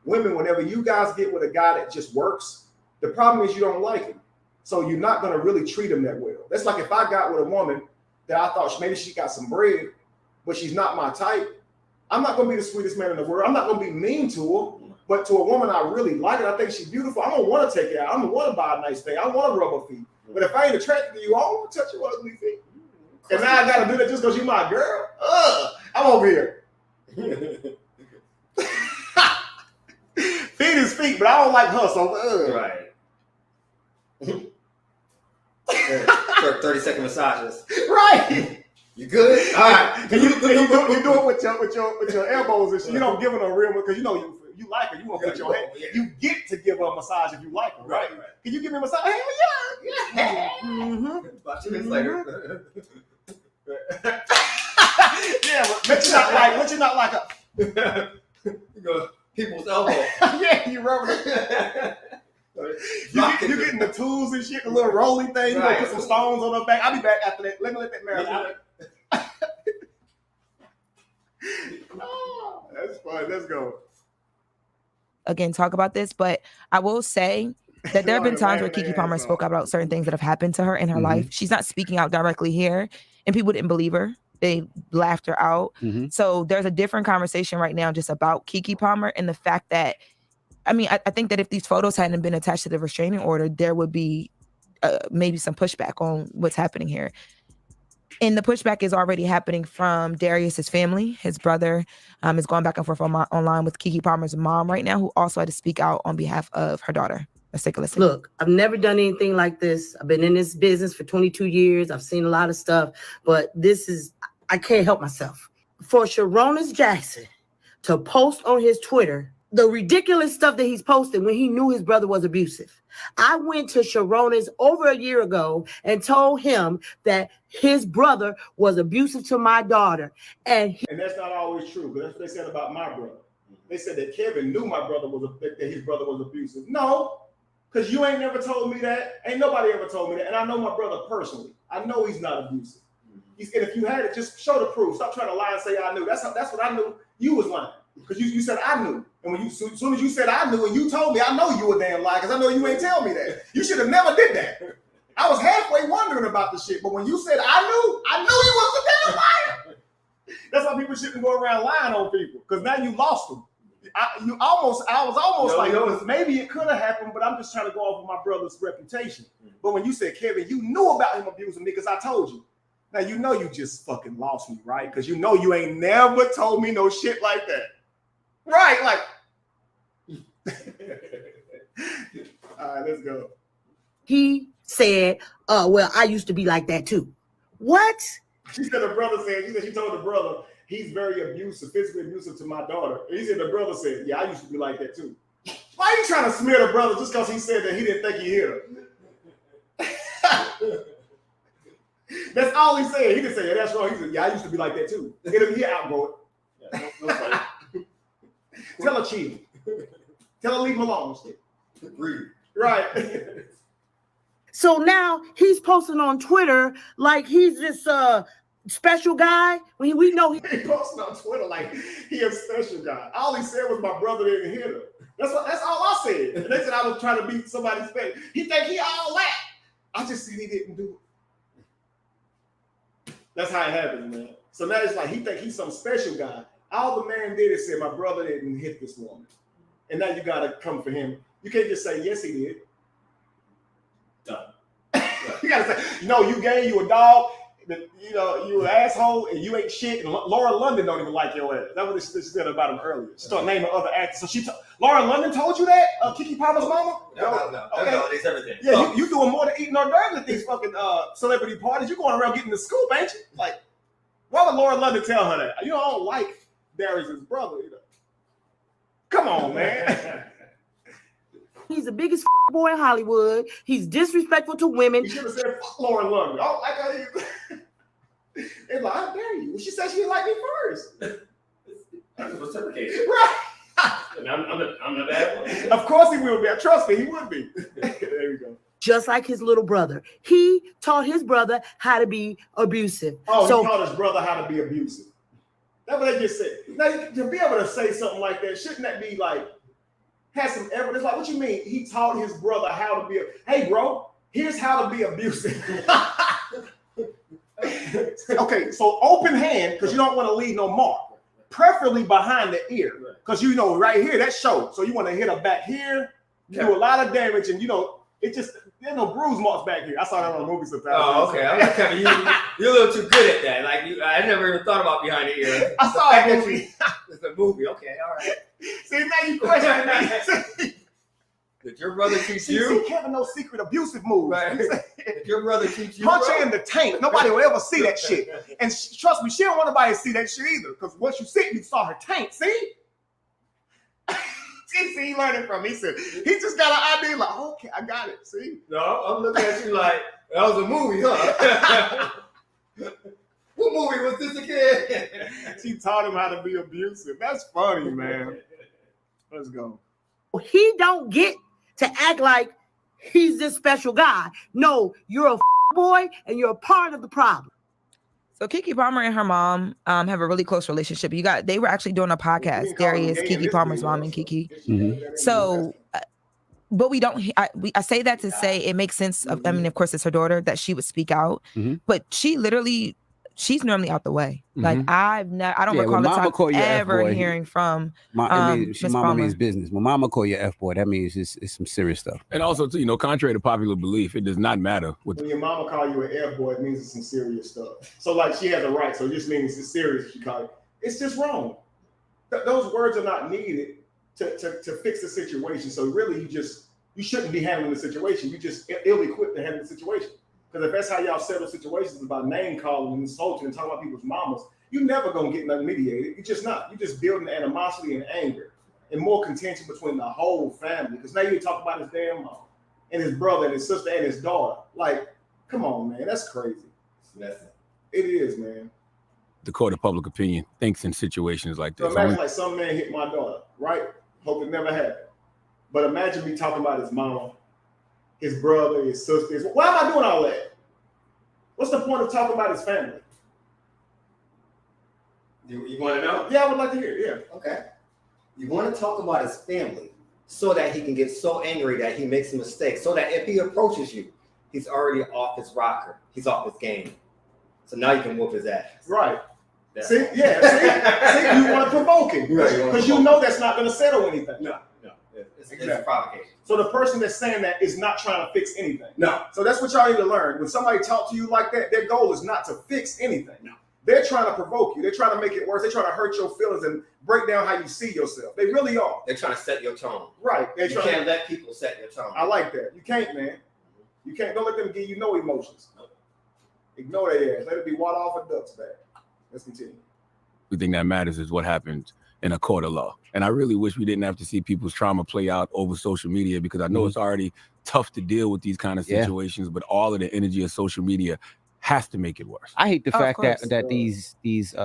Women, whenever you guys get with a guy that just works, the problem is you don't like him. So you're not going to really treat him that well. That's like if I got with a woman that I thought maybe she got some bread, but she's not my type, I'm not going to be the sweetest man in the world. I'm not going to be mean to her. But to a woman I really like it, I think she's beautiful, I don't want to take it out. I don't want to buy a nice thing. I want to rub her feet. But if I ain't attracted to you, I don't want to touch your ugly feet. And now I got to do that just because you're my girl. I'm over here. Feet is feet, but I don't like her, so Right. 30-second massages. Right. You good? All right. And you do it with your elbows and shit. You don't give her no real, because you like her. You want to put your hand. Yeah. You get to give her a massage if you like her, right? Can you give me a massage? Hell yeah. About 2 minutes later. Yeah, but you not like a you go people's elbow. Yeah, you rubbing it. You getting the tools and shit, the little rolling thing. Right. Put some stones on her back. I'll be back after that. Let that marinate. Oh, that's fun. Let's go. again talk about this, but I will say that there have been times where Keke Palmer spoke about certain things that have happened to her in her life. She's not speaking out directly here, and people didn't believe her. They laughed her out. So there's a different conversation right now just about Keke Palmer and the fact that, I mean, I think that if these photos hadn't been attached to the restraining order, there would be maybe some pushback on what's happening here. And the pushback is already happening from Darius's family. His brother is going back and forth online with Keke Palmer's mom right now, who also had to speak out on behalf of her daughter. Let's take a listen. Look, I've never done anything like this. I've been in this business for 22 years. I've seen a lot of stuff, but I can't help myself. For Sharonis Jackson to post on his Twitter the ridiculous stuff that he's posted when he knew his brother was abusive. I went to Sharonis over a year ago and told him that his brother was abusive to my daughter. And that's not always true, but that's what they said about my brother. They said that Kevin knew my brother that his brother was abusive. No, because you ain't never told me that. Ain't nobody ever told me that. And I know my brother personally. I know he's not abusive. And if you had it, just show the proof. Stop trying to lie and say I knew. That's what I knew. You was lying. Because you said I knew. And as soon as you said I knew and you told me, I know you were damn lie because I know you ain't tell me that. You should have never did that. I was halfway wondering about the shit, but when you said I knew you was a damn liar. That's why people shouldn't go around lying on people, because now you lost them. I was almost maybe it could have happened, but I'm just trying to go off of my brother's reputation. But when you said, Kevin, you knew about him abusing me because I told you. Now you know you just fucking lost me, right? Because you know you ain't never told me no shit like that. Right, like. All right, let's go. he said, well, I used to be like that too. What? She said her brother said, she told the brother, he's very abusive, physically abusive to my daughter. And he said the brother said, yeah, I used to be like that too. Why are you trying to smear the brother just because he said that he didn't think he hit her? That's all he said. He didn't say, yeah, that's wrong. He said, yeah, I used to be like that too. He outgoing. Yeah, no Tell her cheating. Tell her leave him alone. Breathe. Right. So now he's posting on Twitter like he's this special guy. When we know he posting on Twitter like he a special guy. All he said was my brother didn't hit her. That's all I said. And they said I was trying to be somebody's special. He think he all that. I just said he didn't do it. That's how it happens, man. So now it's like he think he's some special guy. All the man did is say my brother didn't hit this woman. And now you gotta come for him. You can't just say, yes, he did. Done. You gotta say, no, you gay, you a dog, you an asshole, and you ain't shit. And Laura London don't even like your ass. That's what she said about him earlier. She started naming other actors. So Laura London told you that? Keke Palmer's mama? No. Okay. It's everything. Yeah, you doing more than eating hors d'oeuvres at these fucking celebrity parties. You going around getting the scoop, ain't you? Like, why would Laura London tell her that? You don't like Darius' brother, Come on, man. He's the biggest boy in Hollywood. He's disrespectful to women. You should have said, fuck Lauren London. Oh, like how you. It's like, how dare you? She said she liked me first. That's reciprocated. Right. And I'm the bad one. Of course he will be. Trust me, he would be. There we go. Just like his little brother. He taught his brother how to be abusive. Oh, he taught his brother how to be abusive. That's what they just said. Now, to be able to say something like that, shouldn't that be like, has some evidence? Like, what you mean? He taught his brother how to be hey, bro, here's how to be abusive. Okay, so open hand, because you don't want to leave no mark. Preferably behind the ear. Because right here, that shows. So you want to hit her back here, do a lot of damage, and it just, there's no bruise marks back here. I saw that on a movie sometimes. Oh, okay. I'm like, you're a little too good at that. Like, I never even thought about behind the ear. I saw that movie. It's a movie. Okay, all right. See, now you question me. Did your brother teach you? See, Kevin, no secret abusive moves. Right. Did your brother teach you? Punch her in the tank. Nobody will ever see that shit. And trust me, she don't want nobody to see that shit either. Because once you sit, you saw her tank. See? See, he learned it from me. He said, he just got an idea like, okay, I got it. See? No, I'm looking at you like, that was a movie, huh? What movie was this again? She taught him how to be abusive. That's funny, man. Let's go. He don't get to act like he's this special guy. No, you're a boy and you're a part of the problem. So Keke Palmer and her mom have a really close relationship. They were actually doing a podcast, Darius, Keke Palmer's mom, and Keke. So, but we don't. I say that to say it makes sense. I mean, of course, it's her daughter that she would speak out, but she's normally out the way. Like I don't recall the time ever hearing from Miss Miss Mama Palmer. means business. When Mama call you F-boy, that means it's some serious stuff. And also, too, contrary to popular belief, it does not matter. When your mama call you an F-boy, it means it's some serious stuff. So like she has a right, so it just means it's serious. She call it. It's just wrong. Those words are not needed to fix the situation. So really, you shouldn't be handling the situation. You just ill-equipped to handle the situation. Because if that's how y'all settle situations about name calling and insulting and talking about people's mamas, you're never gonna get nothing mediated. You're just not. You're just building animosity and anger and more contention between the whole family. Because now you talk about his damn mom and his brother and his sister and his daughter. Like, come on, man, that's crazy. It is, man. The court of public opinion thinks in situations like this. So imagine like some man hit my daughter, right? Hope it never happened. But imagine me talking about his mama, his brother, his sisters. Why am I doing all that? What's the point of talking about his family? You want to know? Yeah, I would like to hear it. Yeah. Okay. You want to talk about his family so that he can get so angry that he makes a mistake, so that if he approaches you, he's already off his rocker. He's off his game. So now you can whoop his ass. Right. See, you want to provoke him. Because you know that's not going to settle anything. No. It's a provocation. So the person that's saying that is not trying to fix anything. No. So that's what y'all need to learn. When somebody talk to you like that, their goal is not to fix anything. No. They're trying to provoke you. They're trying to make it worse. They're trying to hurt your feelings and break down how you see yourself. They really are. They're trying to set your tone. Right. You can't let people set your tone. I like that. You can't, man. You can't. Don't let them give you no emotions. No. Ignore their ass. Let it be water off a duck's back. Let's continue. The thing that matters is what happens in a court of law. And I really wish we didn't have to see people's trauma play out over social media, because I know it's already tough to deal with these kind of situations, but all of the energy of social media has to make it worse. I hate the fact that these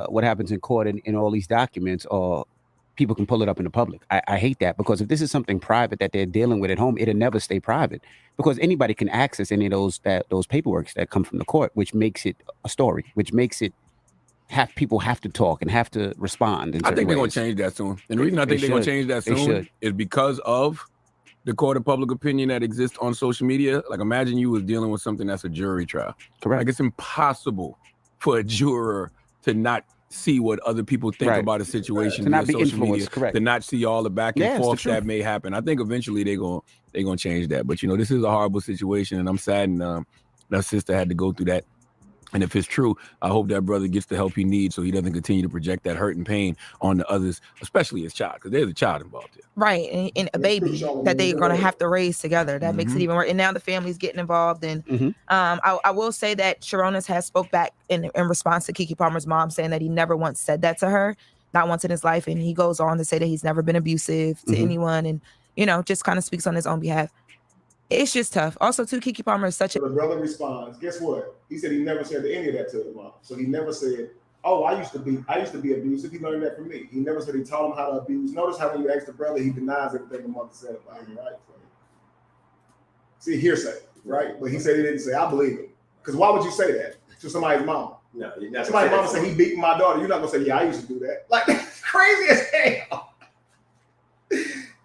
what happens in court and in all these documents, or people can pull it up in the public. I hate that, because if this is something private that they're dealing with at home, it'll never stay private, because anybody can access any of those paperworks that come from the court, which makes it a story, which makes it people have to talk and have to respond. I think they're going to change that soon. And the reason I think they're going to change that soon is because of the court of public opinion that exists on social media. Like, imagine you was dealing with something that's a jury trial. Correct. Like, it's impossible for a juror to not see what other people think about a situation, to not be social media, correct, to not see all the back and forth that may happen. I think eventually they're gonna change that. But this is a horrible situation, and I'm saddened that sister had to go through that. And if it's true, I hope that brother gets the help he needs so he doesn't continue to project that hurt and pain on the others, especily his child, because there's a child involved here. Right, and a baby that they're going to have to raise together. That makes it even worse. And now the family's getting involved. And I will say that Sharonis has spoke back in response to Keke Palmer's mom, saying that he never once said that to her, not once in his life. And he goes on to say that he's never been abusive to anyone, and just kind of speaks on his own behalf. It's just tough. Also, too, Keke Palmer is such a... The brother responds, guess what? He said he never said any of that to his mom. So he never said, oh, I used to be abusive. He learned that from me. He never said he taught him how to abuse. Notice how when you ask the brother, he denies everything the mother said about him, right? See, hearsay, right? But he said he didn't say, I believe him. Because why would you say that to somebody's mom? No, you're not. Somebody's mama said he beat my daughter. You're not going to say, yeah, I used to do that. Like, that's crazy as hell.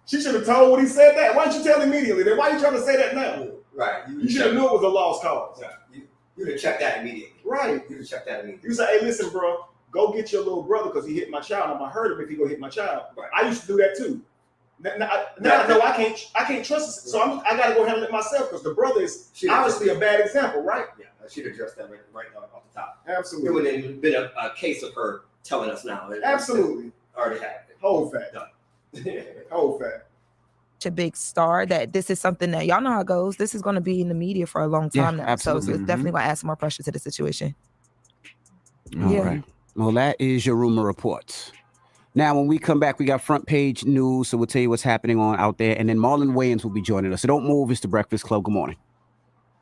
She should have told when he said that. Why didn't you tell immediately? Then why are you trying to say that now? Right. You should have knew it was a lost cause. Yeah. You'd have checked that immediately. Right. You'd have checked that immediately. You say, hey, listen, bro, go get your little brother because he hit my child. I'm going to hurt him if he go hit my child. Right. I used to do that too. Now I know I can't trust it. So I got to go handle it myself because the brother is obviously a bad example, right? Yeah, I should address that right off the top. Absolutely. It wouldn't have been a case of her telling us now. Absolutely. Already happened. Whole fact. Whole fact. A big star that this is something that y'all know how it goes. This is going to be in the media for a long time now. Absolutely. So it's definitely going to add some more pressure to the situation. All right. Well, that is your rumor reports. Now, when we come back, we got front page news. So we'll tell you what's happening out there. And then Marlon Wayans will be joining us. So don't move. It's the Breakfast Club. Good morning.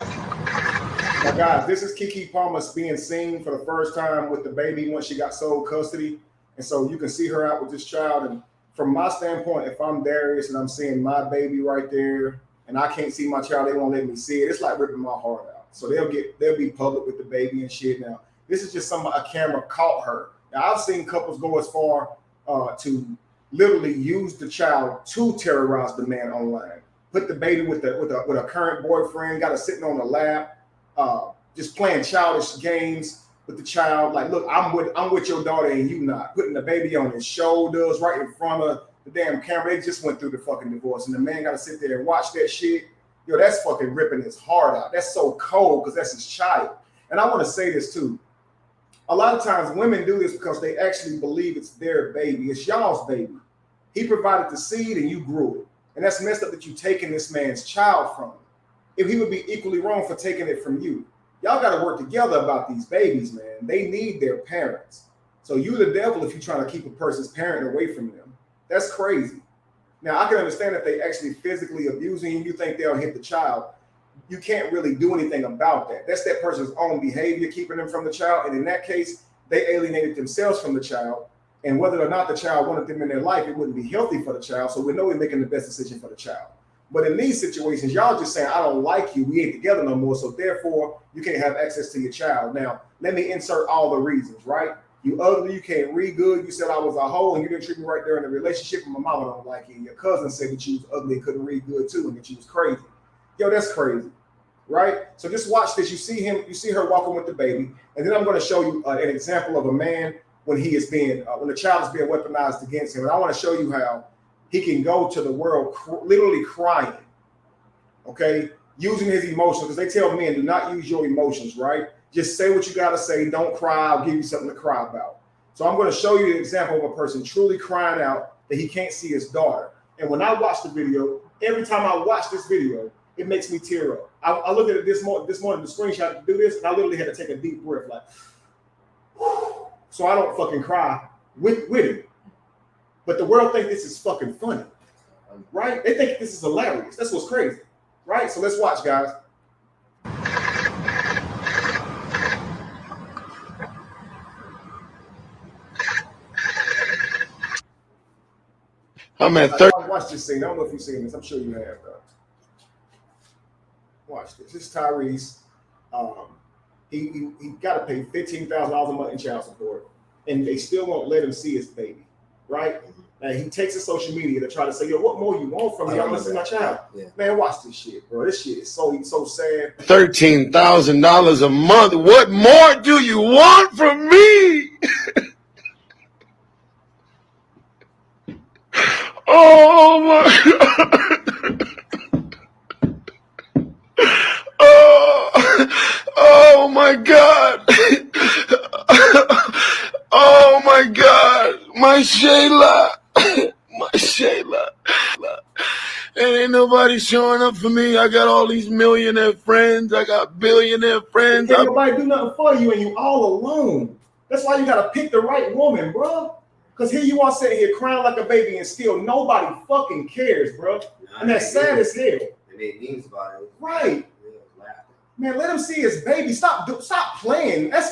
Now, guys, this is Keke Palmer being seen for the first time with the baby once she got sole custody. And so you can see her out with this child. And from my standpoint, if I'm Darius and I'm seeing my baby right there and I can't see my child, they won't let me see it. It's like ripping my heart out. So they'll be public with the baby and shit. Now, This is just a camera caught her. Now, I've seen couples go as far to literally use the child to terrorize the man online. Put the baby with a current boyfriend, got her sitting on the lap, just playing childish games with the child. Like, look, I'm with your daughter and you not. Putting the baby on his shoulders, right in front of the damn camera. They just went through the fucking divorce, and the man got to sit there and watch that shit. Yo, that's fucking ripping his heart out. That's so cold because that's his child. And I want to say this too. A lot of times women do this because they actually believe it's their baby. It's y'all's baby. He provided the seed and you grew it. And that's messed up that you taking this man's child from him. If he would be equally wrong for taking it from you. Y'all got to work together about these babies, man. They need their parents. So you the devil if you're trying to keep a person's parent away from them. That's crazy. Now, I can understand if they actually physically abusing you, you think they'll hit the child. You can't really do anything about that. That's that person's own behavior keeping them from the child. And in that case, they alienated themselves from the child. And whether or not the child wanted them in their life, it wouldn't be healthy for the child. So we know we're making the best decision for the child. But in these situations, y'all just saying, I don't like you. We ain't together no more. So therefore, you can't have access to your child. Now, let me insert all the reasons, right? You ugly, you can't read good. You said I was a hoe and you didn't treat me right there in the relationship. And my mama don't like you. And your cousin said that you was ugly and couldn't read good too and that you was crazy. Yo, that's crazy, right? So just watch this. You see her walking with the baby. And then I'm going to show you an example of a man when he is being, when the child is being weaponized against him. And I want to show you how he can go to the world literally crying, okay? Using his emotions, because they tell men, do not use your emotions, right? Just say what you got to say. Don't cry. I'll give you something to cry about. So I'm going to show you an example of a person truly crying out that he can't see his daughter. And when I watch the video, every time I watch this video, it makes me tear up. I looked at it this morning, the screenshot to do this, and I literally had to take a deep breath, like, so I don't fucking cry with him. But the world thinks this is fucking funny, right? They think this is hilarious. That's what's crazy, right? So let's watch, guys. I'm at 30. Watch this scene. I don't know if you've seen this. I'm sure you have, though. Watch this. This is Tyrese. He got to pay $15,000 a month in child support, and they still won't let him see his baby, right? And he takes his social media to try to say, yo, what more you want from me? I want to see my child. Yeah. Man, watch this shit, bro. This shit is so sad. $13,000 a month. What more do you want from me? Oh my God. Oh my God. Oh my God. My Shayla. My Shayla. And ain't nobody showing up for me. I got all these millionaire friends. I got billionaire friends. Can't nobody do nothing for you and you all alone. That's why you got to pick the right woman, bro. Because here you are sitting here crying like a baby and still nobody fucking cares, bro. And that's sad as hell. They made memes about it. Right. Man, let him see his baby. Stop playing. That's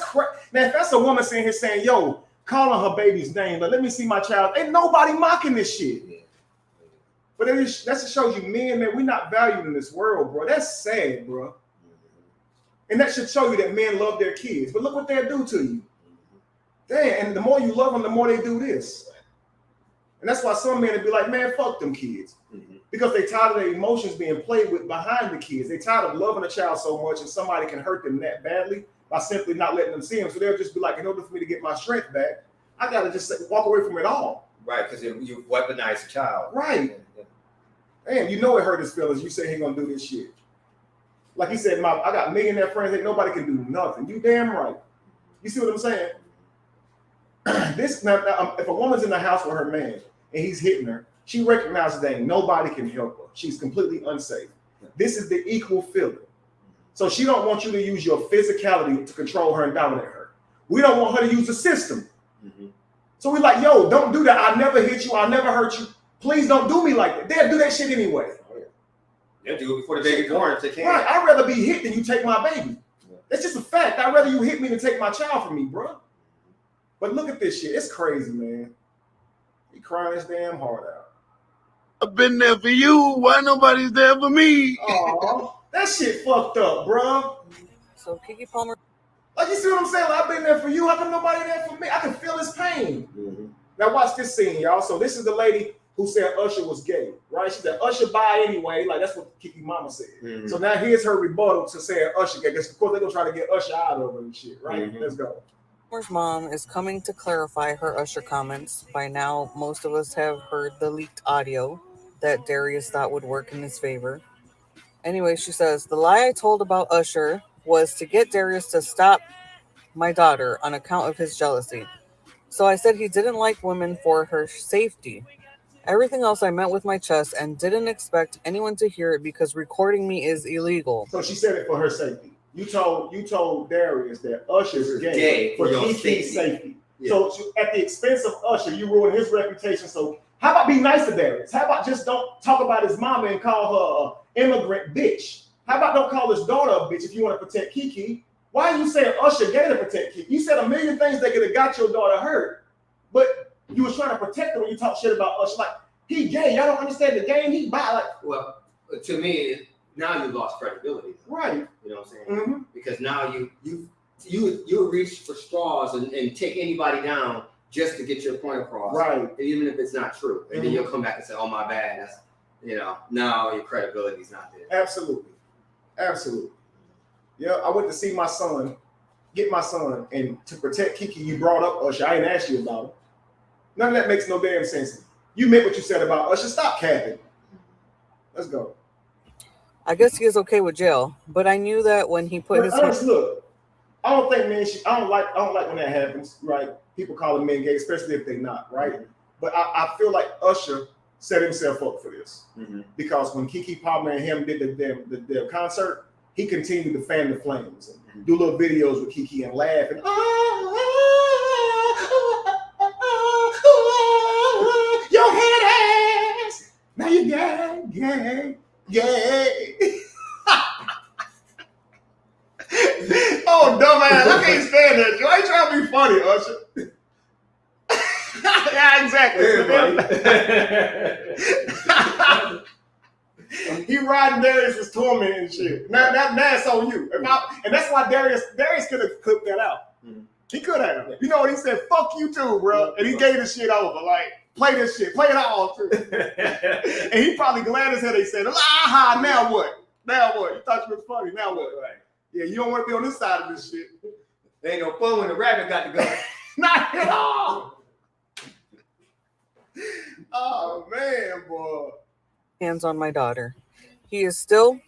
man, if that's a woman sitting here saying, yo, calling her baby's name, but let me see my child. Ain't nobody mocking this shit. Yeah. But that just shows you men, man, we're not valued in this world, bro. That's sad, bro. And that should show you that men love their kids. But look what they'll do to you. Damn, and the more you love them, the more they do this. And that's why some men would be like, man, fuck them kids. Because they tired of their emotions being played with behind the kids. They tired of loving a child so much and somebody can hurt them that badly by simply not letting them see them. So they'll just be like, in order for me to get my strength back, I got to just walk away from it all. Right, because you weaponize the child. Right. Damn, you know it hurt his feelings. You say he gonna do this shit. Like he said, I got millionaire friends. Ain't nobody can do nothing. You damn right. You see what I'm saying? If a woman's in the house with her man and he's hitting her, she recognizes that nobody can help her. She's completely unsafe. This is the equal feeling. So she don't want you to use your physicality to control her and dominate her. We don't want her to use the system. So we're like, yo, don't do that. I never hit you. I'll never hurt you. Please don't do me like that. They'll do that shit anyway. They'll do it before the baby born if they can. Right. I'd rather be hit than you take my baby. That's just a fact. I'd rather you hit me than take my child from me, bro. But look at this shit. It's crazy, man. He crying his damn heart out. I've been there for you. Why nobody's there for me? Oh, that shit fucked up, bro. So Keke Palmer. Like you see what I'm saying? Like, I've been there for you. How come nobody there for me? I can feel his pain. Mm-hmm. Now watch this scene, y'all. So this is the lady who said Usher was gay, right? She said Usher bi anyway. Like that's what Keke mama said. Mm-hmm. So now here's her rebuttal to saying Usher gay. Because of course they're gonna try to get Usher out of her and shit, right? Mm-hmm. Let's go. Summer's mom is coming to clarify her Usher comments. By now, most of us have heard the leaked audio that Darius thought would work in his favor. Anyway, she says, the lie I told about Usher was to get Darius to stop my daughter on account of his jealousy. So I said he didn't like women for her safety. Everything else I meant with my chest and didn't expect anyone to hear it because recording me is illegal. So she said it for her safety. You told Darius that Usher's gay for Keke's safety. Yeah. So at the expense of Usher, you ruined his reputation. So how about be nice to Darius? How about just don't talk about his mama and call her an immigrant bitch? How about don't call his daughter a bitch if you want to protect Keke? Why are you saying Usher gay to protect Keke? You said a million things that could have got your daughter hurt, but you was trying to protect her when you talk shit about Usher. Like, he gay. Y'all don't understand the game. He bi. Like, well, to me, now you lost credibility. Right. You know what I'm saying? Mm-hmm. Because now you reach for straws and take anybody down just to get your point across. Right. Even if it's not true. And then you'll come back and say, oh, my bad. That's, now your credibility is not there. Absolutely. Absolutely. Yeah, I went to see my son, get my son, and to protect Keke, you brought up Usher. I didn't ask you about him. None of that makes no damn sense. You meant what you said about Usher. Stop capping. Let's go. I guess he is okay with jail, but I knew that when he put his look, I don't think men should, I don't like when that happens, right? People calling men gay, especially if they're not, right? Mm-hmm. But I feel like Usher set himself up for this. Mm-hmm. Because when Keke Palmer and him did the concert, he continued to fan the flames and do little videos with Keke and laugh and your head ass. Now you gay. Oh, dumbass. I can't stand that. I ain't trying to be funny, Usher. Yeah, exactly. He riding Darius' torment and shit. Now that's on you. And that's why Darius could have clipped that out. Mm-hmm. He could have. You know what he said? Fuck you too, bro. And he gave this shit over. Like, play this shit. Play it all too. And he probably glad as hell they said, aha, now what? Now what? You thought you was funny. Now what? Right. Yeah, you don't want to be on this side of this shit. There ain't no fun when the rabbit got to go. Not at all. Oh, man, boy. Hands on my daughter. He is still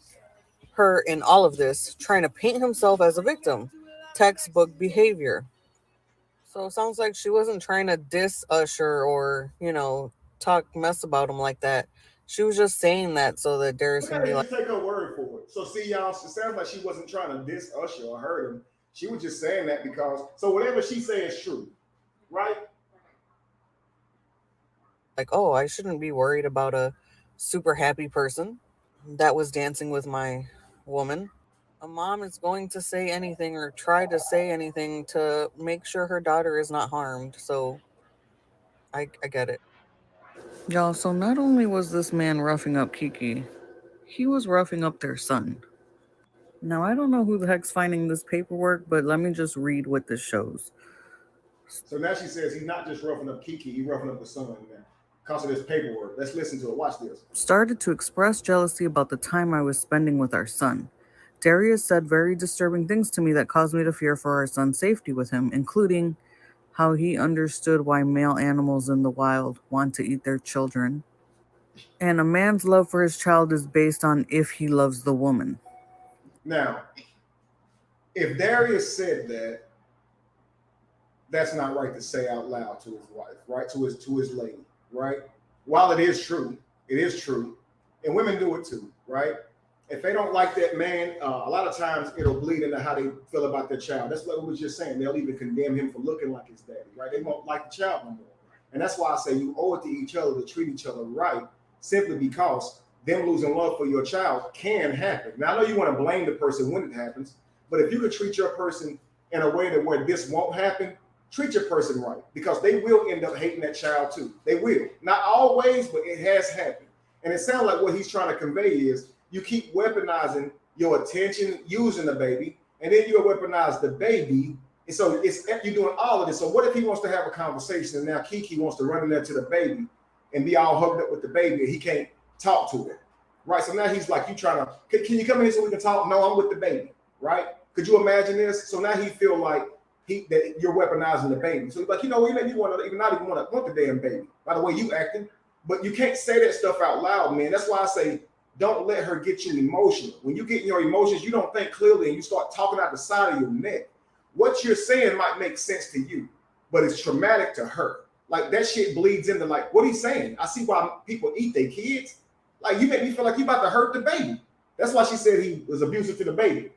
her in all of this, trying to paint himself as a victim. Textbook behavior. So it sounds like she wasn't trying to diss Usher or, talk mess about him like that. She was just saying that so that Darius can be like... take her word for it. So see, y'all, it sounds like she wasn't trying to diss Usher or hurt him. She was just saying that because... So whatever she says is true, right? Like, oh, I shouldn't be worried about a super happy person that was dancing with my woman. A mom is going to say anything or try to say anything to make sure her daughter is not harmed. So I get it. Y'all, so not only was this man roughing up Keke, he was roughing up their son. Now, I don't know who the heck's finding this paperwork, but let me just read what this shows. So now she says he's not just roughing up Keke, he's roughing up the son now. Because of this paperwork. Let's listen to it. Watch this. Started to express jealousy about the time I was spending with our son. Darius said very disturbing things to me that caused me to fear for our son's safety with him, including how he understood why male animals in the wild want to eat their children. And a man's love for his child is based on if he loves the woman. Now, if Darius said that, that's not right to say out loud to his wife, right? To his lady, right? While it is true, and women do it too, right? If they don't like that man, a lot of times it'll bleed into how they feel about their child. That's what we was just saying. They'll even condemn him for looking like his daddy, right? They won't like the child no more. And that's why I say you owe it to each other to treat each other right, simply because them losing love for your child can happen. Now, I know you want to blame the person when it happens, but if you could treat your person in a way that where this won't happen, treat your person right, because they will end up hating that child too. They will. Not always, but it has happened. And it sounds like what he's trying to convey is you keep weaponizing your attention, using the baby, and then you weaponize the baby. And so you're doing all of this. So what if he wants to have a conversation and now Keke wants to run in there to the baby and be all hugged up with the baby and he can't talk to her, right? So now he's like, you trying to, can you come in here so we can talk? No, I'm with the baby, right? Could you imagine this? So now he feel like that you're weaponizing the baby. So he's like, you know, you make me want to even not even want the damn baby by the way you acting. But you can't say that stuff out loud, man. That's why I say don't let her get you emotional. When you get in your emotions, you don't think clearly and you start talking out the side of your neck. What you're saying might make sense to you, but it's traumatic to her. Like that shit bleeds into like, what he's saying. I see why people eat their kids. Like you make me feel like you about to hurt the baby. That's why she said he was abusive to the baby.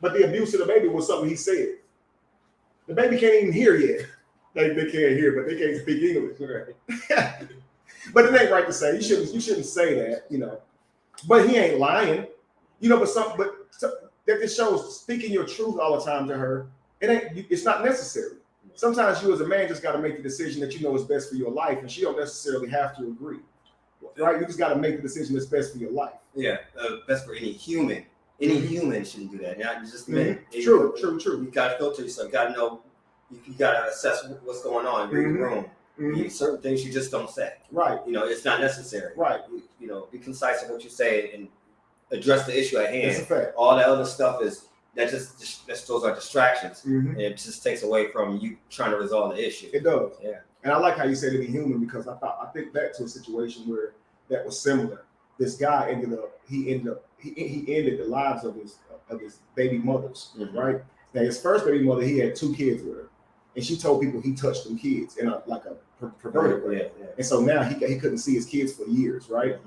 But the abuse to the baby was something he said. The baby can't even hear yet. They can't hear, but they can't speak English. Right? But it ain't right to say. You shouldn't say that, you know. But he ain't lying, you know. But that just shows speaking your truth all the time to her. It's not necessary. Sometimes you as a man just got to make the decision that you know is best for your life, and she don't necessarily have to agree, right? You just got to make the decision that's best for your life. Yeah, best for any human. Any human shouldn't do that. Not just men. True. You got to filter yourself. You got to know. You got to assess what's going on. Read the room. Certain things you just don't say. Right. You know, it's not necessary. Right. You know, be concise in what you say and address the issue at hand. That's a fact. All that other stuff is. Those are distractions, and it just takes away from you trying to resolve the issue. It does, yeah. And I like how you said to be human because I think back to a situation where that was similar. This guy ended the lives of his baby mothers, right? Now his first baby mother, he had 2 kids with her, and she told people he touched them kids in a perverted way. Yeah. And so now he couldn't see his kids for years, right?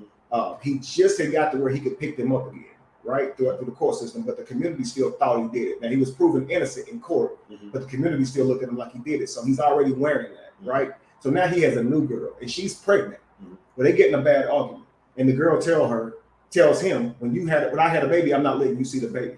He just had got to where he could pick them up again. Right through the court system, but the community still thought he did it. Now he was proven innocent in court, but the community still looked at him like he did it. So he's already wearing that, right? So now he has a new girl, and she's pregnant. Well, they get in a bad argument, and the girl tells him, when I had a baby, I'm not letting you see the baby.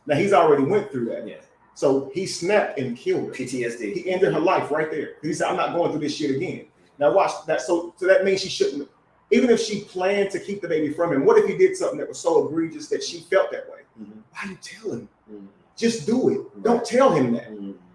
Now he's already went through that. Yeah. So he snapped and killed her. PTSD. He ended her life right there. He said, I'm not going through this shit again. Now watch that. So that means she shouldn't. Even if she planned to keep the baby from him, what if he did something that was so egregious that she felt that way? Why you tell him? Just do it. Right. Don't tell him that,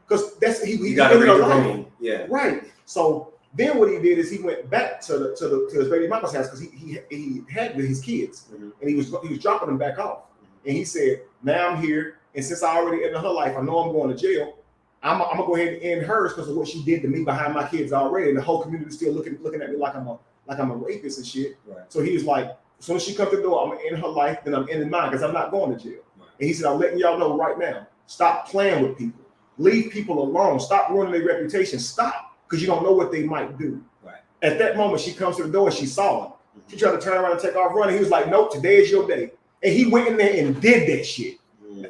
because that's he got to read the room. Yeah, right. So then what he did is he went back to his baby mama's house because he had with his kids, and he was dropping them back off, and he said, "Now I'm here, and since I already ended her life, I know I'm going to jail. I'm gonna go ahead and end hers because of what she did to me behind my kids already, and the whole community still looking at me like I'm a rapist and shit." Right. So he was like, as soon as she comes to the door, I'm gonna end her life, then I'm ending mine because I'm not going to jail. Right. And he said, I'm letting y'all know right now, stop playing with people. Leave people alone. Stop ruining their reputation. Stop, because you don't know what they might do. Right. At that moment, she comes to the door and she saw him. She tried to turn around and take off running. He was like, nope, today is your day. And he went in there and did that shit.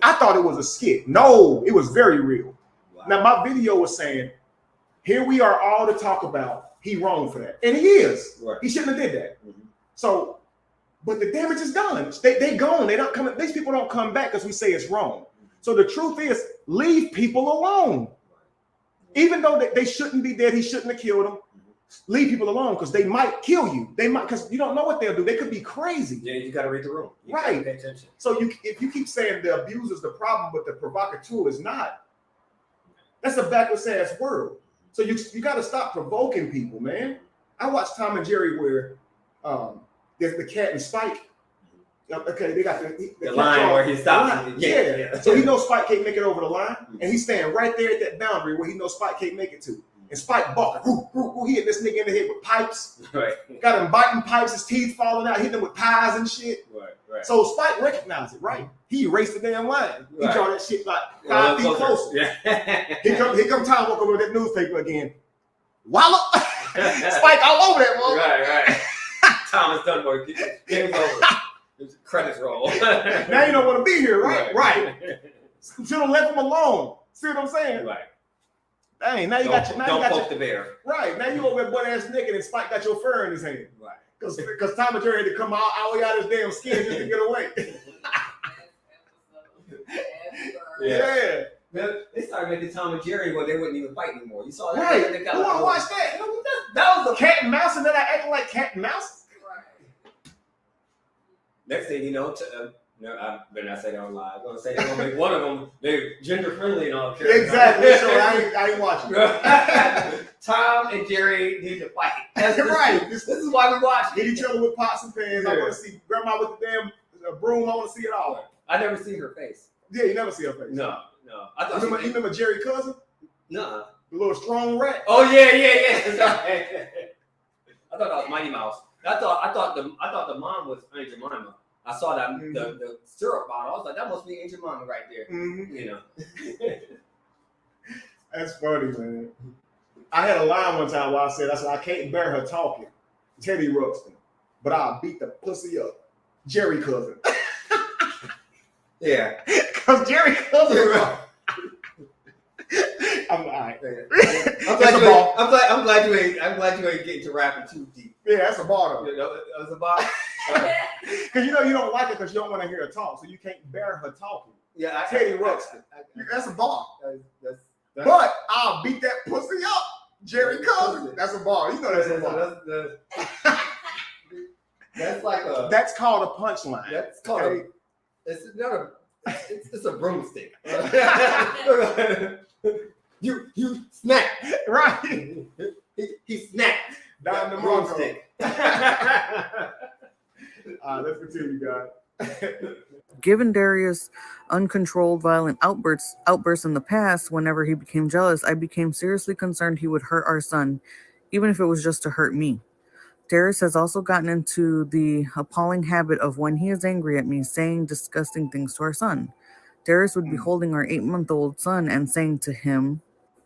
I thought it was a skit. No, it was very real. Wow. Now, my video was saying, here we are all to talk about he wrong for that. And he is. Right. He shouldn't have did that. So, but the damage is done. They gone. They don't come. These people don't come back because we say it's wrong. So the truth is, leave people alone. Even though they shouldn't be dead, he shouldn't have killed them. Leave people alone because they might kill you. They might, because you don't know what they'll do. They could be crazy. Yeah, you got to read the room. You right. Pay attention. So if you keep saying the abuse is the problem, but the provocateur is not, that's a backwards ass world. So you got to stop provoking people, man. I watched Tom and Jerry where there's the cat and Spike. Okay, they got the line where he stops. Yeah. So he knows Spike can't make it over the line, and he's standing right there at that boundary where he knows Spike can't make it to. And Spike barking, he hit this nigga in the head with pipes. Right. Got him biting pipes, his teeth falling out, hitting him with pies and shit. Right. So Spike recognized it, right? He erased the damn line. He draw that shit like 5 feet closer. Yeah. Here come Tom walking over with that newspaper again. Wallop! Spike all over that motherfucker. Right. Tom is done for it. Game's over. Credits roll. Now you don't want to be here, right? Right. Should have left him alone. See what I'm saying? Right. Dang, now you got your. Now don't you got poke the bear. Right. Now you over there butt ass naked and Spike got your fur in his hand. Right. Because Tom and Jerry had to come all the way out of his damn skin just to get away. Yeah. They started making Tom and Jerry where they wouldn't even fight anymore. You saw that? Right. Who want to watch that? That was a cat and mouse, and then I acting like cat and mouse. Next thing you know, No, I better not say that on live. I'm gonna say they're gonna make one of them. They're gender friendly and all. Exactly. So I ain't watching. Tom and Jerry need to fight. That's right. This is why we watch. Hit each other with pots and pans. I want to see grandma with the damn broom. I want to see it all. I never see her face. Yeah, you never see her face. No. I thought you remember Jerry's cousin? No. The little strong rat. Oh yeah. I thought that was Mighty Mouse. I thought the mom was Aunt Jemima. I saw that the syrup bottle. I was like, that must be Aunt Jemima right there. Mm-hmm. You know. That's funny, man. I had a line one time where I said I can't bear her talking, Teddy Ruxpin, but I'll beat the pussy up, Jerry cousin. Yeah, because Jerry cousin. I'm all right. I'm glad you ain't getting to rapping too deep. Yeah, that's a bar though. That's a bar. Because you don't like it because you don't want to hear her talk, so you can't bear her talking. Yeah, Teddy Ruxpin. That's a bar. That's but I'll beat that pussy up, Jerry cousin. That's a bar. You know that's a bar. That's like a. That's called a punchline. That's called. It's not a. It's a broomstick. You snap. Right. He snapped. Down the broomstick. Let's continue, guys. Given Darius' uncontrolled violent outbursts in the past, whenever he became jealous, I became seriously concerned he would hurt our son, even if it was just to hurt me. Darius has also gotten into the appalling habit of, when he is angry at me, saying disgusting things to our son. Darius would be holding our 8-month-old son and saying to him,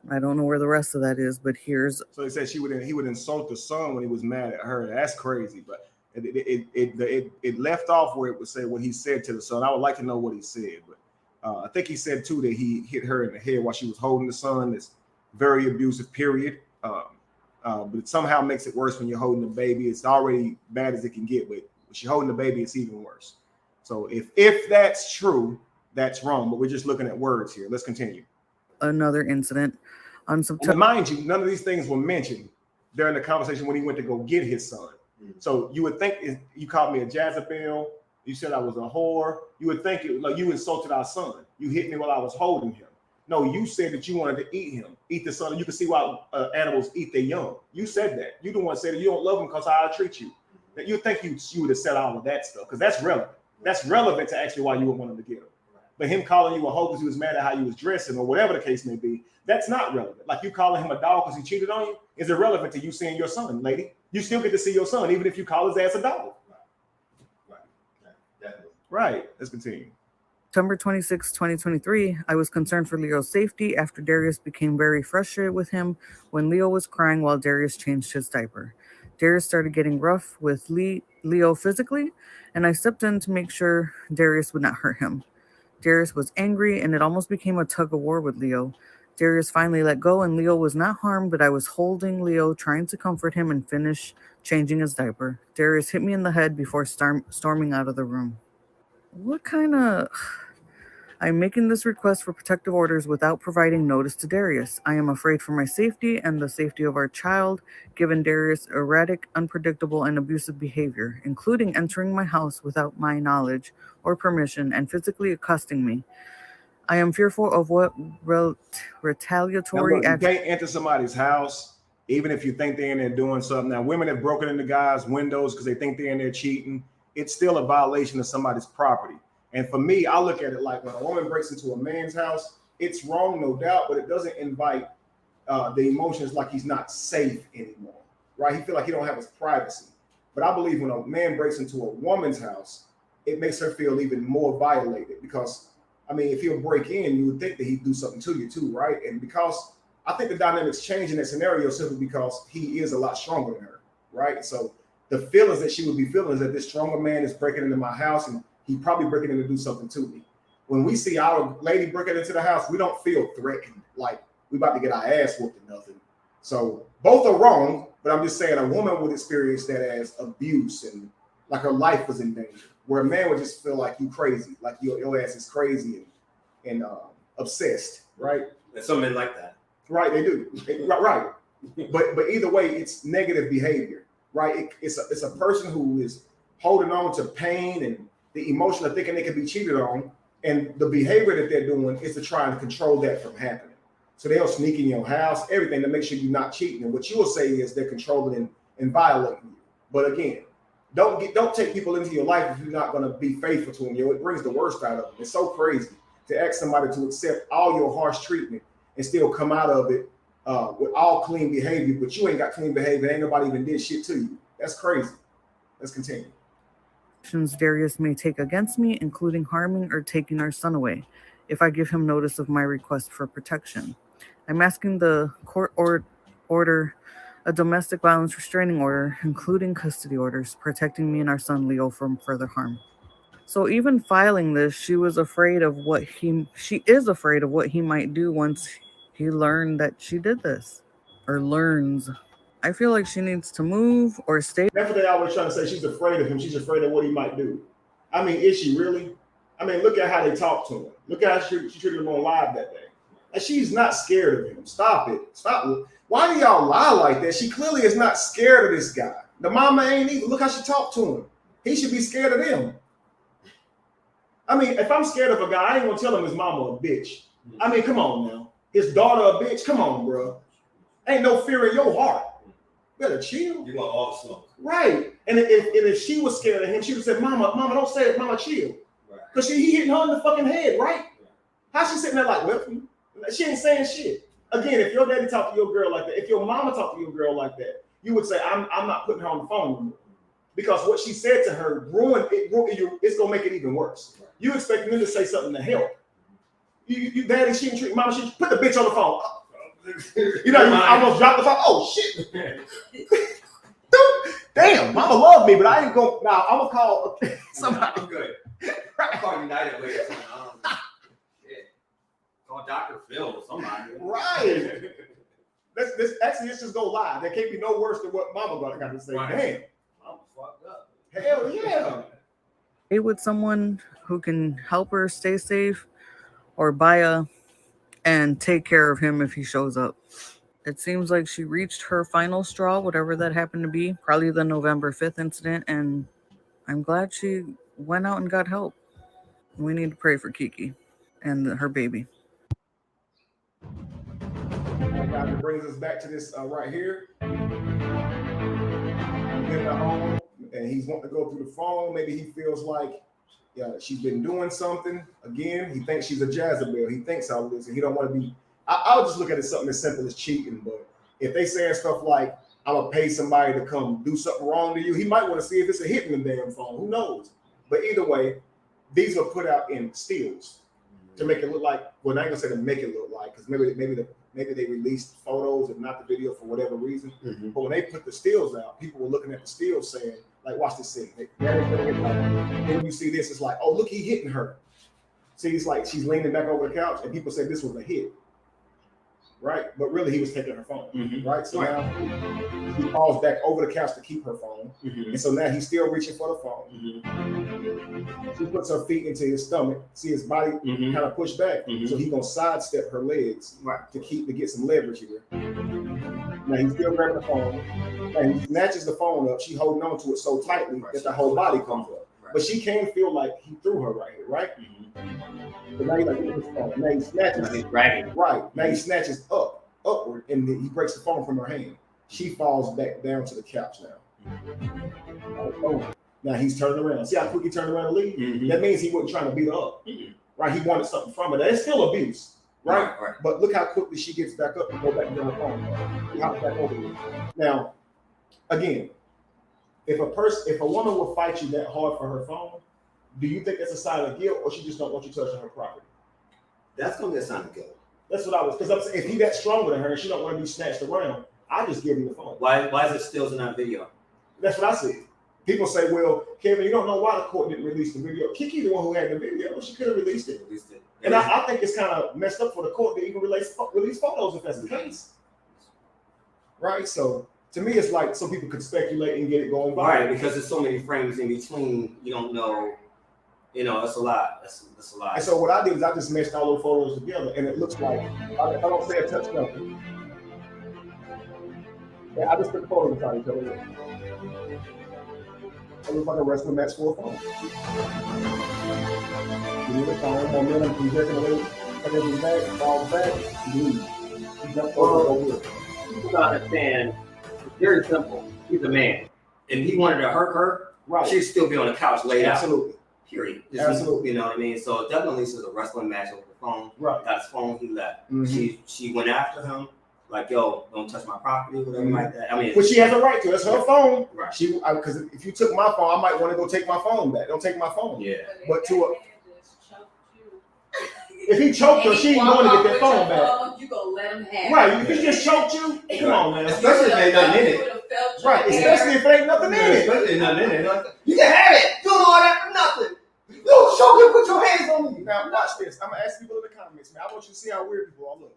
I don't know where the rest of that is, but here's. So he said he would insult the son when he was mad at her. That's crazy, but it left off where it would say what he said to the son. I would like to know what he said, but I think he said too that he hit her in the head while she was holding the son. It's very abusive, period. But it somehow makes it worse when you're holding the baby. It's already bad as it can get, but when she's holding the baby, it's even worse. So if that's true, that's wrong. But we're just looking at words here. Let's continue. Another incident on September. Mind you, none of these things were mentioned during the conversation when he went to go get his son. So you would think you called me a Jezebel. You said I was a whore. You would think like you insulted our son. You hit me while I was holding him. No, you said that you wanted to eat the son. You can see why animals eat their young. You said that. You the one said that you don't love him because how I treat you. That you think you would have said all of that stuff because that's relevant. That's relevant to actually why you would want him to get him. But him calling you a hoe because he was mad at how you was dressing or whatever the case may be, that's not relevant. Like you calling him a dog because he cheated on you is irrelevant to you seeing your son, lady. You still get to see your son even if you call his ass a dog. Right. Let's continue. September 26, 2023, I was concerned for Leo's safety after Darius became very frustrated with him when Leo was crying while Darius changed his diaper. Darius started getting rough with Leo physically, and I stepped in to make sure Darius would not hurt him. Darius was angry, and it almost became a tug of war with Leo. Darius finally let go, and Leo was not harmed, but I was holding Leo, trying to comfort him and finish changing his diaper. Darius hit me in the head before storming out of the room. What kind of... I'm making this request for protective orders without providing notice to Darius. I am afraid for my safety and the safety of our child, given Darius' erratic, unpredictable, and abusive behavior, including entering my house without my knowledge or permission and physically accosting me. I am fearful of what retaliatory action. You can't enter somebody's house, even if you think they're in there doing something. Now, women have broken into guys' windows because they think they're in there cheating. It's still a violation of somebody's property. And for me, I look at it like when a woman breaks into a man's house, it's wrong, no doubt, but it doesn't invite the emotions like he's not safe anymore, right? He feel like he don't have his privacy. But I believe when a man breaks into a woman's house, it makes her feel even more violated because, I mean, if he'll break in, you would think that he'd do something to you too, right? And because I think the dynamics change in that scenario simply because he is a lot stronger than her, right? So the feelings that she would be feeling is that this stronger man is breaking into my house and he probably breaking in to do something to me. When we see our lady breaking into the house, we don't feel threatened, like we about to get our ass whooped or nothing. So both are wrong, but I'm just saying a woman would experience that as abuse and like her life was in danger, where a man would just feel like you crazy, like your ass is crazy and obsessed, right? And some men like that. Right, they do. Right. But either way, it's negative behavior, right? It's a person who is holding on to pain and the emotion of thinking they can be cheated on, and the behavior that they're doing is to try and control that from happening. So they'll sneak in your house, everything to make sure you're not cheating. And what you will say is they're controlling and violating you. But again, don't take people into your life if you're not going to be faithful to them. It brings the worst out of them. It's so crazy to ask somebody to accept all your harsh treatment and still come out of it with all clean behavior, but you ain't got clean behavior. Ain't nobody even did shit to you. That's crazy. Let's continue. Actions Darius may take against me, including harming or taking our son away, if I give him notice of my request for protection. I'm asking the court order a domestic violence restraining order, including custody orders, protecting me and our son Leo from further harm. So even filing this, she is afraid of what he might do once he learned that she did this, or learns. I feel like she needs to move or stay. That's what they always trying to say. She's afraid of him. She's afraid of what he might do. I mean, is she really? I mean, look at how they talk to him. Look at how she treated him on live that day. And she's not scared of him. Stop it. Stop. Why do y'all lie like that? She clearly is not scared of this guy. The mama ain't either. Look how she talked to him. He should be scared of them. I mean, if I'm scared of a guy, I ain't gonna tell him his mama a bitch. I mean, come on now. His daughter a bitch? Come on, bro. Ain't no fear in your heart. Better chill. You want all the smoke. Right. And if she was scared of him, she would say, Mama, don't say it, Mama, chill. Because he hitting her in the fucking head, right? How's she sitting there like, well, she ain't saying shit. Again, if your daddy talked to your girl like that, if your mama talked to your girl like that, you would say, I'm not putting her on the phone anymore. Because what she said to her it's gonna make it even worse. You expect me to say something to help. You daddy, she didn't treat mama, she put the bitch on the phone. You know, you almost dropped the phone. Oh shit. Dude, damn, mama loved me, but I ain't gonna I'm gonna call somebody. I'm good. I'll call United later. Call Dr. Phil or somebody. Right. Let's just go live. There can't be no worse than what mama got to say. Right. Damn. Mama fucked up. Hell yeah. Stay with someone who can help her stay safe, or buy and take care of him if he shows up. It seems like she reached her final straw, whatever that happened to be, probably the November 5th incident, and I'm glad she went out and got help. We need to pray for Keke and her baby. That brings us back to this right here. Getting at home, and he's wanting to go through the phone. Maybe he feels like she's been doing something. Again, he thinks she's a Jezebel. He thinks all this, and he don't want to be. I'll just look at it something as simple as cheating. But if they saying stuff like, I'm gonna pay somebody to come do something wrong to you, he might want to see if it's a hit in the damn phone. Who knows? But either way, these are put out in stills to make it look like. Well, I ain't gonna say to make it look like, because maybe they released photos and not the video for whatever reason. Mm-hmm. But when they put the stills out, people were looking at the stills saying, like, watch this scene. Then when you see this, it's like, oh, look, he hitting her. See, it's like she's leaning back over the couch, and people say this was a hit. Right? But really, he was taking her phone. Mm-hmm. Right? So now he falls back over the couch to keep her phone. Mm-hmm. And so now he's still reaching for the phone. Mm-hmm. She puts her feet into his stomach, see his body kind of push back. Mm-hmm. So he's gonna sidestep her legs to get some leverage here. Now he's still grabbing the phone, and he snatches the phone up. She holding on to it so tightly that the whole body comes up. But she can feel like he threw her right here, right? Mm-hmm. So now he's like, get this phone. Now he snatches. Right. Now he snatches upward, and then he breaks the phone from her hand. She falls back down to the couch now. Oh. Now he's turning around. See how quick he turned around and leave? Mm-hmm. That means he wasn't trying to beat her up. Mm-hmm. Right? He wanted something from her. That's still abuse. Right? But look how quickly she gets back up and go back down the phone. He hops back over there. Now, again, if a woman will fight you that hard for her phone, do you think that's a sign of guilt, or she just don't want you touching her property? That's gonna be a sign of guilt. That's what I was, because I'm saying, if he that stronger than her and she don't want to be snatched around, I just give you the phone. Why is it still in that video? That's what I said. People say, well, Kevin, you don't know why the court didn't release the video. Keke, the one who had the video, she could have released it. And I think it's kind of messed up for the court to even release photos if that's the case. Right? So to me, it's like some people could speculate and get it going by. Right, because there's so many frames in between, you don't know. You know, it's a lot. That's a lot. And so what I did is I just meshed all those photos together, and it looks like, I don't say a touch nothing. Yeah, I just put the photos inside each other. It looks like a wrestling match for a phone. You need a phone, momentum, he's jerking away, and then his back, falls back, he leaves. He jumped over here. People gotta understand, it's very simple. He's a man. If he wanted to hurt her, right, she'd still be on the couch laid out. Absolutely. Period. Absolutely. You know what I mean? So definitely this is a wrestling match over the phone. Right. Got his phone, he left. Mhm. She went after him, like, yo, don't touch my property, whatever like that. I mean, But she has a right to. That's her phone. Right. Because if you took my phone, I might want to go take my phone back. Don't take my phone. Yeah. But if he choked her, she ain't going to get that phone back. You gonna let him have Right. If he just choked you, come on, man. Especially if ain't nothing in it. Right. Especially if ain't nothing in it. Especially if nothing in it. You can have it. Doing all that for nothing. You choke him, put your hands on me. Now watch this. I'm gonna ask people in the comments, man. I want you to see how weird people all look.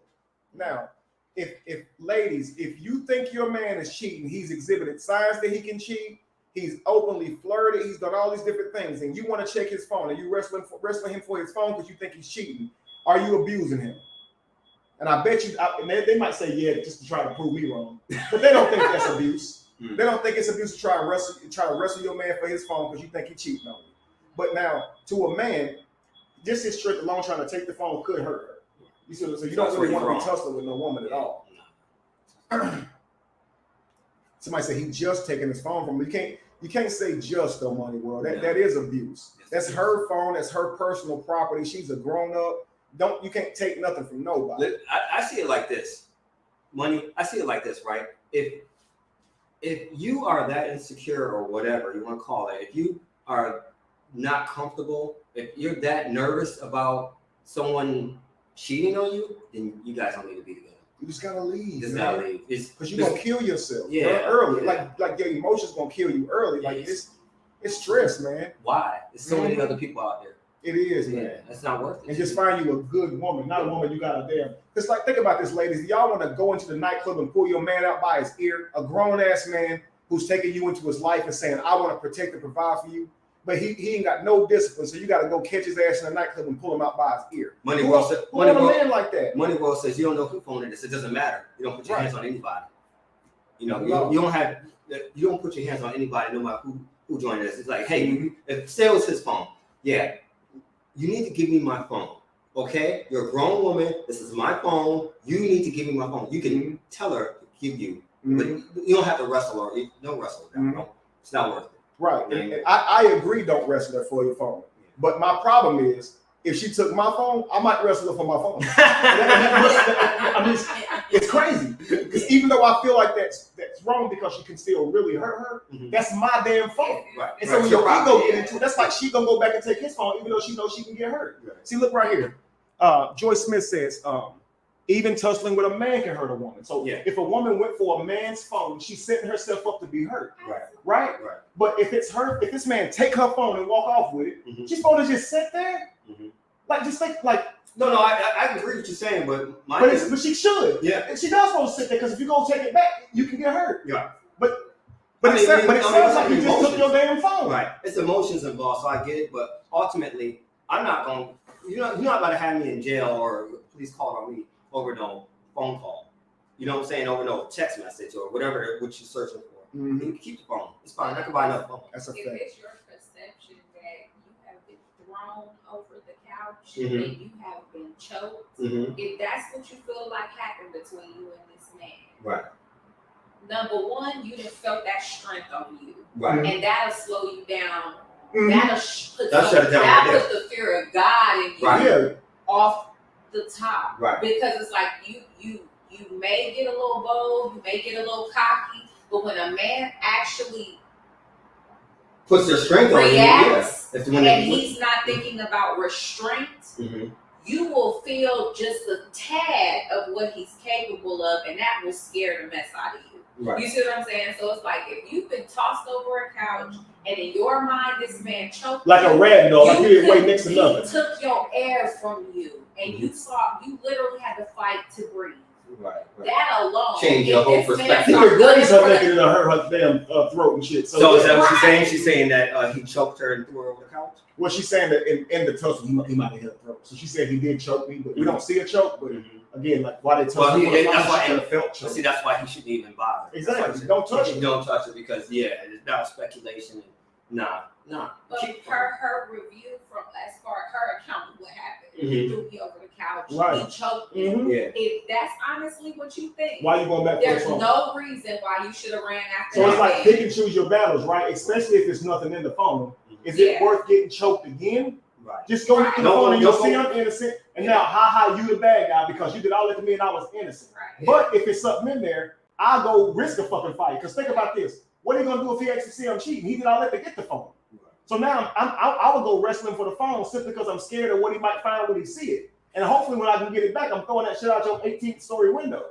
Now, if ladies, if you think your man is cheating, he's exhibited signs that he can cheat. He's openly flirted. He's done all these different things, and you want to check his phone, and you wrestling him for his phone because you think he's cheating. Are you abusing him? And I bet you, they might say yeah, just to try to prove me wrong, but they don't think that's abuse. They don't think it's abuse to try to wrestle your man for his phone because you think he's cheating on you. But now, to a man, just his trick alone trying to take the phone could hurt her. You see, so you don't really want to be tussling with no woman at all. Somebody said he just taking his phone from me. You can't say just though, Money World. That is abuse. That's her phone. That's her personal property. She's a grown up. You can't take nothing from nobody. I see it like this, Money. I see it like this, right? If you are that insecure or whatever you want to call it, if you are not comfortable, if you're that nervous about someone cheating on you, then you guys don't need to be together. You just gotta leave. You just gotta leave. Because you're gonna kill yourself. Yeah, early. Yeah. Like your emotions gonna kill you early. Like it's stress, man. Why? There's so many other people out there. It is, man. That's not worth it. And just find you a good woman, not a woman you got a damn. It's like, think about this, ladies. Y'all want to go into the nightclub and pull your man out by his ear, a grown ass man who's taking you into his life and saying, I want to protect and provide for you. But he ain't got no discipline, so you got to go catch his ass in the nightclub and pull him out by his ear. Money World says, a man like that? Money World says you don't know who phone it is. It doesn't matter. You don't put your hands on anybody. You know, No. you don't put your hands on anybody, no matter who joined this. It's like, hey, if say it was his phone, yeah, you need to give me my phone. Okay, you're a grown woman. This is my phone. You need to give me my phone. You can tell her to give you, but you don't have to wrestle her. Don't wrestle her. No, it's not worth it. Right. And I agree, don't wrestle her for your phone. But my problem is, if she took my phone, I might wrestle her for my phone. I mean, it's crazy. Because even though I feel like that's wrong because she can still really hurt her, that's my damn phone. Right. And so when your ego get into it, that's like she gonna go back and take his phone, even though she knows she can get hurt. Right. See, look right here. Joyce Smith says, even tussling with a man can hurt a woman. So if a woman went for a man's phone, she's setting herself up to be hurt. Right? But if it's her, if this man take her phone and walk off with it, she's supposed to just sit there? Like, just think, like. No, I agree with you saying, but but she should. Yeah. And she does supposed to sit there because if you go take it back, you can get hurt. Yeah. But it sounds like you just took your damn phone. Right. It's emotions involved, so I get it. But ultimately, I'm not going. You're not about to have me in jail or police call on me over no phone call. You know what I'm saying? Over no text message or whatever what you're searching for. You can keep the phone. It's fine. I can buy another phone. That's a fact. If it's your perception that you have been thrown over the couch and you have been choked, if that's what you feel like happened between you and this man, right? Number one, you just felt that strength on you, right? And that'll slow you down. That'll Shut it down. That'll put the fear of God in you off the top, right? Because it's like you may get a little bold, you may get a little cocky, but when a man actually puts their strength on you, and he's not thinking about restraint, you will feel just a tad of what he's capable of, and that will scare the mess out of you. Right. You see what I'm saying? So it's like if you've been tossed over a couch, and in your mind, this man choked like a rat dog, like he way next to he nothing. took your air from you, and you literally had to fight to breathe. Right. That alone change your whole perspective. He could graze her naked and hurt her damn throat and shit. So is that what she's saying? She's saying that he choked her and threw her over the couch? Well, she's saying that in the tussle, he might have hit her throat. So she said he did choke me, but we don't see a choke. But again, like why they tussle? That's why see, that's why he shouldn't even bother. Exactly. Don't touch it. Don't touch it because it's not speculation. Nah. But her review from as far as her account of what happened, he threw me over the couch, he choked me. Yeah. If that's honestly what you think, why you going back? There's no reason why you should have ran after. So it's like pick and choose your battles, right? Especially if there's nothing in the phone. Is it worth getting choked again? Right. Just go to the phone and you'll see I'm innocent. And now, you the bad guy because you did all that to me and I was innocent. Right. But if it's something in there, I'll go risk a fucking fight. Because think about this. What are you going to do if he actually see I'm cheating? He did all that to get the phone. So now I would go wrestling for the phone simply because I'm scared of what he might find when he see it. And hopefully when I can get it back, I'm throwing that shit out your 18th story window.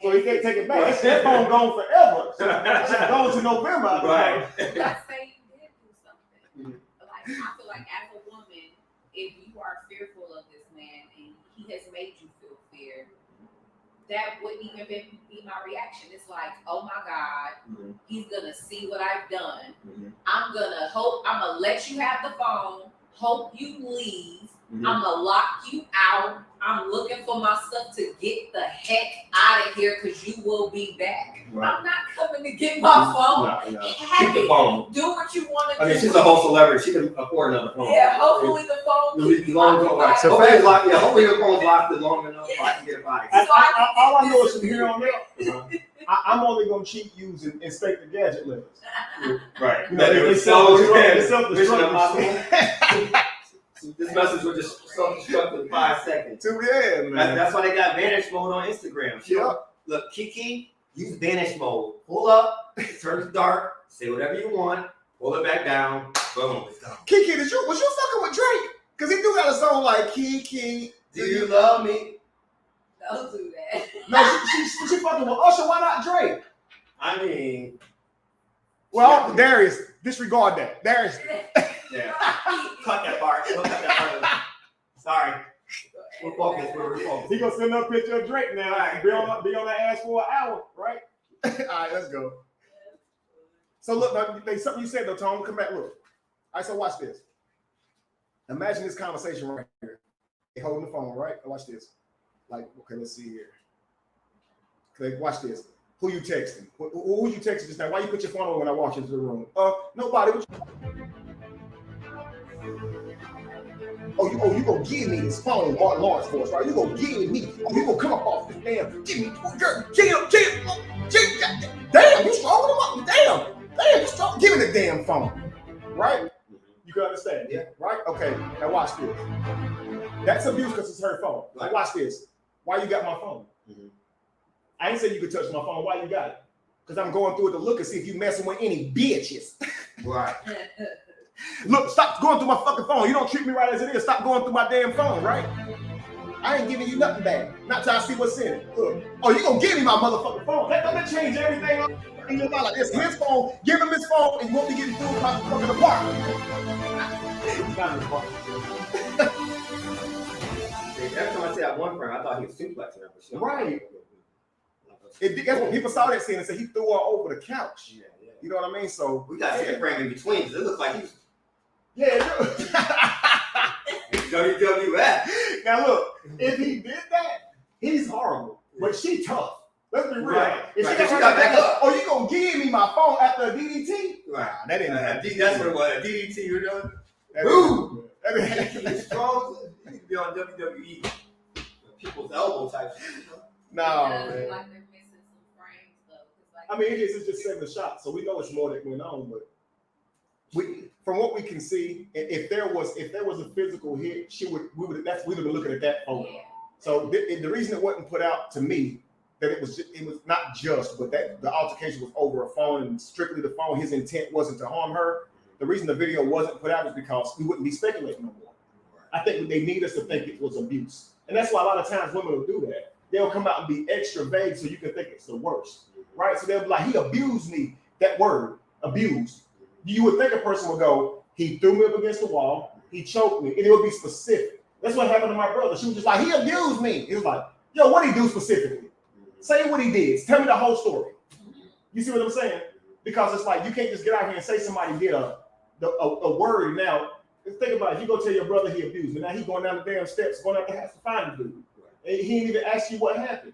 So he can't take it back. That phone gone forever. It's gone to November. Right. Let's say you did do something. Like I feel like as a woman, if you are fearful of this man and he has made you feel fear, that wouldn't even be my reaction. It's like, oh my God, he's gonna see what I've done. I'm gonna let you have the phone, hope you leave. I'm gonna lock you out. I'm looking for my stuff to get the heck out of here because you will be back. Right. I'm not coming to get my phone. No. Keep the phone. Do what you want to do. I mean, she's a whole celebrity. She can afford another phone. Yeah, hopefully the phone. Hopefully the phone's locked long enough so I can get it back. All I know is from here on out, I'm only going to cheat using Inspector Gadget levels. Right. You know, it's This message was just self-destructive in 5 seconds. Yeah, man. That's why they got vanish mode on Instagram. Look, Keke, use vanish mode. Pull up, turn to dark, say whatever you want, pull it back down, boom, it's gone. Keke, was you fucking with Drake? Because he do got a song like Keke, do you love me? Don't do that. No, she fucking with Usher. Why not Drake? I mean, well, Darius, disregard that. Darius. Yeah. Cut that part. Sorry. We're focused. He gonna send up a picture of Drake now. Right. Be on that ass for an hour, right? All right, let's go. So look, something you said though, Tom. Come back, look. All right, so watch this. Imagine this conversation right here. They holding the phone, right? Watch this. Like, okay, let's see here. Okay, watch this. Who you texting? Who you texting just now? Why you put your phone on when I walk into the room? Nobody. You gonna give me this phone, Martin Lawrence for us, right? You gonna give me? You gonna come up off this damn? Give me, damn, you strong them up, damn, you strong. Give me the damn phone, right? You can understand, yeah, right? Okay, now watch this. That's abuse because it's her phone. Like, watch this. Why you got my phone? I ain't say you could touch my phone. Why you got it? Because I'm going through it to look and see if you messing with any bitches. Right. Look, stop going through my fucking phone. You don't treat me right as it is. Stop going through my damn phone, right? I ain't giving you nothing back. Not till I see what's in it. Look. Oh, you gonna give me my motherfucking phone? That change everything in your life. It's his phone. Give him his phone, and you won't be getting through my fucking apartment. It's not his apartment. Every time I say that one friend, I thought he was suplexing her. Right. That's when people saw that scene and said he threw her over the couch. Yeah. You know what I mean? So we got to see a frame in between. It looks like he was. Yeah. WWF. Now look, if he did that, he's horrible. But she tough. Let's be real. Right. If right. she got back up, oh, you gonna give me my phone after a DDT? Right. That ain't that's what it was. A DDT, you know? Boom. He's strong. He could be on WWE. People's elbow type. No, man. I mean, it's just 7 shots, so we know it's more that went on. But from what we can see, if there was a physical hit, we would have been looking at that photo. Yeah. So the reason it wasn't put out to me that it was not just, but that the altercation was over a phone and strictly the phone. His intent wasn't to harm her. The reason the video wasn't put out is because we wouldn't be speculating no more. I think they need us to think it was abuse, and that's why a lot of times women will do that. They'll come out and be extra vague so you can think it's the worst. Right? So they'll be like, he abused me. That word, abused. You would think a person would go, he threw me up against the wall, he choked me, and it would be specific. That's what happened to my brother. She was just like, he abused me. It was like, yo, what did he do specifically? Say what he did. Tell me the whole story. You see what I'm saying? Because it's like, you can't just get out here and say somebody did a word. Now, think about it. You go tell your brother he abused me. Now he's going down the damn steps, going out the house to find the dude. And he didn't even ask you what happened.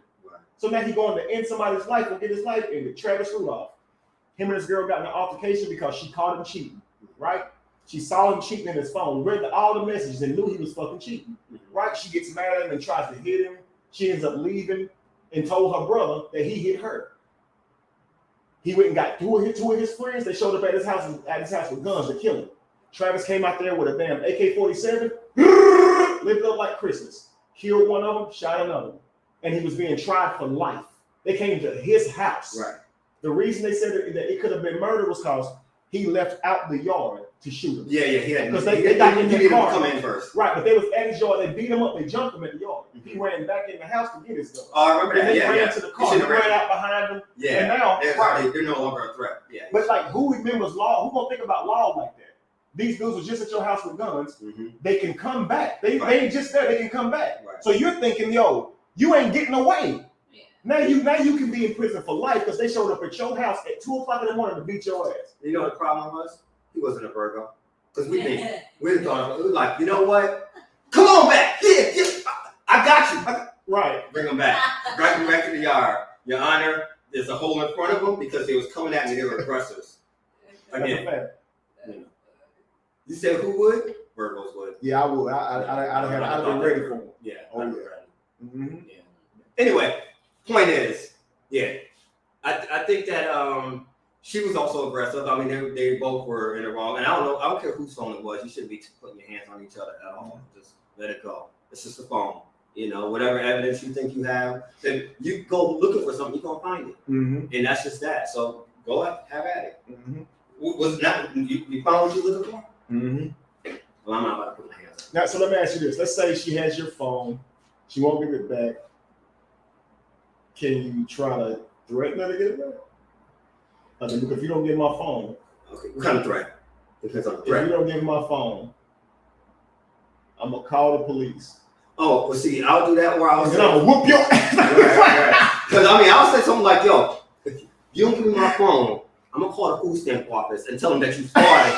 So now he's going to end somebody's life and get his life ended. Travis Rudolph. Him and this girl got in an altercation because she caught him cheating, right? She saw him cheating in his phone, read all the messages and knew he was fucking cheating, right? She gets mad at him and tries to hit him. She ends up leaving and told her brother that he hit her. He went and got two of his friends. They showed up at his house with guns to kill him. Travis came out there with a damn AK-47, lit it up like Christmas. Killed one of them, shot another one. And he was being tried for life. They came to his house. Right. The reason they said that it could have been murder was because he left out the yard to shoot him. Yeah, he had. Because they got in the car. Come in first. Right, but they was at his yard. They beat him up. They jumped him at the yard. He ran back in the house to get his stuff. Oh, I remember that. And they Yeah, ran to the car. He ran out behind them. Yeah. And now, they're no longer a threat. Yeah. But like, who remembers law? Who gonna think about law like that? These dudes were just at your house with guns. They can come back. They ain't just there. They can come back. Right. So you're thinking, yo, you ain't getting away. Now you can be in prison for life because they showed up at your house at 2:00 in the morning to beat your ass. You know what the problem was? He wasn't a Virgo. Because we thought it was like, you know what? Come on back. Yeah, I got you. Right. Bring him back. Bring him back to the yard. Your Honor, there's a hole in front of them because they was coming at me. They were aggressors. Again. You said who would? Virgos would. Yeah, I would. I'd have been ready for him. Yeah. Yeah. Anyway, point is, I think that she was also aggressive. I mean, they both were in the wrong, and I don't care whose phone it was. You shouldn't be putting your hands on each other at all. Just let it go. It's just a phone. You know, whatever evidence you think you have, then you go looking for something, you're gonna find it, and that's just that. So go have at it. Was not you found what you looking for? Well, I'm not about to put my hands on. Now, so let me ask you this. Let's say she has your phone. She won't give it back. Can you try to threaten her to get it back? I mean, look, if you don't give my phone. Okay, what kind of threat? Depends on the threat. If you don't give my phone, I'm going to call the police. Oh, well, see, I'll do that where I'll say. I'll whoop your ass. Because, I mean, I'll say something like, yo, if you don't give me my phone, I'm going to call the food stamp office and tell them that you started.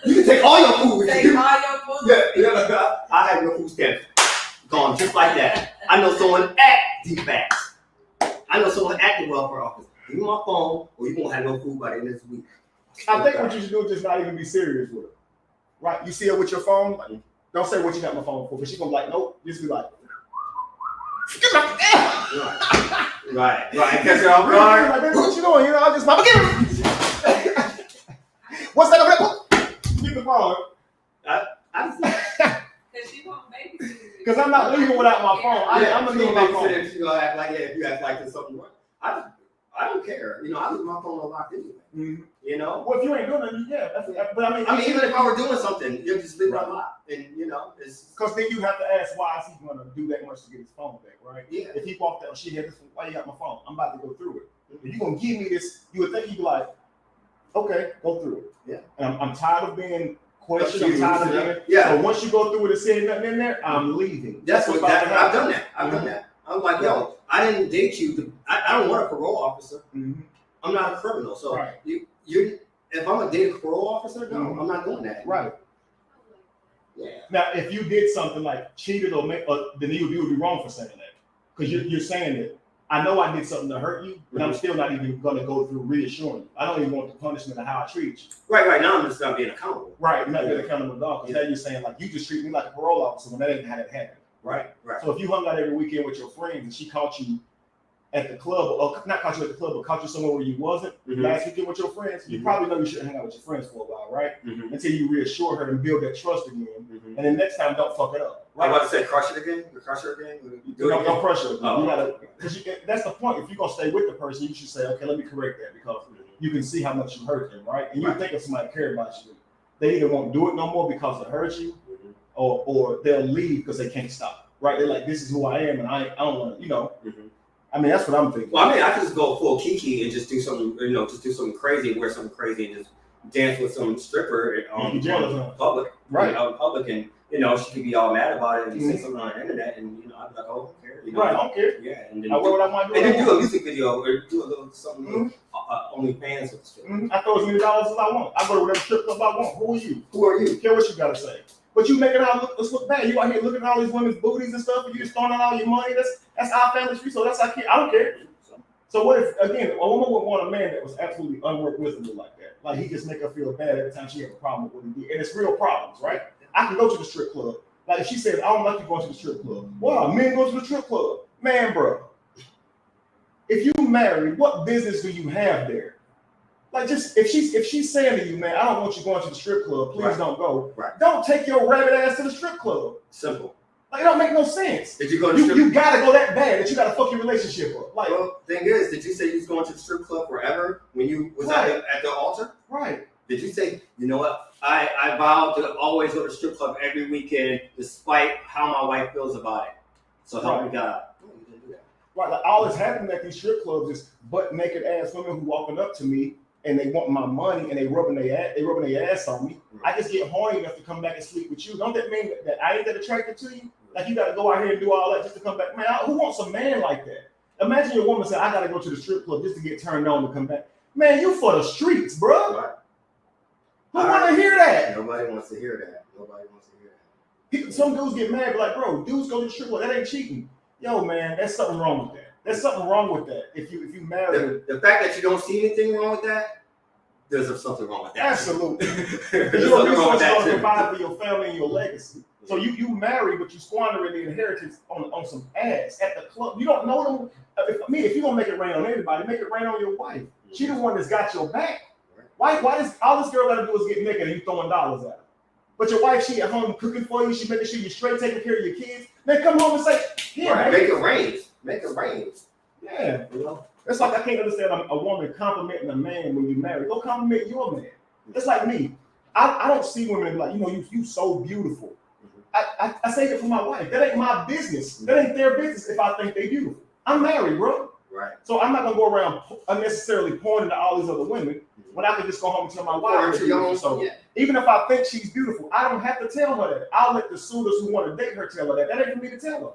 You can take all your food. Take all your food. Yeah, I have your food stamps gone just like that. I know someone at DFAX. I know someone at the welfare office. Give me my phone, or you won't have no food by the end of this week. I think what you should do is just not even be serious with her. Right? You see her with your phone, like, don't say what you got my phone for, but she's gonna be like, nope. Just be like, right. Catch her off guard. Like, what you doing? You know, I just mama get it. What's that over there? Keep the phone. Because I'm not leaving without my phone. I'm gonna leave my phone. She's gonna act like if you act like there's something wrong. I don't care. You know, I leave my phone unlocked anyway. You know. Well, if you ain't doing nothing, but I mean, even if I were doing something, you just leave it unlocked, and you know, it's because then you have to ask why is he gonna do that much to get his phone back, right? Yeah. If he walked out, she had this. Why you got my phone? I'm about to go through it. If you gonna give me this, you would think he'd be like, okay, go through it. Yeah. And I'm tired of being questioned. I'm tired of being. Yeah. So once you go through it and see nothing in there, I'm leaving. That's what I've done that. I've done that. I'm like, yo, I didn't date you. I don't want a parole officer. I'm not a criminal. So you if I'm a date a parole officer, no, I'm not doing that. Right. Yeah. Now, if you did something like cheated then you would be wrong for saying that. Because you're saying that I know I did something to hurt you, but I'm still not even going to go through reassuring you. I don't even want the punishment of how I treat you. Right. Now I'm just not being accountable. Right. You're not being accountable at all. Because now you're saying, like, you just treat me like a parole officer when that ain't how that happened. Right. So if you hung out every weekend with your friends and she caught you at the club, or not caught you at the club, but caught you somewhere where you wasn't last weekend with your friends, you probably know you shouldn't hang out with your friends for a while, right? Until you reassure her and build that trust again. And then next time, don't fuck it up. Right? I'm about to say crush it again. Crush her again. Don't crush her. You gotta, because that's the point. If you're gonna stay with the person, you should say, okay, let me correct that because you can see how much you hurt them, right? And you think if somebody cares about you, they either won't do it no more because it hurts you, or they'll leave because they can't stop. Right? They're like, this is who I am, and I don't want to, you know. I mean, that's what I'm thinking. Well, I mean, I could just go full Keke and just do something, just do something crazy and wear something crazy and just dance with some stripper on public, right? Out in public, and she could be all mad about it and say something on the internet, and I'd be like, oh, I don't care, right? I don't care. Yeah, and then I wear what I want to do. And then do a music video or do a little something, OnlyFans with the stripper. I throw as many dollars as I want. I go to whatever strip club I want. Who are you? Who are you? Care what you gotta say. But you make it all look bad. You out here looking at all these women's booties and stuff, and you just throwing out all your money. That's our family tree, so that's our kid. I don't care. So what if, again, a woman would want a man that was absolutely unreasonable like that? Like he just make her feel bad every time she has a problem with what he did. And it's real problems, right? I can go to the strip club. Like if she says, I don't like you going to the strip club. Wow, men go to the strip club. Man, bro, if you married, what business do you have there? Like just if she's saying to you, man, I don't want you going to the strip club, please don't go. Right. Don't take your rabbit ass to the strip club. Simple. Like it don't make no sense. Did you go to the strip You gotta go that bad that you gotta fuck your relationship up. Like, well, thing is, did you say you was going to the strip club forever when you was at the altar? Right. Did you say, you know what? I vowed to always go to the strip club every weekend, despite how my wife feels about it. So help me God. No, you didn't do that. Right. Like all that's happening at these strip clubs is butt naked ass women who walking up to me and they want my money and they rubbing their ass on me. I just get horny enough to come back and sleep with you. Don't that mean that I ain't that attracted to you? Like you gotta go out here and do all that just to come back. Man, who wants a man like that? Imagine your woman say, I gotta go to the strip club just to get turned on to come back. Man, you for the streets, bro. Right. Who want to hear that? Nobody wants to hear that. Nobody wants to hear that. Some dudes get mad, but like, bro, dudes go to the strip club. That ain't cheating. Yo, man, there's something wrong with that. There's something wrong with that. If you marry, the fact that you don't see anything wrong with that, there's something wrong with that. Absolutely. There's You're something wrong with that to too. provide for your family and your legacy. So you marry, but you squandering the inheritance on some ass at the club. You don't know them. If you're gonna make it rain on everybody, make it rain on your wife. She the one that's got your back. Why does all this girl gotta do is get naked and you throwing dollars at her? But your wife, she at home cooking for you, she making sure you're straight, taking care of your kids. Then come home and say, yeah, right. Make it rain. Make it rain. Yeah, you know. It's like I can't understand a woman complimenting a man when you marry. Go compliment your man. It's like me. I don't see women like, you so beautiful. I say it for my wife. That ain't my business. That ain't their business if I think they beautiful. I'm married, bro. Right. So I'm not gonna go around unnecessarily pointing to all these other women when I can just go home and tell my wife. So even if I think she's beautiful, I don't have to tell her that. I'll let the suitors who want to date her tell her that. That ain't for me to tell her.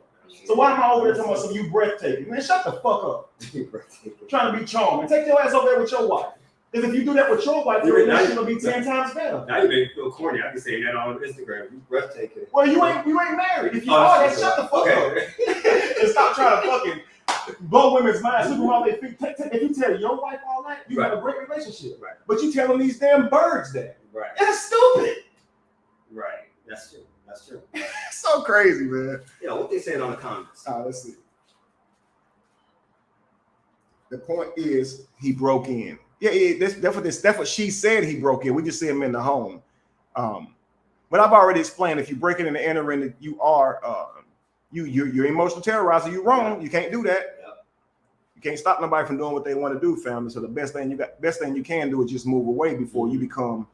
So why am I over there talking about some you breathtaking? Man, shut the fuck up. Trying to be charming. Take your ass over there with your wife. Because if you do that with your wife, your relationship will be 10 times better. Now you make me feel corny. I be saying that on Instagram. You breathtaking. Well, you ain't married. If you are, then shut the fuck up. And stop trying to fucking blow women's minds. Look around their feet. If you tell your wife all that, you have a great relationship. Right. But you telling these damn birds that. Right. That's stupid. Right. That's true. That's true. So crazy, man. Yeah, what they saying on the comments? Let's see. The point is, he broke in. Yeah, that's what she said. He broke in. We just see him in the home. But I've already explained. If you break in and entering, you are you're emotional terrorizer. You're wrong. You can't do that. You can't stop nobody from doing what they want to do, family. So the best thing you can do is just move away before you become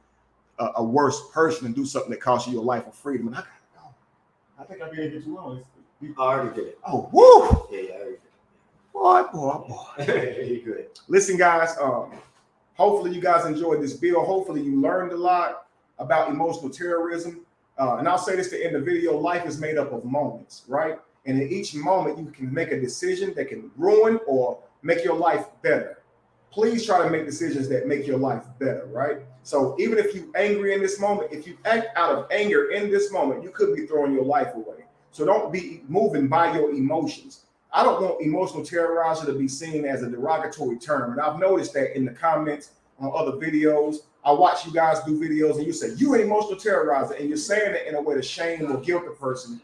a worse person and do something that costs you your life of freedom. And I gotta go. I think I'm gonna get too long. I already did it. Oh, woo! Yeah, I already did it. Boy. You good. Listen, guys. Hopefully you guys enjoyed this bill. Hopefully you learned a lot about emotional terrorism. And I'll say this to end the video. Life is made up of moments, right? And in each moment, you can make a decision that can ruin or make your life better. Please try to make decisions that make your life better, right? So even if you're angry in this moment, if you act out of anger in this moment, you could be throwing your life away. So don't be moving by your emotions. I don't want emotional terrorizer to be seen as a derogatory term. And I've noticed that in the comments on other videos. I watch you guys do videos and you say, you're an emotional terrorizer. And you're saying it in a way to shame or guilt the person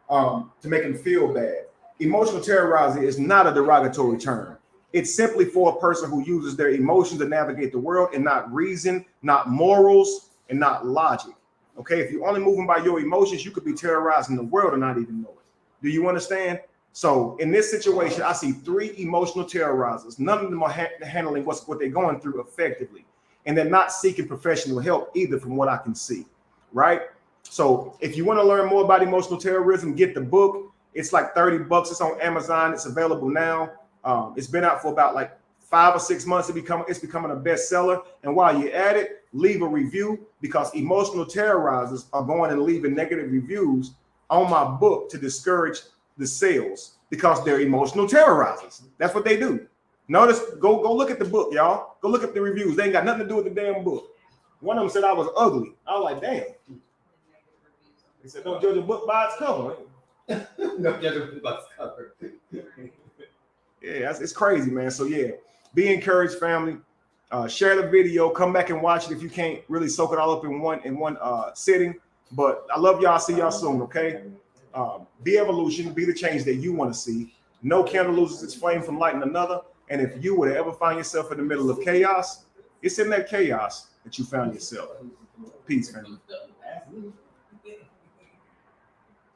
to make them feel bad. Emotional terrorizer is not a derogatory term. It's simply for a person who uses their emotions to navigate the world and not reason, not morals, and not logic. Okay, if you're only moving by your emotions, you could be terrorizing the world and not even know it. Do you understand? So in this situation, I see 3 emotional terrorizers. None of them are handling what they're going through effectively. And they're not seeking professional help either from what I can see, right? So if you want to learn more about emotional terrorism, get the book. It's like $30. It's on Amazon. It's available now. It's been out for about like 5 or 6 months. It's becoming a bestseller. And while you're at it, leave a review, because emotional terrorizers are going and leaving negative reviews on my book to discourage the sales because they're emotional terrorizers. That's what they do. Notice, go look at the book, y'all. Go look at the reviews. They ain't got nothing to do with the damn book. One of them said I was ugly. I was like, damn. They said, don't judge a book by its cover. Don't judge a book by its cover. Yeah, it's crazy, man. So yeah, be encouraged, family. Share the video. Come back and watch it if you can't really soak it all up in one sitting. But I love y'all. See y'all soon. Okay. Be evolution. Be the change that you want to see. No candle loses its flame from lighting another. And if you were to ever find yourself in the middle of chaos, it's in that chaos that you found yourself. Peace, family.